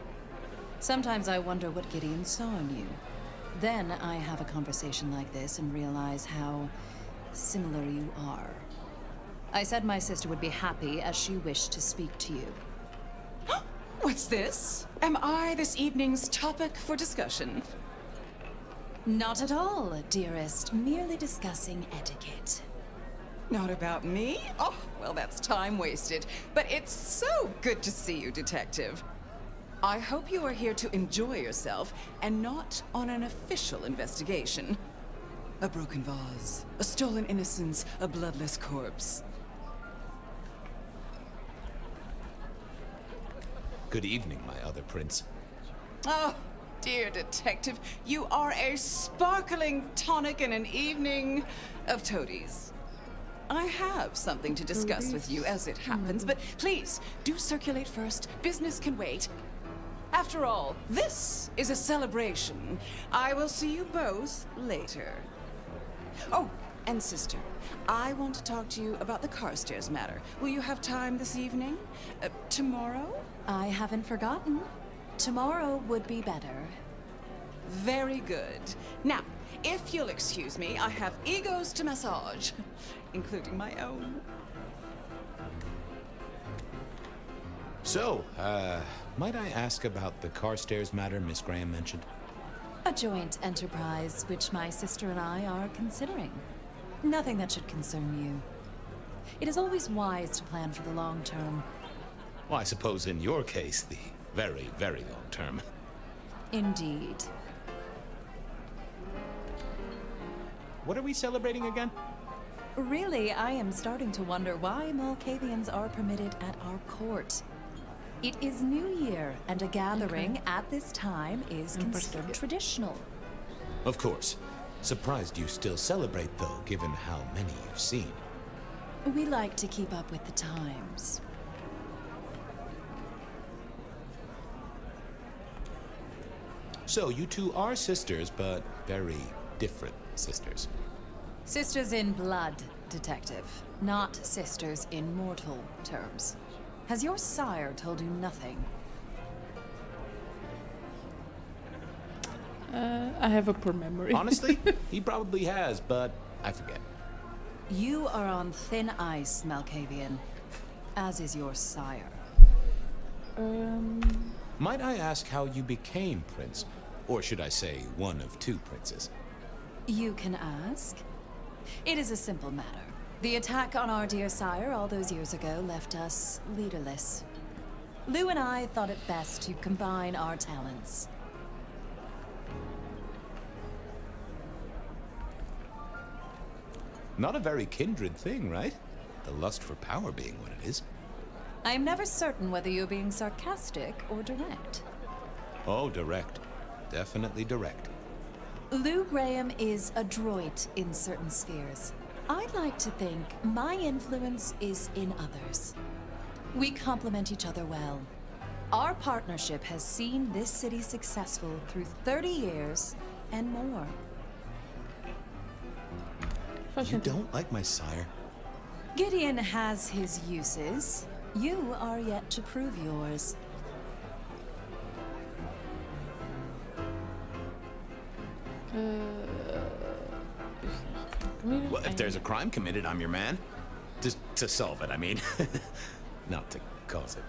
Sometimes I wonder what Gideon saw in you. Then I have a conversation like this and realize how similar you are. I said my sister would be happy as she wished to speak to you.
What's this? Am I this evening's topic for discussion?
Not at all, dearest. Merely discussing etiquette.
Not about me? Oh, well, that's time wasted. But it's so good to see you, Detective. I hope you are here to enjoy yourself and not on an official investigation. A broken vase, a stolen innocence, a bloodless corpse.
Good evening, my other prince.
Oh, dear Detective, you are a sparkling tonic in an evening of toadies. I have something to discuss with you as it happens, but please, do circulate first. Business can wait. After all, this is a celebration. I will see you both later. Oh, and sister, I want to talk to you about the Carstairs matter. Will you have time this evening? Tomorrow?
I haven't forgotten. Tomorrow would be better.
Very good. Now, if you'll excuse me, I have egos to massage, including my own.
So, might I ask about the Carstairs matter Miss Graham mentioned?
A joint enterprise which my sister and I are considering. Nothing that should concern you. It is always wise to plan for the long term.
Well, I suppose in your case, the very, very long term.
Indeed.
What are we celebrating again?
Really, I am starting to wonder why Malkavians are permitted at our court. It is New Year, and a gathering at this time is considered traditional.
Of course. Surprised you still celebrate, though, given how many you've seen.
We like to keep up with the times.
So, you two are sisters, but very different sisters.
Sisters in blood, Detective. Not sisters in mortal terms. Has your sire told you nothing?
I have a poor memory.
Honestly, he probably has, but I forget.
You are on thin ice, Malkavian. As is your sire.
Might I ask how you became prince? Or should I say, one of two princes?
You can ask. It is a simple matter. The attack on our dear sire all those years ago left us leaderless. Lou and I thought it best to combine our talents.
Not a very kindred thing, right? The lust for power being what it is.
I am never certain whether you're being sarcastic or direct.
Oh, direct. Definitely direct.
Lou Graham is adroit in certain spheres. I'd like to think my influence is in others. We complement each other well. Our partnership has seen this city successful through 30 years and more.
You don't like my sire?
Gideon has his uses. You are yet to prove yours.
Well, if there's a crime committed, I'm your man. Just to solve it, I mean. Not to cause it.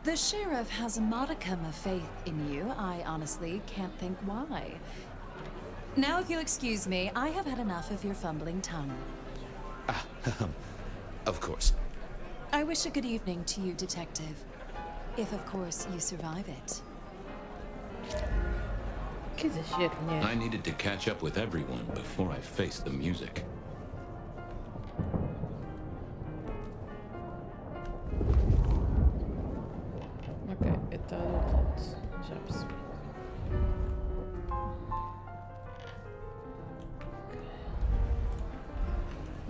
The sheriff has a modicum of faith in you. I honestly can't think why. Now, if you'll excuse me, I have had enough of your fumbling tongue.
Of course.
I wish a good evening to you, Detective. If, of course, you survive it.
I needed to catch up with everyone before I faced the music.
Ok, está do outro lado. Já percebi.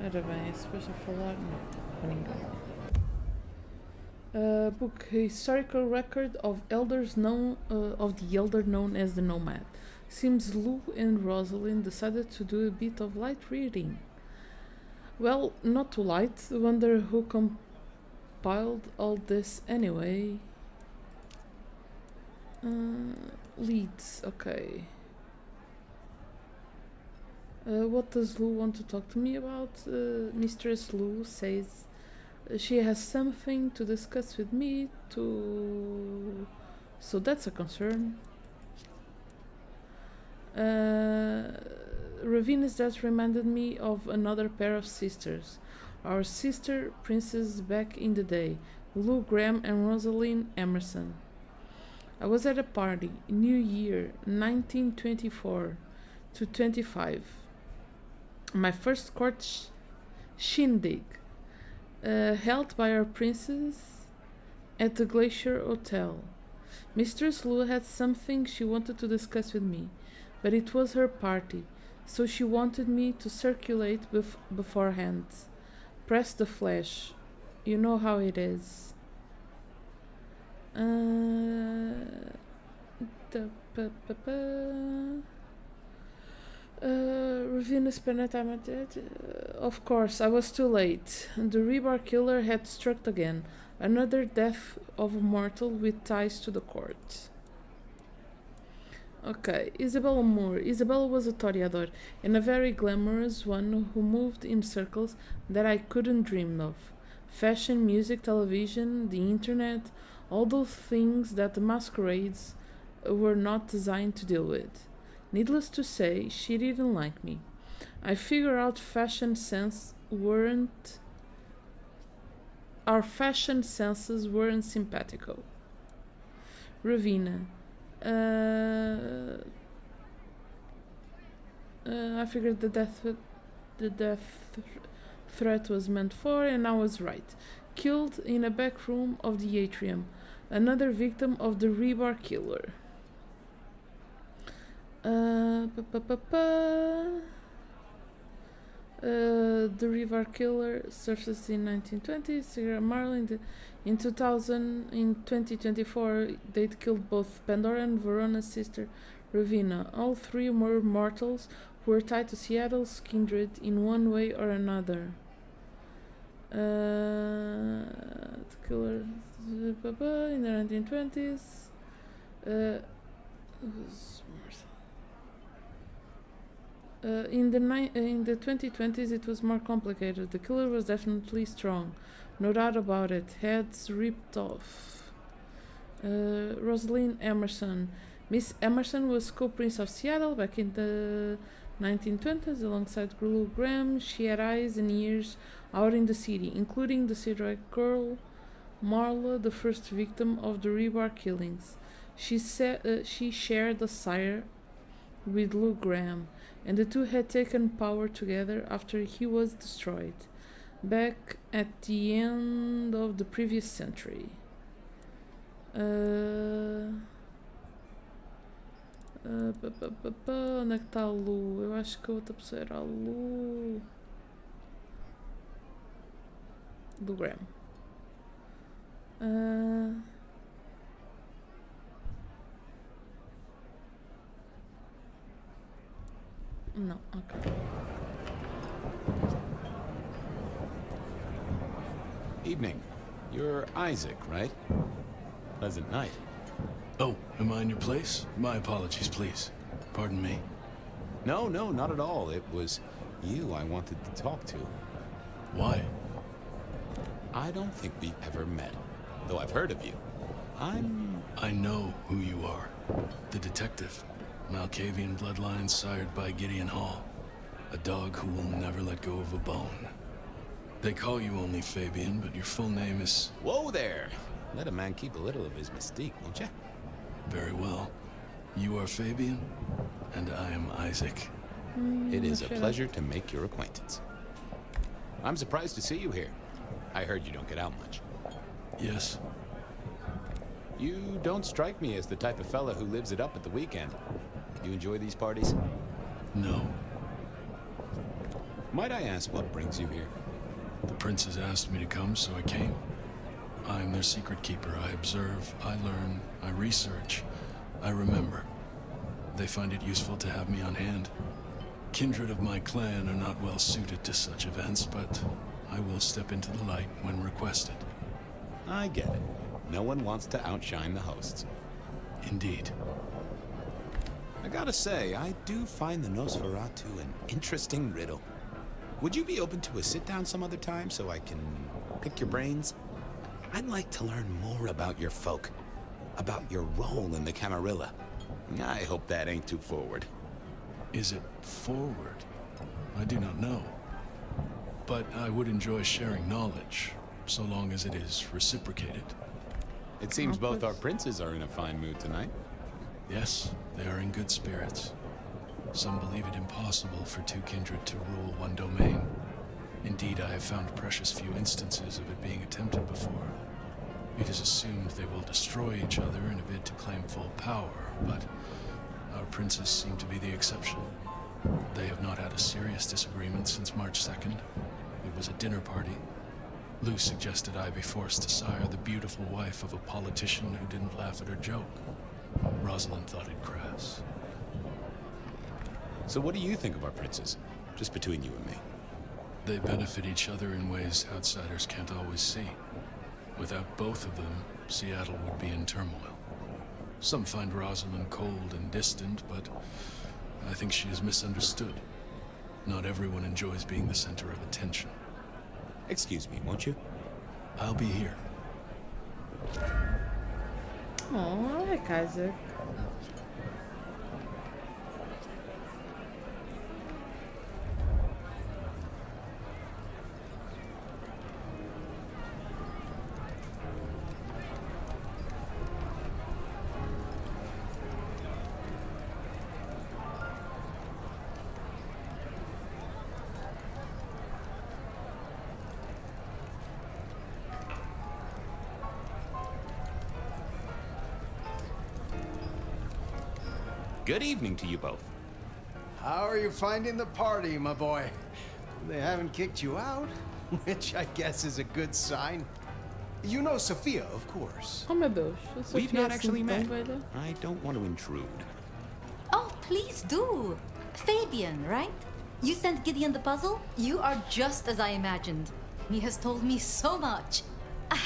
Ora bem, é suposto falar? Não, com ninguém. Book historical record of elders known of the elder known as the Nomad. Seems Lou and Rosalind decided to do a bit of light reading. Well, not too light. Wonder who compiled all this anyway. Leads, okay. What does Lou want to talk to me about? Mistress Lou says she has something to discuss with me too. So that's a concern. Ravina's death reminded me of another pair of sisters. our sister princes back in the day, Lou Graham and Rosalind Emerson. I was at a party, New Year, 1924 to 25. My first court shindig, held by our princess at the Glacier Hotel. Mistress Lou had something she wanted to discuss with me, but it was her party, so she wanted me to circulate beforehand. Press the flash. You know how it is. Ravina spent a time at it. Of course, I was too late. The rebar killer had struck again. Another death of a mortal with ties to the court. Okay, Isabella Moore. Isabella was a toreador, and a very glamorous one who moved in circles that I couldn't dream of. Fashion, music, television, the internet, all those things that the masquerades were not designed to deal with. Needless to say, she didn't like me. I figured out our fashion senses weren't simpatico. Ravina. I figured the death threat was meant for, and I was right. Killed in a back room of the atrium. Another victim of the rebar killer. The rebar killer surfaced in 1920. Sarah Marlin in 2000. In 2024, they'd killed both Pandora and Verona's sister, Ravina. All three were mortals who were tied to Seattle's kindred in one way or another. The killer in the 1920s. In the 2020s, it was more complicated. The killer was definitely strong, no doubt about it. Heads ripped off. Rosalind Emerson. Miss Emerson was co-prince of Seattle back in the 1920s alongside Lou Graham. She had eyes and ears out in the city, including the Sidrock girl, Marla, the first victim of the rebar killings. She shared a sire with Lou Graham, and the two had taken power together after he was destroyed, back at the end of the previous century. Onde é que está a Lu? Eu acho que a outra pessoa era a Lu. Do Graham. No, okay.
Evening. You're Isaac, right? Pleasant night.
Oh, am I in your place? My apologies, please. Pardon me.
No, not at all. It was you I wanted to talk to.
Why?
I don't think we've ever met, though I've heard of you.
I know who you are. The detective. Malkavian bloodlines sired by Gideon Hall. A dog who will never let go of a bone. They call you only Fabian, but your full name is...
Whoa there! Let a man keep a little of his mystique, won't ya?
Very well. You are Fabian, and I am Isaac.
It is a pleasure to make your acquaintance. I'm surprised to see you here. I heard you don't get out much.
Yes.
You don't strike me as the type of fella who lives it up at the weekend. You enjoy these parties?
No.
Might I ask what brings you here?
The princes asked me to come, so I came. I'm their secret keeper. I observe, I learn, I research, I remember. They find it useful to have me on hand. Kindred of my clan are not well suited to such events, but I will step into the light when requested.
I get it. No one wants to outshine the hosts.
Indeed.
I gotta say, I do find the Nosferatu an interesting riddle. Would you be open to a sit-down some other time so I can pick your brains? I'd like to learn more about your folk, about your role in the Camarilla. I hope that ain't too forward.
Is it forward? I do not know. but I would enjoy sharing knowledge, so long as it is reciprocated.
It seems both our princes are in a fine mood tonight.
Yes, they are in good spirits. Some believe it impossible for two kindred to rule one domain. Indeed, I have found precious few instances of it being attempted before. It is assumed they will destroy each other in a bid to claim full power, but our princes seem to be the exception. They have not had a serious disagreement since March 2nd. It was a dinner party. Lou suggested I be forced to sire the beautiful wife of a politician who didn't laugh at her joke. Rosalind thought it crass.
So what do you think of our princes? Just between you and me.
They benefit each other in ways outsiders can't always see. Without both of them, Seattle would be in turmoil. Some find Rosalind cold and distant, but I think she is misunderstood. Not everyone enjoys being the center of attention.
Excuse me, won't you?
I'll be here.
Oh, I like Isaac.
Good evening to you both.
How are you finding the party, my boy? They haven't kicked you out, which I guess is a good sign. You know Sophia, of course.
Oh meu Deus, a
We've
Sofia
not actually met.
velha.
I don't want to intrude.
Oh, please do. Fabian, right? You sent Gideon the puzzle? You are just as I imagined. He has told me so much.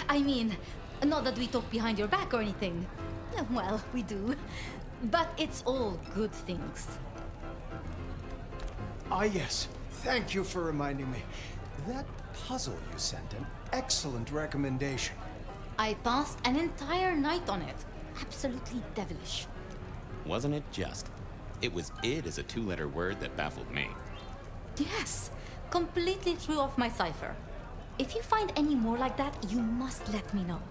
I mean, not that we talk behind your back or anything. Well, we do. But it's all good things.
Ah, yes. Thank you for reminding me. That puzzle you sent, an excellent recommendation.
I passed an entire night on it. Absolutely devilish.
Wasn't it just? It was id as a two-letter word that baffled me.
Yes, completely threw off my cipher. If you find any more like that, you must let me know.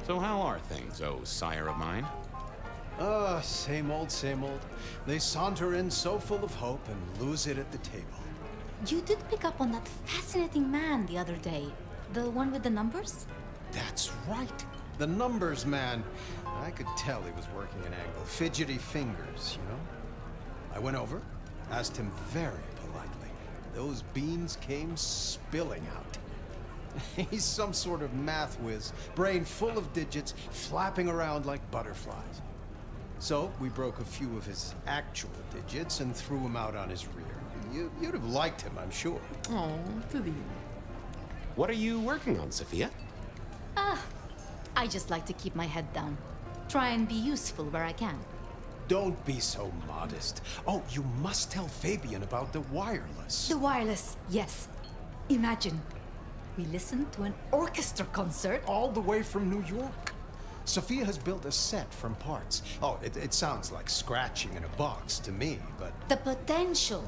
So how are things, oh sire of mine?
Same old, same old. They saunter in so full of hope and lose it at the table.
You did pick up on that fascinating man the other day. The one with the numbers?
That's right. The numbers man. I could tell he was working an angle. Fidgety fingers, you know? I went over, asked him very politely. Those beans came spilling out. He's some sort of math whiz, brain full of digits, flapping around like butterflies. So we broke a few of his actual digits and threw him out on his rear. You'd have liked him, I'm sure.
Oh, tudinho.
What are you working on, Sophia?
I just like to keep my head down. Try and be useful where I can.
Don't be so modest. Oh, you must tell Fabian about the wireless.
The wireless, yes. Imagine, we listened to an orchestra concert.
All the way from New York. Sophia has built a set from parts. Oh, it sounds like scratching in a box to me, but...
The potential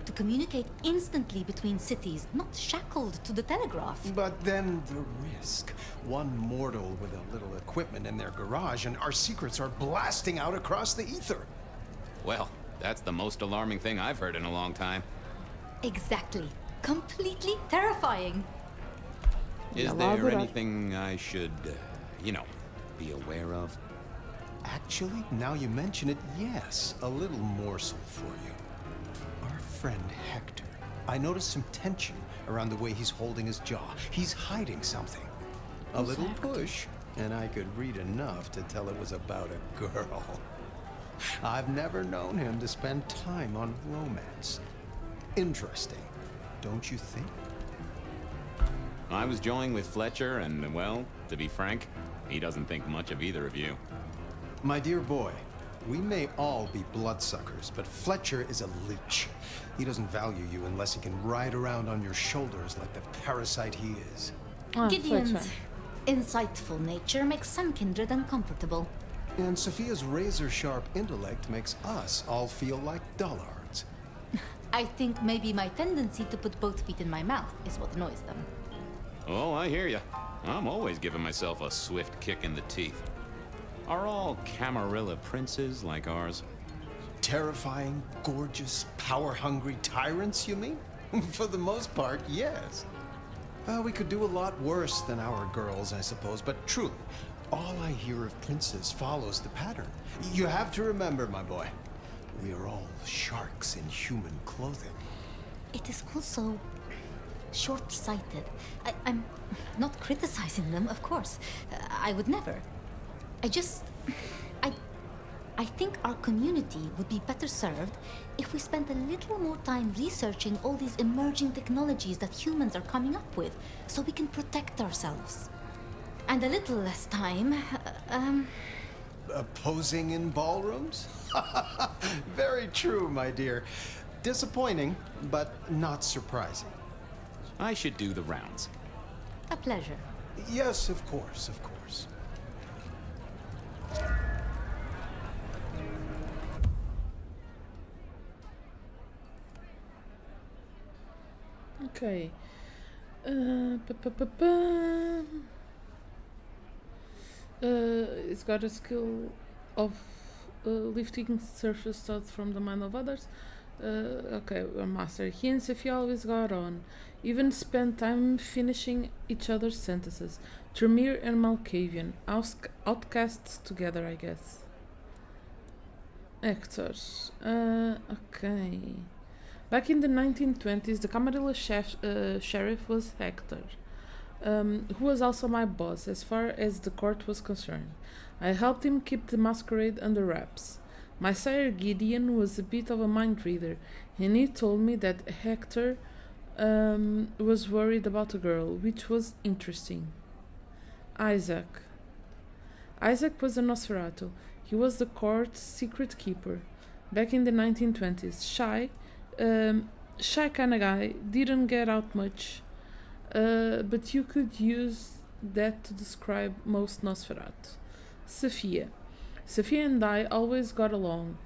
to communicate instantly between cities, not shackled to the telegraph.
But then the risk. One mortal with a little equipment in their garage and our secrets are blasting out across the ether.
Well, that's the most alarming thing I've heard in a long time.
Exactly. Completely terrifying.
Is there anything I should, be aware of?
Actually, now you mention it, yes. A little morsel for you. Our friend Hector. I noticed some tension around the way he's holding his jaw. He's hiding something. A little push, and I could read enough to tell it was about a girl. I've never known him to spend time on romance. Interesting, don't you think?
I was joined with Fletcher, and, well, to be frank, he doesn't think much of either of you.
My dear boy, we may all be bloodsuckers, but Fletcher is a leech. He doesn't value you unless he can ride around on your shoulders like the parasite he is.
Gideon's insightful nature makes some kindred uncomfortable.
And Sophia's razor-sharp intellect makes us all feel like dullards.
I think maybe my tendency to put both feet in my mouth is what annoys them.
Oh, I hear ya. I'm always giving myself a swift kick in the teeth. Are all Camarilla princes like ours?
Terrifying, gorgeous, power-hungry tyrants, you mean? For the most part, yes. We could do a lot worse than our girls, I suppose, but truly, all I hear of princes follows the pattern. You have to remember, my boy, we are all sharks in human clothing.
It is also short-sighted. I'm not criticizing them, of course. I would never. I think our community would be better served if we spent a little more time researching all these emerging technologies that humans are coming up with, so we can protect ourselves. And a little less time,
Posing in ballrooms? Very true, my dear. Disappointing, but not surprising.
I should do the rounds.
A pleasure.
Yes, of course, of course.
Okay. It's got a skill of lifting surface thoughts from the mind of others. Okay, a master. He and Sophia always got on. Even spent time finishing each other's sentences. Tremere and Malkavian. Outcasts together, I guess. Actors. Okay. Back in the 1920s, the Camarilla sheriff was Hector, who was also my boss as far as the court was concerned. I helped him keep the masquerade under wraps. My sire Gideon was a bit of a mind reader, and he told me that Hector was worried about a girl, which was interesting. Isaac. Isaac was a Nosferatu. He was the court's secret keeper. Back in the 1920s, shy kind of guy, didn't get out much, but you could use that to describe most Nosferatu. Sophia and I always got along.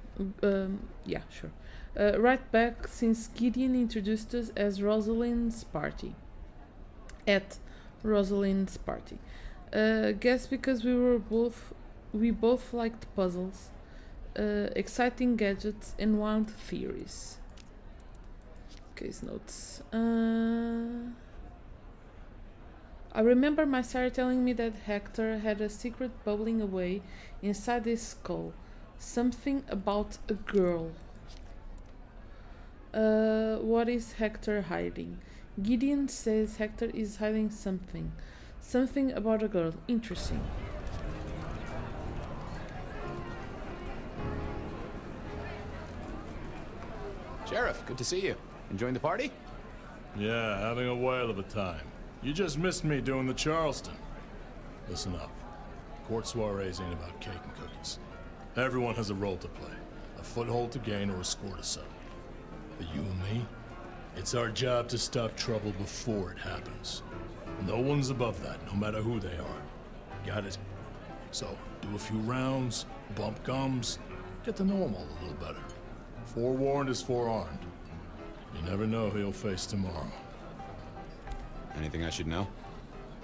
Yeah, sure. Right back since Gideon introduced us as Rosalind's party. At Rosalind's party. Guess because we both liked puzzles, exciting gadgets, and wild theories. Case notes. I remember my sire telling me that Hector had a secret bubbling away inside his skull. Something about a girl. What is Hector hiding? Gideon says Hector is hiding something. Something about a girl. Interesting.
Sheriff, good to see you. Enjoying the party?
Yeah, having a whale of a time. You just missed me doing the Charleston. Listen up. Court soirees ain't about cake and cookies. Everyone has a role to play. A foothold to gain or a score to settle. But you and me, it's our job to stop trouble before it happens. No one's above that, no matter who they are. Got it? So, do a few rounds, bump gums, get to know them all a little better. Forewarned is forearmed. You never know who you'll face tomorrow.
Anything I should know?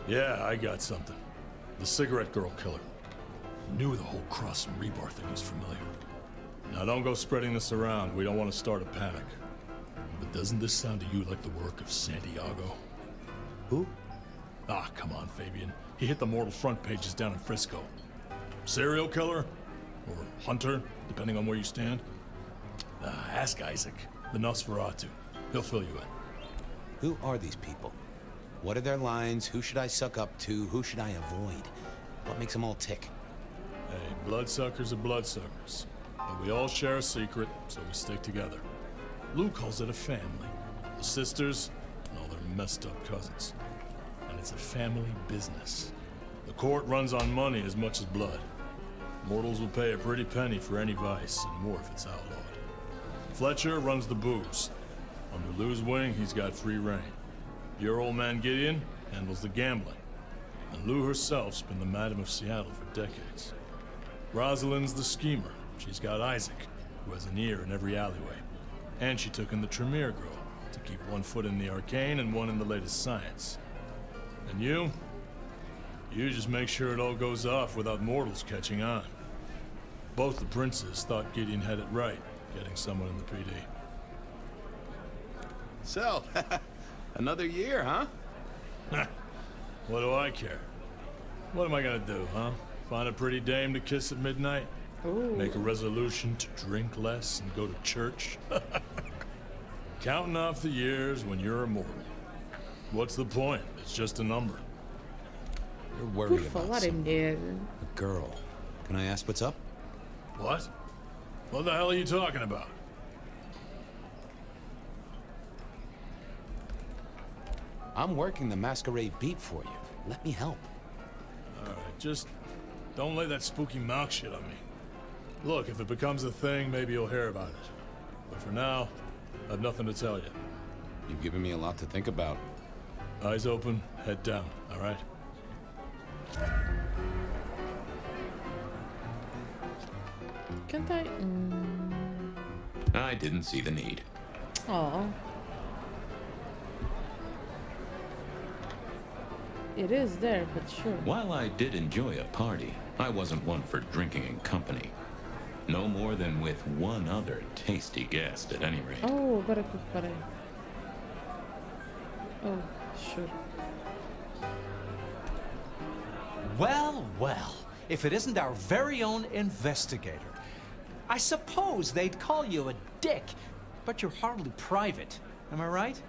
Yeah, I got something. The cigarette girl killer. Knew the whole Cross and Rebar thing was familiar. Now don't go spreading this around. We don't want to start a panic. But doesn't this sound to you like the work of Santiago?
Who?
Ah, come on, Fabian. He hit the mortal front pages down in Frisco. Serial killer? Or hunter, depending on where you stand? Ask Isaac, the Nosferatu. He'll fill you in.
Who are these people? What are their lines? Who should I suck up to? Who should I avoid? What makes them all tick?
Hey, bloodsuckers are bloodsuckers. But we all share a secret, so we stick together. Lou calls it a family. The sisters and all their messed up cousins. And it's a family business. The court runs on money as much as blood. Mortals will pay a pretty penny for any vice, and more if it's outlawed. Fletcher runs the booze. Under Lou's wing, he's got free reign. Your old man Gideon handles the gambling. And Lou herself's been the Madam of Seattle for decades. Rosalind's the schemer. She's got Isaac, who has an ear in every alleyway. And she took in the Tremere girl to keep one foot in the arcane and one in the latest science. And you just make sure it all goes off without mortals catching on. Both the princes thought Gideon had it right, getting someone in the PD.
So, another year, huh?
What do I care? What am I gonna do, huh? Find a pretty dame to kiss at midnight?
Ooh.
Make a resolution to drink less and go to church? Counting off the years when you're immortal. What's the point? It's just a number.
You're worried
Por
about
falar em mulher.
a girl. Can I ask what's up?
What? What the hell are you talking about?
I'm working the Masquerade beat for you. Let me help.
Alright, just don't lay that spooky mouth shit on me. Look, if it becomes a thing, maybe you'll hear about it. But for now, I have nothing to tell you.
You've given me a lot to think about.
Eyes open, head down, alright?
Can't I?
I didn't see the need.
Oh. It is there, but sure.
While I did enjoy a party, I wasn't one for drinking in company. No more than with one other tasty guest, at any rate.
Oh, agora que eu reparei. Oh, sure.
Well, well, if it isn't our very own investigator. I suppose they'd call you a dick, but you're hardly private. Am I right?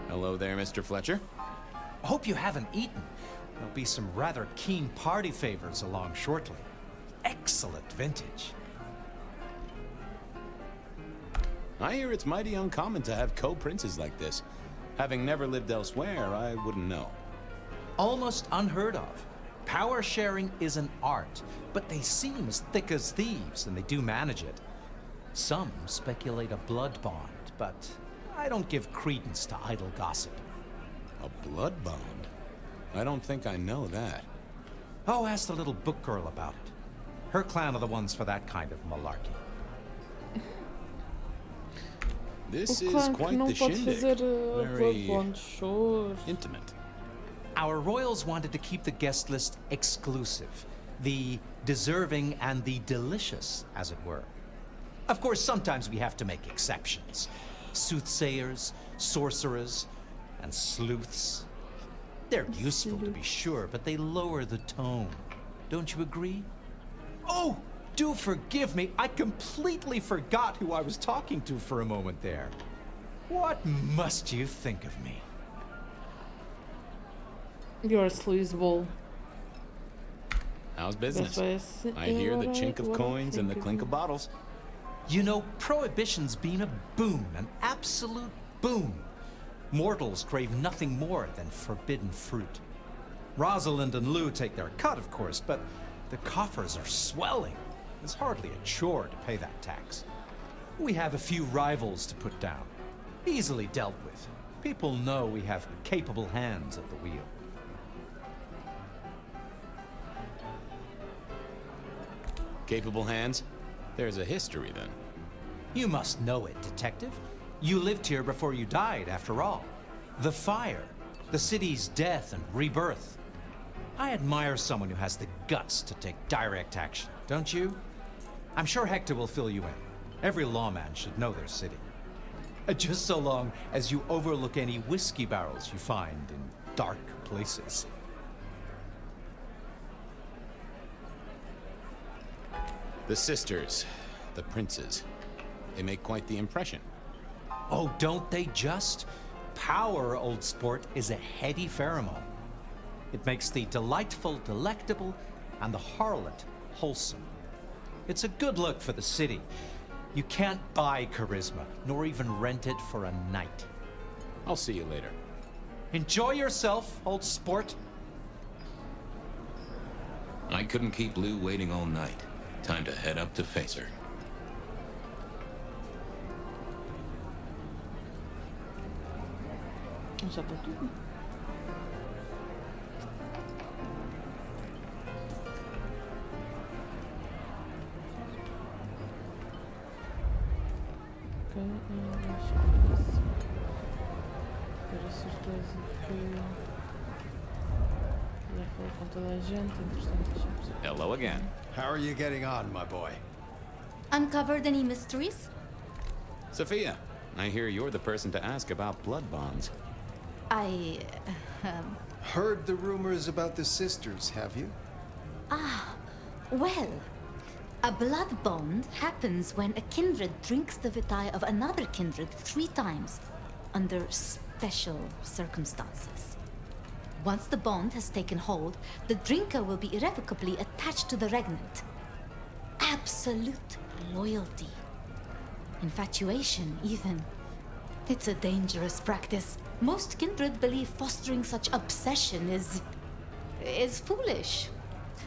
Hello there, Mr. Fletcher.
Hope you haven't eaten. There'll be some rather keen party favors along shortly. Excellent vintage.
I hear it's mighty uncommon to have co-princes like this. Having never lived elsewhere, I wouldn't know.
Almost unheard of. Power sharing is an art, but they seem as thick as thieves, and they do manage it. Some speculate a blood bond, but I don't give credence to idle gossip.
A blood bond? I don't think I know that.
Oh, ask the little book girl about it. Her clan are the ones for that kind of malarkey.
This is quite the shindig. Very
intimate. Our royals wanted to keep the guest list exclusive. The deserving and the delicious, as it were. Of course, sometimes we have to make exceptions. Soothsayers, sorcerers, and sleuths. They're useful, to be sure, but they lower the tone. Don't you agree? Oh, do forgive me. I completely forgot who I was talking to for a moment there. What must you think of me?
You're a sleazeball.
How's business? I hear the chink of coins and the clink of bottles.
You know, Prohibition's been a boon, an absolute boon. Mortals crave nothing more than forbidden fruit. Rosalind and Lou take their cut, of course, but the coffers are swelling. It's hardly a chore to pay that tax. We have a few rivals to put down. Easily dealt with. People know we have capable hands at the wheel.
Capable hands? There's a history, then.
You must know it, Detective. You lived here before you died, after all. The fire, the city's death and rebirth. I admire someone who has the guts to take direct action, don't you? I'm sure Hector will fill you in. Every lawman should know their city. Just so long as you overlook any whiskey barrels you find in dark places.
The sisters, the princes, they make quite the impression.
Oh, don't they just? Power, old sport, is a heady pheromone. It makes the delightful delectable and the harlot wholesome. It's a good look for the city. You can't buy charisma, nor even rent it for a night.
I'll see you later.
Enjoy yourself, old sport.
I couldn't keep Lou waiting all night. Time to head up to face her.
Já tá tudo. Ter a certeza que já falou com toda a gente, entretanto.
Hello again.
How are you getting on, my boy?
Uncovered any mysteries?
Sophia, I hear you're the person to ask about blood bonds.
I...
Heard the rumors about the sisters, have you?
Well, a blood bond happens when a kindred drinks the vitae of another kindred 3 times, under special circumstances. Once the bond has taken hold, the drinker will be irrevocably attached to the regnant. Absolute loyalty. Infatuation, even. It's a dangerous practice. Most kindred believe fostering such obsession is foolish.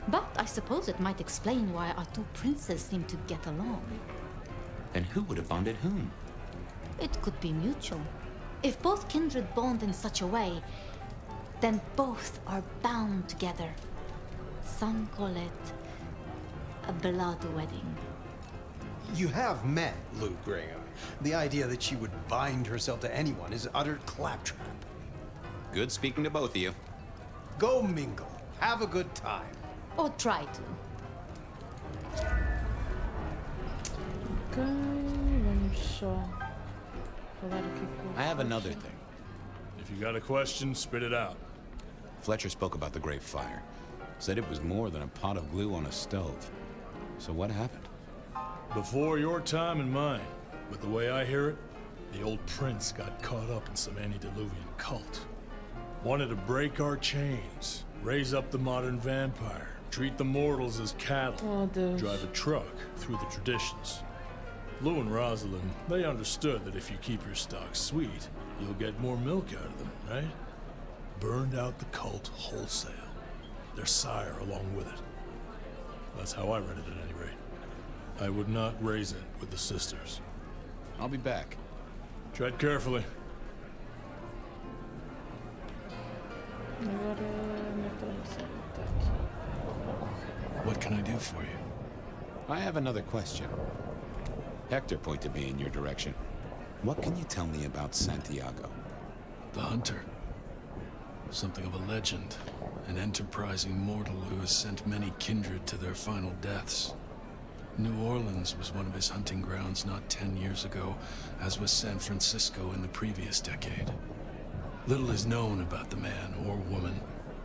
But I suppose it might explain why our 2 princes seem to get along.
Then who would have bonded whom?
It could be mutual. If both kindred bond in such a way, then both are bound together. Some call it a blood wedding.
You have met Lou Graham. The idea that she would bind herself to anyone is utter claptrap.
Good speaking to both of you.
Go mingle. Have a good time.
Or try to.
Ok, vamos só falar aqui com
I have another thing.
If you got a question, spit it out.
Fletcher spoke about the Great Fire. Said it was more than a pot of glue on a stove. So what happened?
Before your time and mine. But the way I hear it, the old prince got caught up in some antediluvian cult. Wanted to break our chains, raise up the modern vampire, treat the mortals as cattle, drive a truck through the traditions. Lou and Rosalind, they understood that if you keep your stock sweet, you'll get more milk out of them, right? Burned out the cult wholesale. Their sire along with it. That's how I read it at any rate. I would not raise it with the sisters.
I'll be back.
Tread carefully. What can I do for you?
I have another question. Hector pointed me in your direction. What can you tell me about Santiago?
The hunter. Something of a legend. An enterprising mortal who has sent many kindred to their final deaths. New Orleans was one of his hunting grounds not 10 years ago, as was San Francisco in the previous decade. Little is known about the man or woman,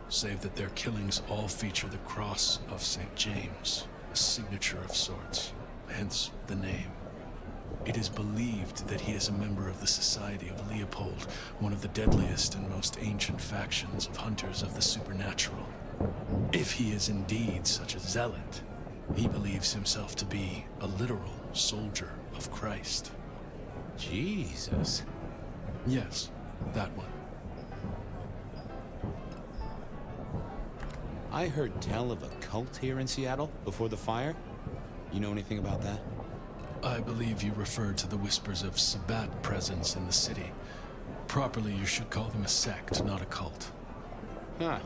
save that their killings all feature the cross of St. James, a signature of sorts, hence the name. It is believed that he is a member of the Society of Leopold, one of the deadliest and most ancient factions of hunters of the supernatural. If he is indeed such a zealot, he believes himself to be a literal soldier of Christ.
Jesus.
Yes, that one.
I heard tell of a cult here in Seattle before the fire. You know anything about that?
I believe you referred to the whispers of Sabbat presence in the city. Properly, you should call them a sect, not a cult.
Huh.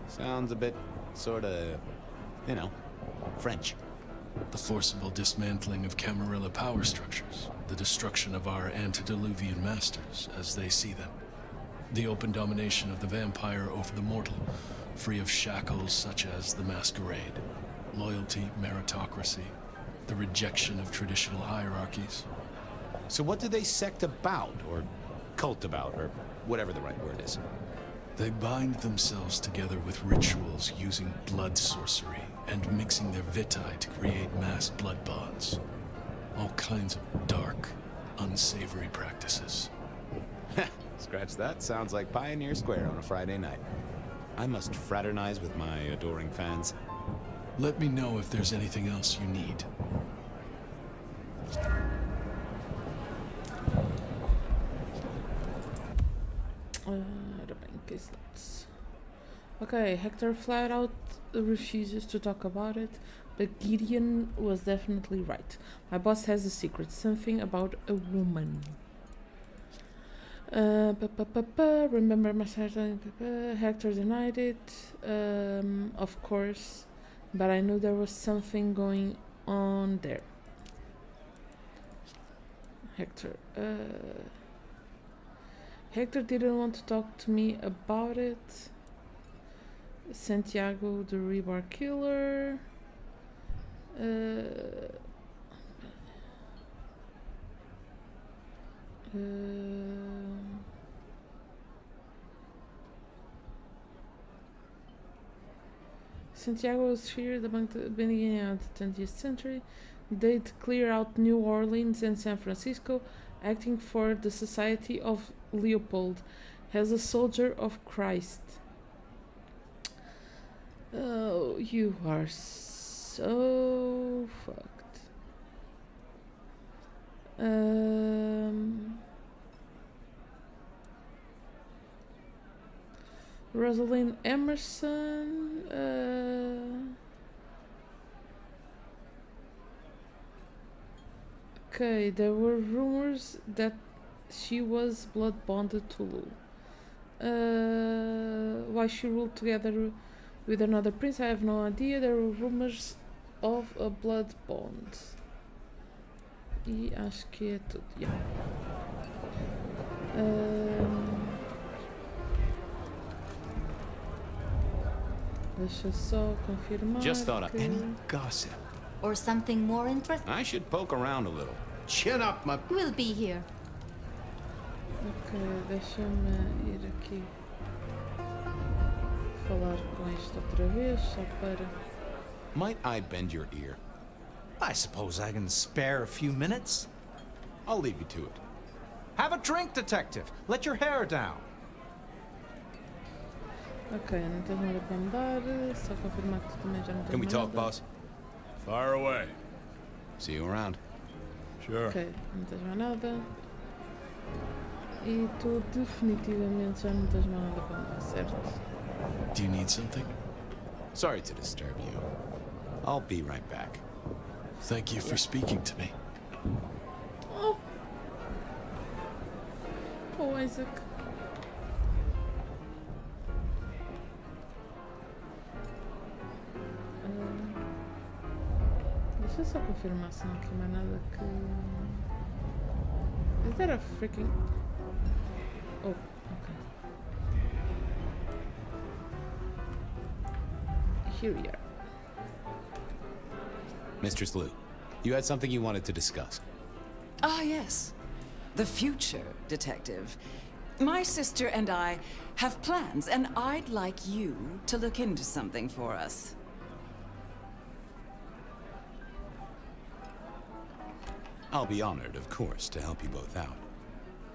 Sounds a bit, sorta, you know, French.
The forcible dismantling of Camarilla power structures. The destruction of our antediluvian masters, as they see them. The open domination of the vampire over the mortal, free of shackles such as the Masquerade. Loyalty, meritocracy. The rejection of traditional hierarchies.
So what do they sect about, or cult about, or whatever the right word is?
They bind themselves together with rituals using blood sorcery and mixing their vitae to create mass blood bonds. All kinds of dark, unsavory practices.
Scratch that. Sounds like Pioneer Square on a Friday night. I must fraternize with my adoring fans.
Let me know if there's anything else you need.
Okay, Hector flat out refuses to talk about it, but Gideon was definitely right. My boss has a secret, something about a woman. Remember my Hector denied it, of course, but I knew there was something going on there. Hector. Hector didn't want to talk to me about it. Santiago, the rebar killer. Santiago was feared among the beginning of the 20th century. They'd clear out New Orleans and San Francisco, acting for the Society of Leopold as a soldier of Christ. Oh, you are so fucked. Rosalind Emerson. Okay, there were rumors that she was blood bonded to Lou. Why she ruled together with another prince, I have no idea. There were rumors of a blood bond. E acho que é tudo. Yeah. Deixa só confirmar.
Just thought of
que...
any gossip.
Or something more interesting?
I should poke around a little.
Chin up, my...
We'll be here.
Ok, deixa-me ir aqui falar com isto outra vez, só para...
Might I bend your ear?
I suppose I can spare a few minutes.
I'll leave you to it.
Have a drink, detective. Let your hair down.
Ok, não tens nada para me dar, só confirmar que tu também já não tens
Can we
mais
talk,
nada.
boss?
Fire away.
See you around.
Sure.
Ok, não tens mais nada. E tu definitivamente já não tens mais nada para me dar, certo?
Do you need something?
Sorry to disturb you. I'll be right back.
Thank you for speaking to me.
Oh! Oh, Isaac. Deixa eu só confirmar se não há aqui mais nada que... Is that a freaking... Oh, okay. Here we are.
Mistress Liu, you had something you wanted to discuss.
Ah, yes. The future, detective. My sister and I have plans, and I'd like you to look into something for us.
I'll be honored, of course, to help you both out.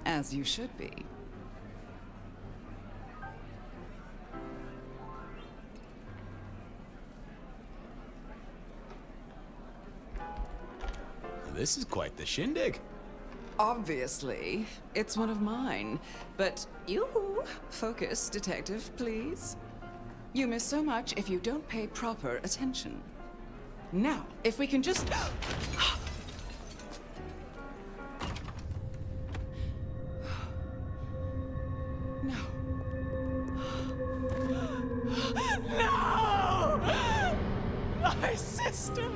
As you should be.
This is quite the shindig.
Obviously, it's one of mine. But you focus, detective, please. You miss so much if you don't pay proper attention. Now, if we can just... No. No! My sister!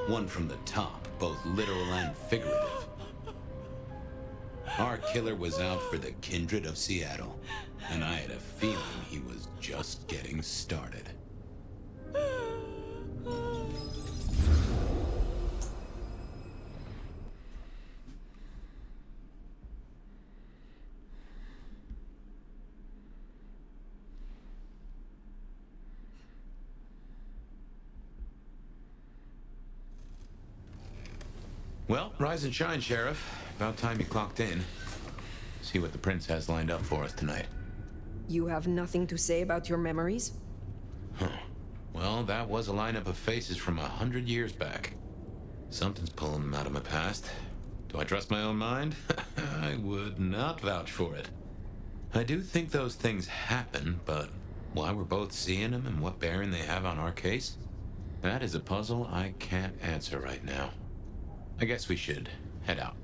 One from the top, both literal and figurative. Our killer was out for the kindred of Seattle, and I had a feeling he was just getting started.
Well, rise and shine, Sheriff. About time you clocked in. See what the prince has lined up for us tonight.
You have nothing to say about your memories?
Huh. Well, that was a lineup of faces from 100 years back. Something's pulling them out of my past. Do I trust my own mind? I would not vouch for it. I do think those things happen, but why we're both seeing them and what bearing they have on our case? That is a puzzle I can't answer right now. I guess we should head out.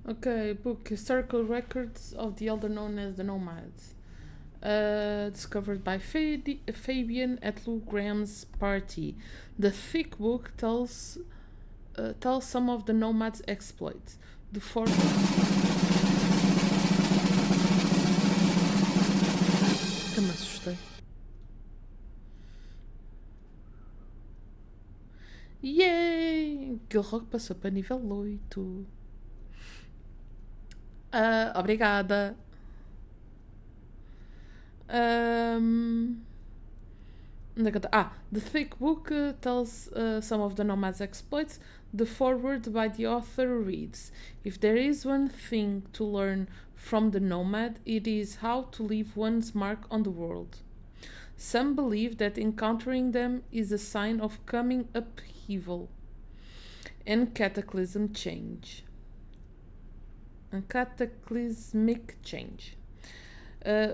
Okay, book Historical Records of the Elder known as the Nomads. Discovered by Fabian at Lou Graham's Parte. The thick book tells some of the Nomads' exploits. The four... Que me assustei. Yay! Gilrock passou para nível 8. Obrigada. The thick book tells some of the Nomads' exploits. The foreword by the author reads, "If there is one thing to learn from the Nomad, it is how to leave one's mark on the world. Some believe that encountering them is a sign of coming upheaval and cataclysmic change.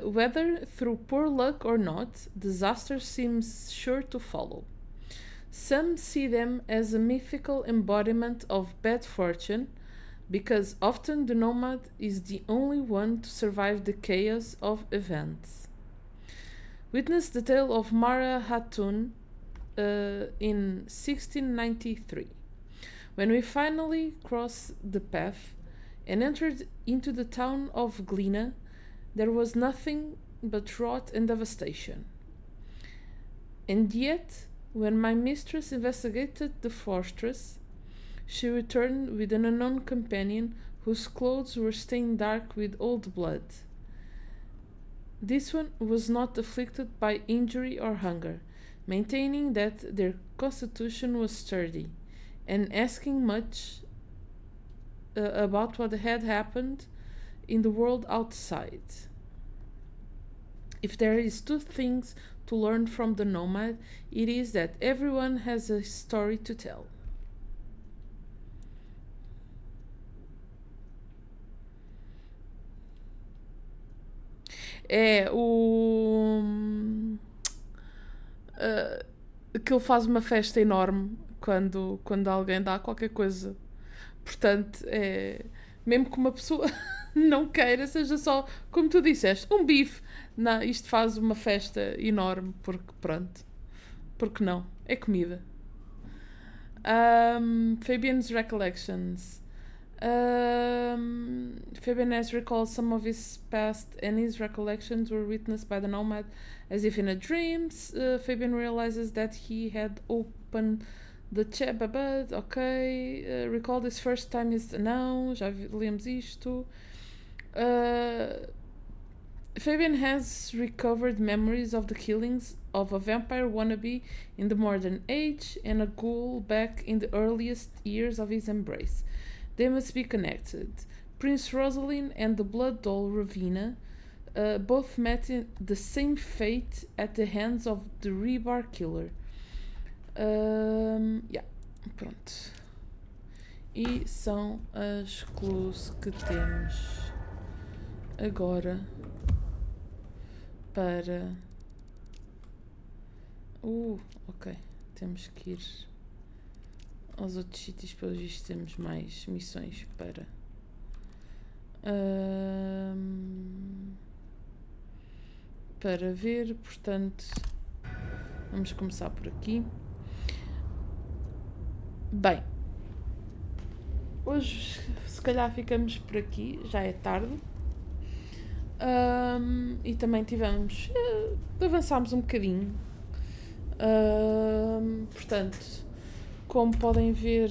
Whether through poor luck or not, disaster seems sure to follow. Some see them as a mythical embodiment of bad fortune, because often the nomad is the only one to survive the chaos of events. Witness the tale of Mara Hatun in 1693. When we finally crossed the path and entered into the town of Glina, there was nothing but rot and devastation. And yet, when my mistress investigated the fortress, she returned with an unknown companion whose clothes were stained dark with old blood. This one was not afflicted by injury or hunger, maintaining that their constitution was sturdy, and asking much about what had happened in the world outside. If there is two things to learn from the nomad, it is that everyone has a story to tell." É o... aquilo faz uma festa enorme quando alguém dá qualquer coisa. Portanto, mesmo que uma pessoa não queira, seja só, como tu disseste, um bife. Não, isto faz uma festa enorme, porque pronto. Porque não? É comida. Fabian's recollections. Fabian has recalled some of his past, and his recollections were witnessed by the nomad as if in a dream. Fabian realizes that he had opened the chat, ok. Recalled his first time. Não, já lemos isto. Fabian has recovered memories of the killings of a vampire wannabe in the modern age and a ghoul back in the earliest years of his embrace. They must be connected. Prince Rosalind and the blood doll Ravina both met in the same fate at the hands of the Rebar Killer. Pronto. E são as clues que temos agora para... ok. Temos que ir aos outros sítios, pelos vistos temos mais missões para ver, portanto vamos começar por aqui. Bem, hoje se calhar ficamos por aqui, já é tarde. E também avançámos um bocadinho. Portanto, como podem ver,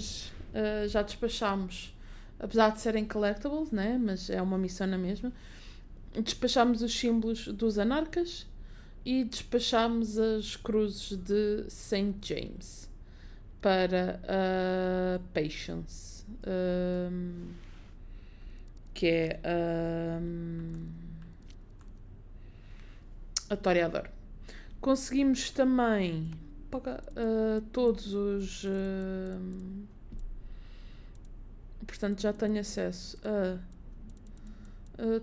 já despachámos, apesar de serem collectibles, né? Mas é uma missão na mesma. Despachámos os símbolos dos anarcas e despachámos as cruzes de Saint James para a Patience, que é a Toreador. Conseguimos também todos os... portanto, já tenho acesso a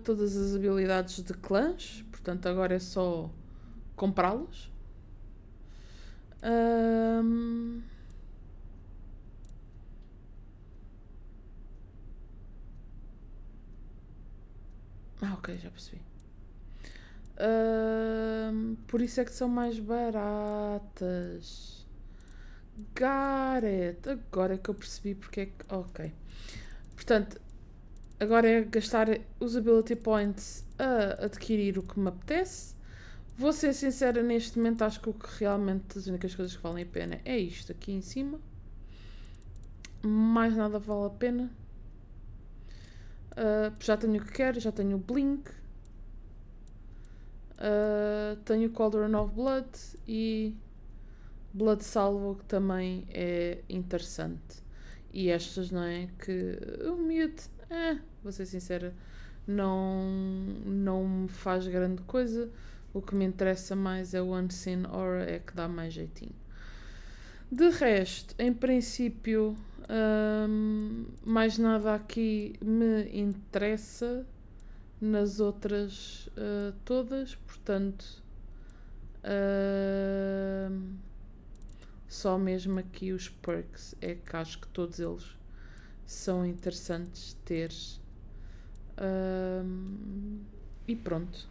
todas as habilidades de clãs. Portanto, agora é só comprá-los. Ok, já percebi. Por isso é que são mais baratas. Got it. Agora é que eu percebi porque é que... Ok. Portanto, agora é gastar os ability points a adquirir o que me apetece. Vou ser sincera, neste momento acho que o que realmente as únicas coisas que valem a pena é isto aqui em cima. Mais nada vale a pena. Já tenho o que quero, já tenho o Blink. Tenho o Cauldron of Blood e Blood Salvo, que também é interessante. E estas, não é? Que o miúdo, vou ser sincera, não me faz grande coisa. O que me interessa mais é o Unseen Aura, é que dá mais jeitinho. De resto, em princípio, mais nada aqui me interessa nas outras todas, portanto, só mesmo aqui os perks é que acho que todos eles são interessantes de ter. E pronto.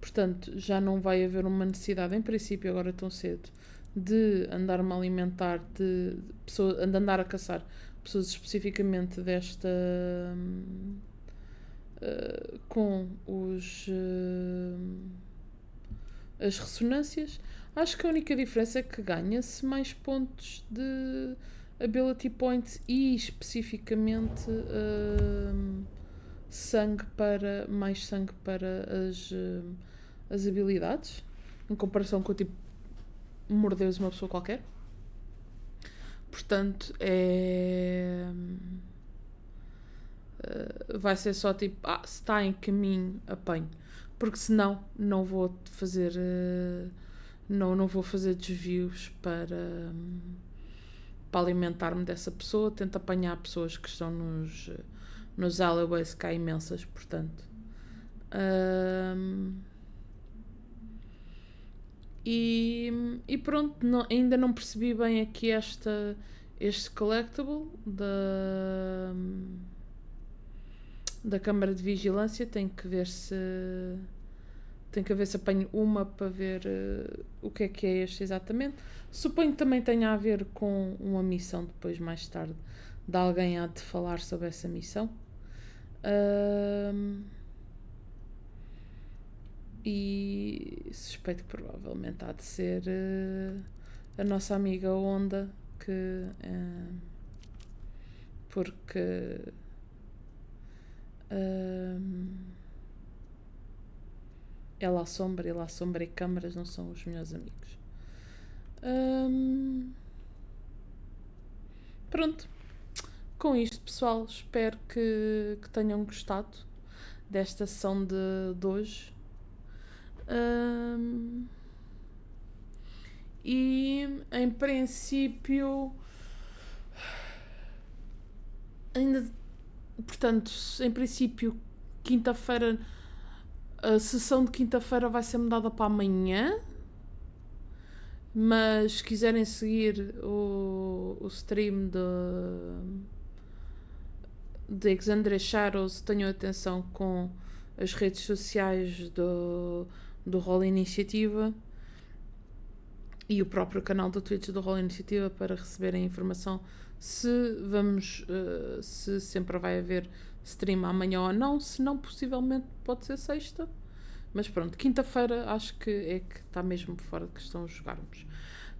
Portanto, já não vai haver uma necessidade, em princípio, agora tão cedo, de andar-me a alimentar, de andar a caçar pessoas especificamente desta... com as ressonâncias. Acho que a única diferença é que ganha-se mais pontos de ability points e especificamente mais sangue para as habilidades, em comparação com o tipo morderes uma pessoa qualquer. Portanto, vai ser só tipo, se está em caminho, apanho, porque senão não vou fazer não vou fazer desvios para alimentar-me dessa pessoa. Tento apanhar pessoas que estão nos alleyways, que há imensas, portanto. E pronto, ainda não percebi bem aqui este collectible da Câmara de Vigilância. Tenho que ver se apanho uma para ver o que é este exatamente. Suponho que também tenha a ver com uma missão depois, mais tarde, de alguém há de falar sobre essa missão. E suspeito que provavelmente há de ser a nossa amiga Onda, porque ela assombra e câmaras não são os meus amigos. Pronto. Com isto, pessoal, espero que tenham gostado desta sessão de hoje. E em princípio quinta-feira, a sessão de quinta-feira vai ser mudada para amanhã, mas se quiserem seguir o stream de Exandria Shadows, tenham atenção com as redes sociais do Roll Iniciativa e o próprio canal do Twitch do Roll Iniciativa para receberem informação se sempre vai haver stream amanhã ou não. Se não, possivelmente pode ser sexta, mas pronto, quinta-feira acho que está mesmo fora de questão jogarmos.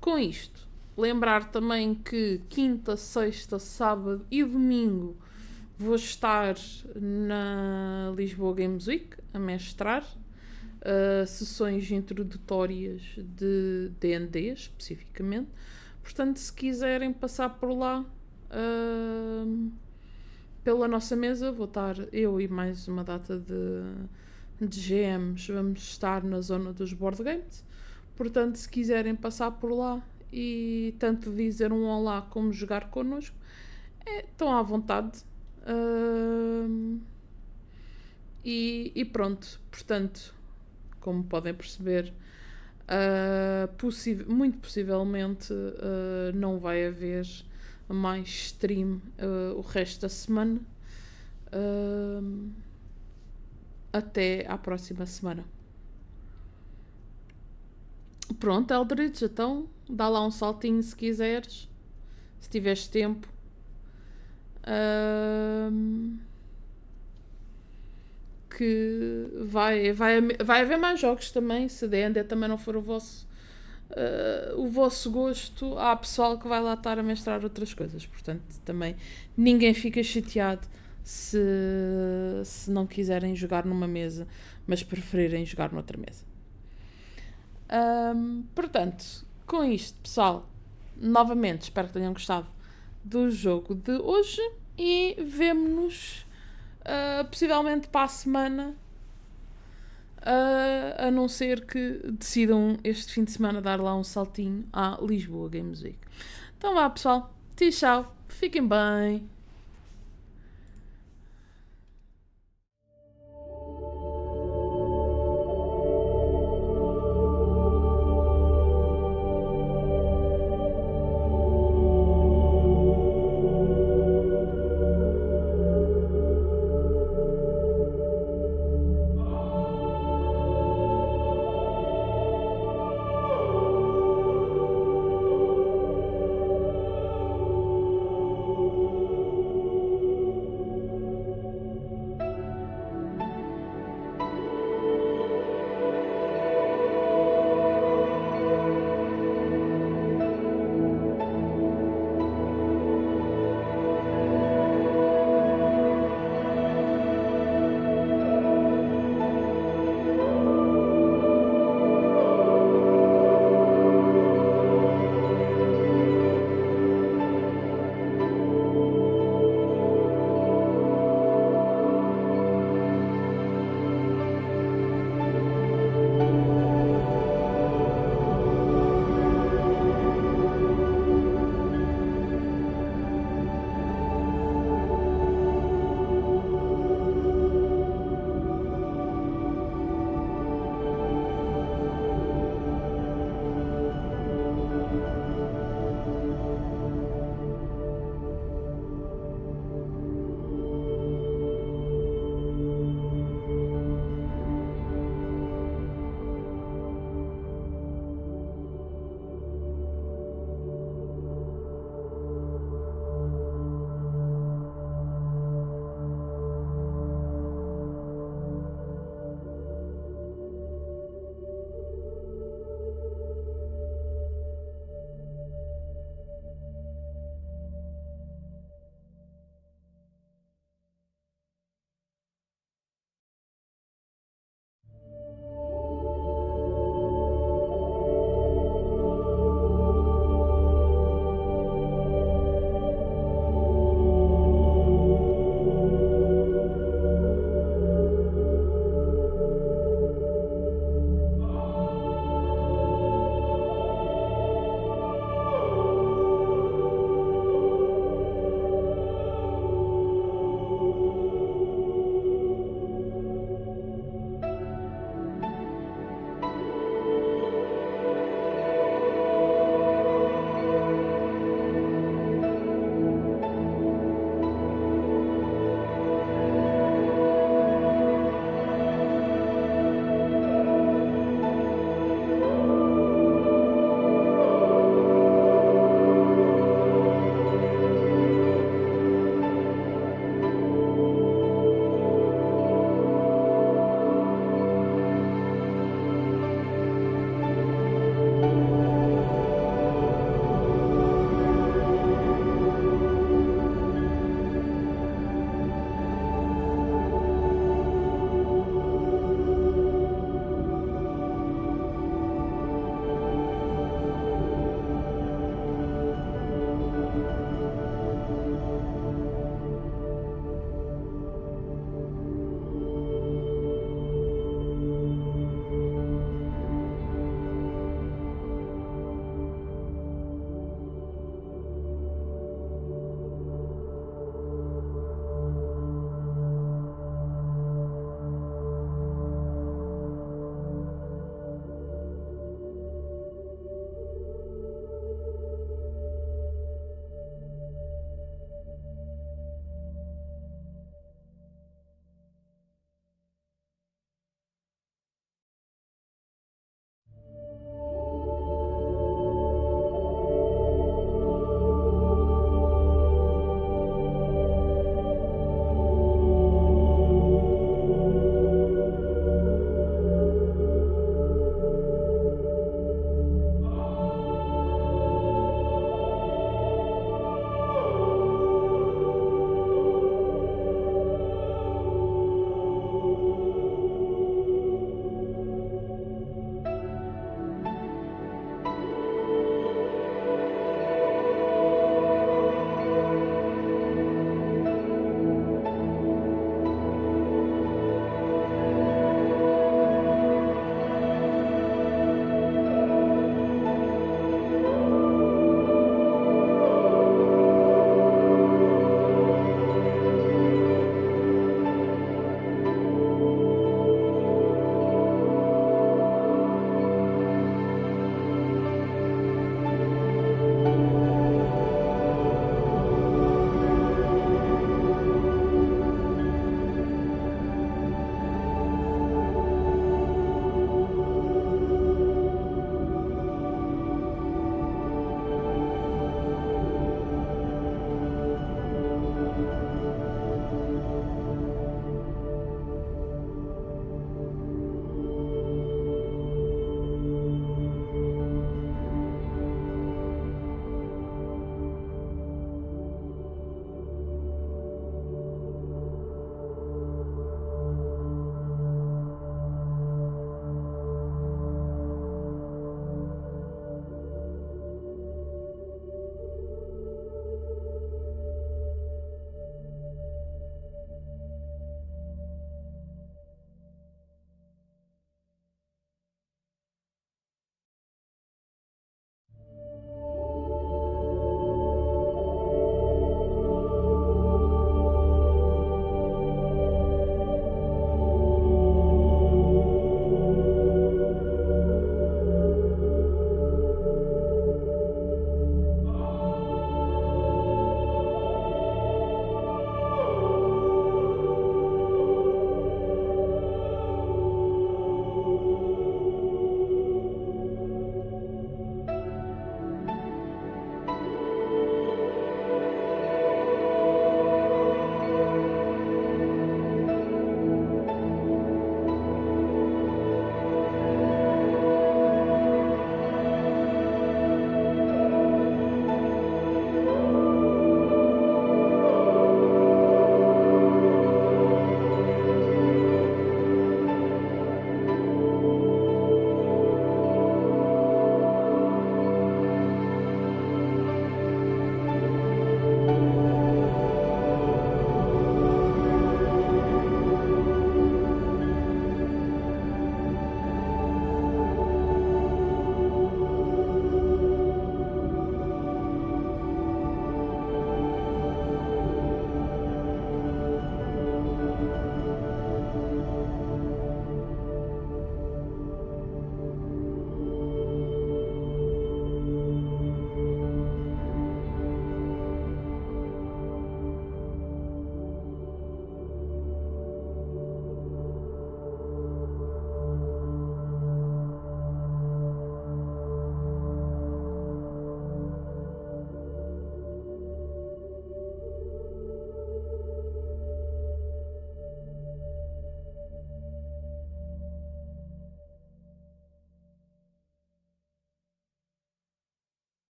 Com isto, lembrar também que quinta, sexta, sábado e domingo vou estar na Lisboa Games Week a mestrar sessões introdutórias de D&D especificamente. Portanto, se quiserem passar por lá pela nossa mesa, vou estar eu e mais uma data de GMs, vamos estar na zona dos board games. Portanto, se quiserem passar por lá e tanto dizer um olá como jogar connosco, estão à vontade. E pronto, portanto, como podem perceber, muito possivelmente não vai haver mais stream o resto da semana. até à próxima semana. Pronto, Eldridge, então dá lá um saltinho se quiseres, se tiveres tempo. Que vai haver mais jogos também, se D&D também não for o vosso gosto, há pessoal que vai lá estar a mestrar outras coisas, portanto também ninguém fica chateado se não quiserem jogar numa mesa, mas preferirem jogar noutra mesa. Portanto, com isto, pessoal, novamente espero que tenham gostado do jogo de hoje e vemo-nos possivelmente para a semana, a não ser que decidam este fim de semana dar lá um saltinho à Lisboa Games Week. Então vá, pessoal, tchau, fiquem bem.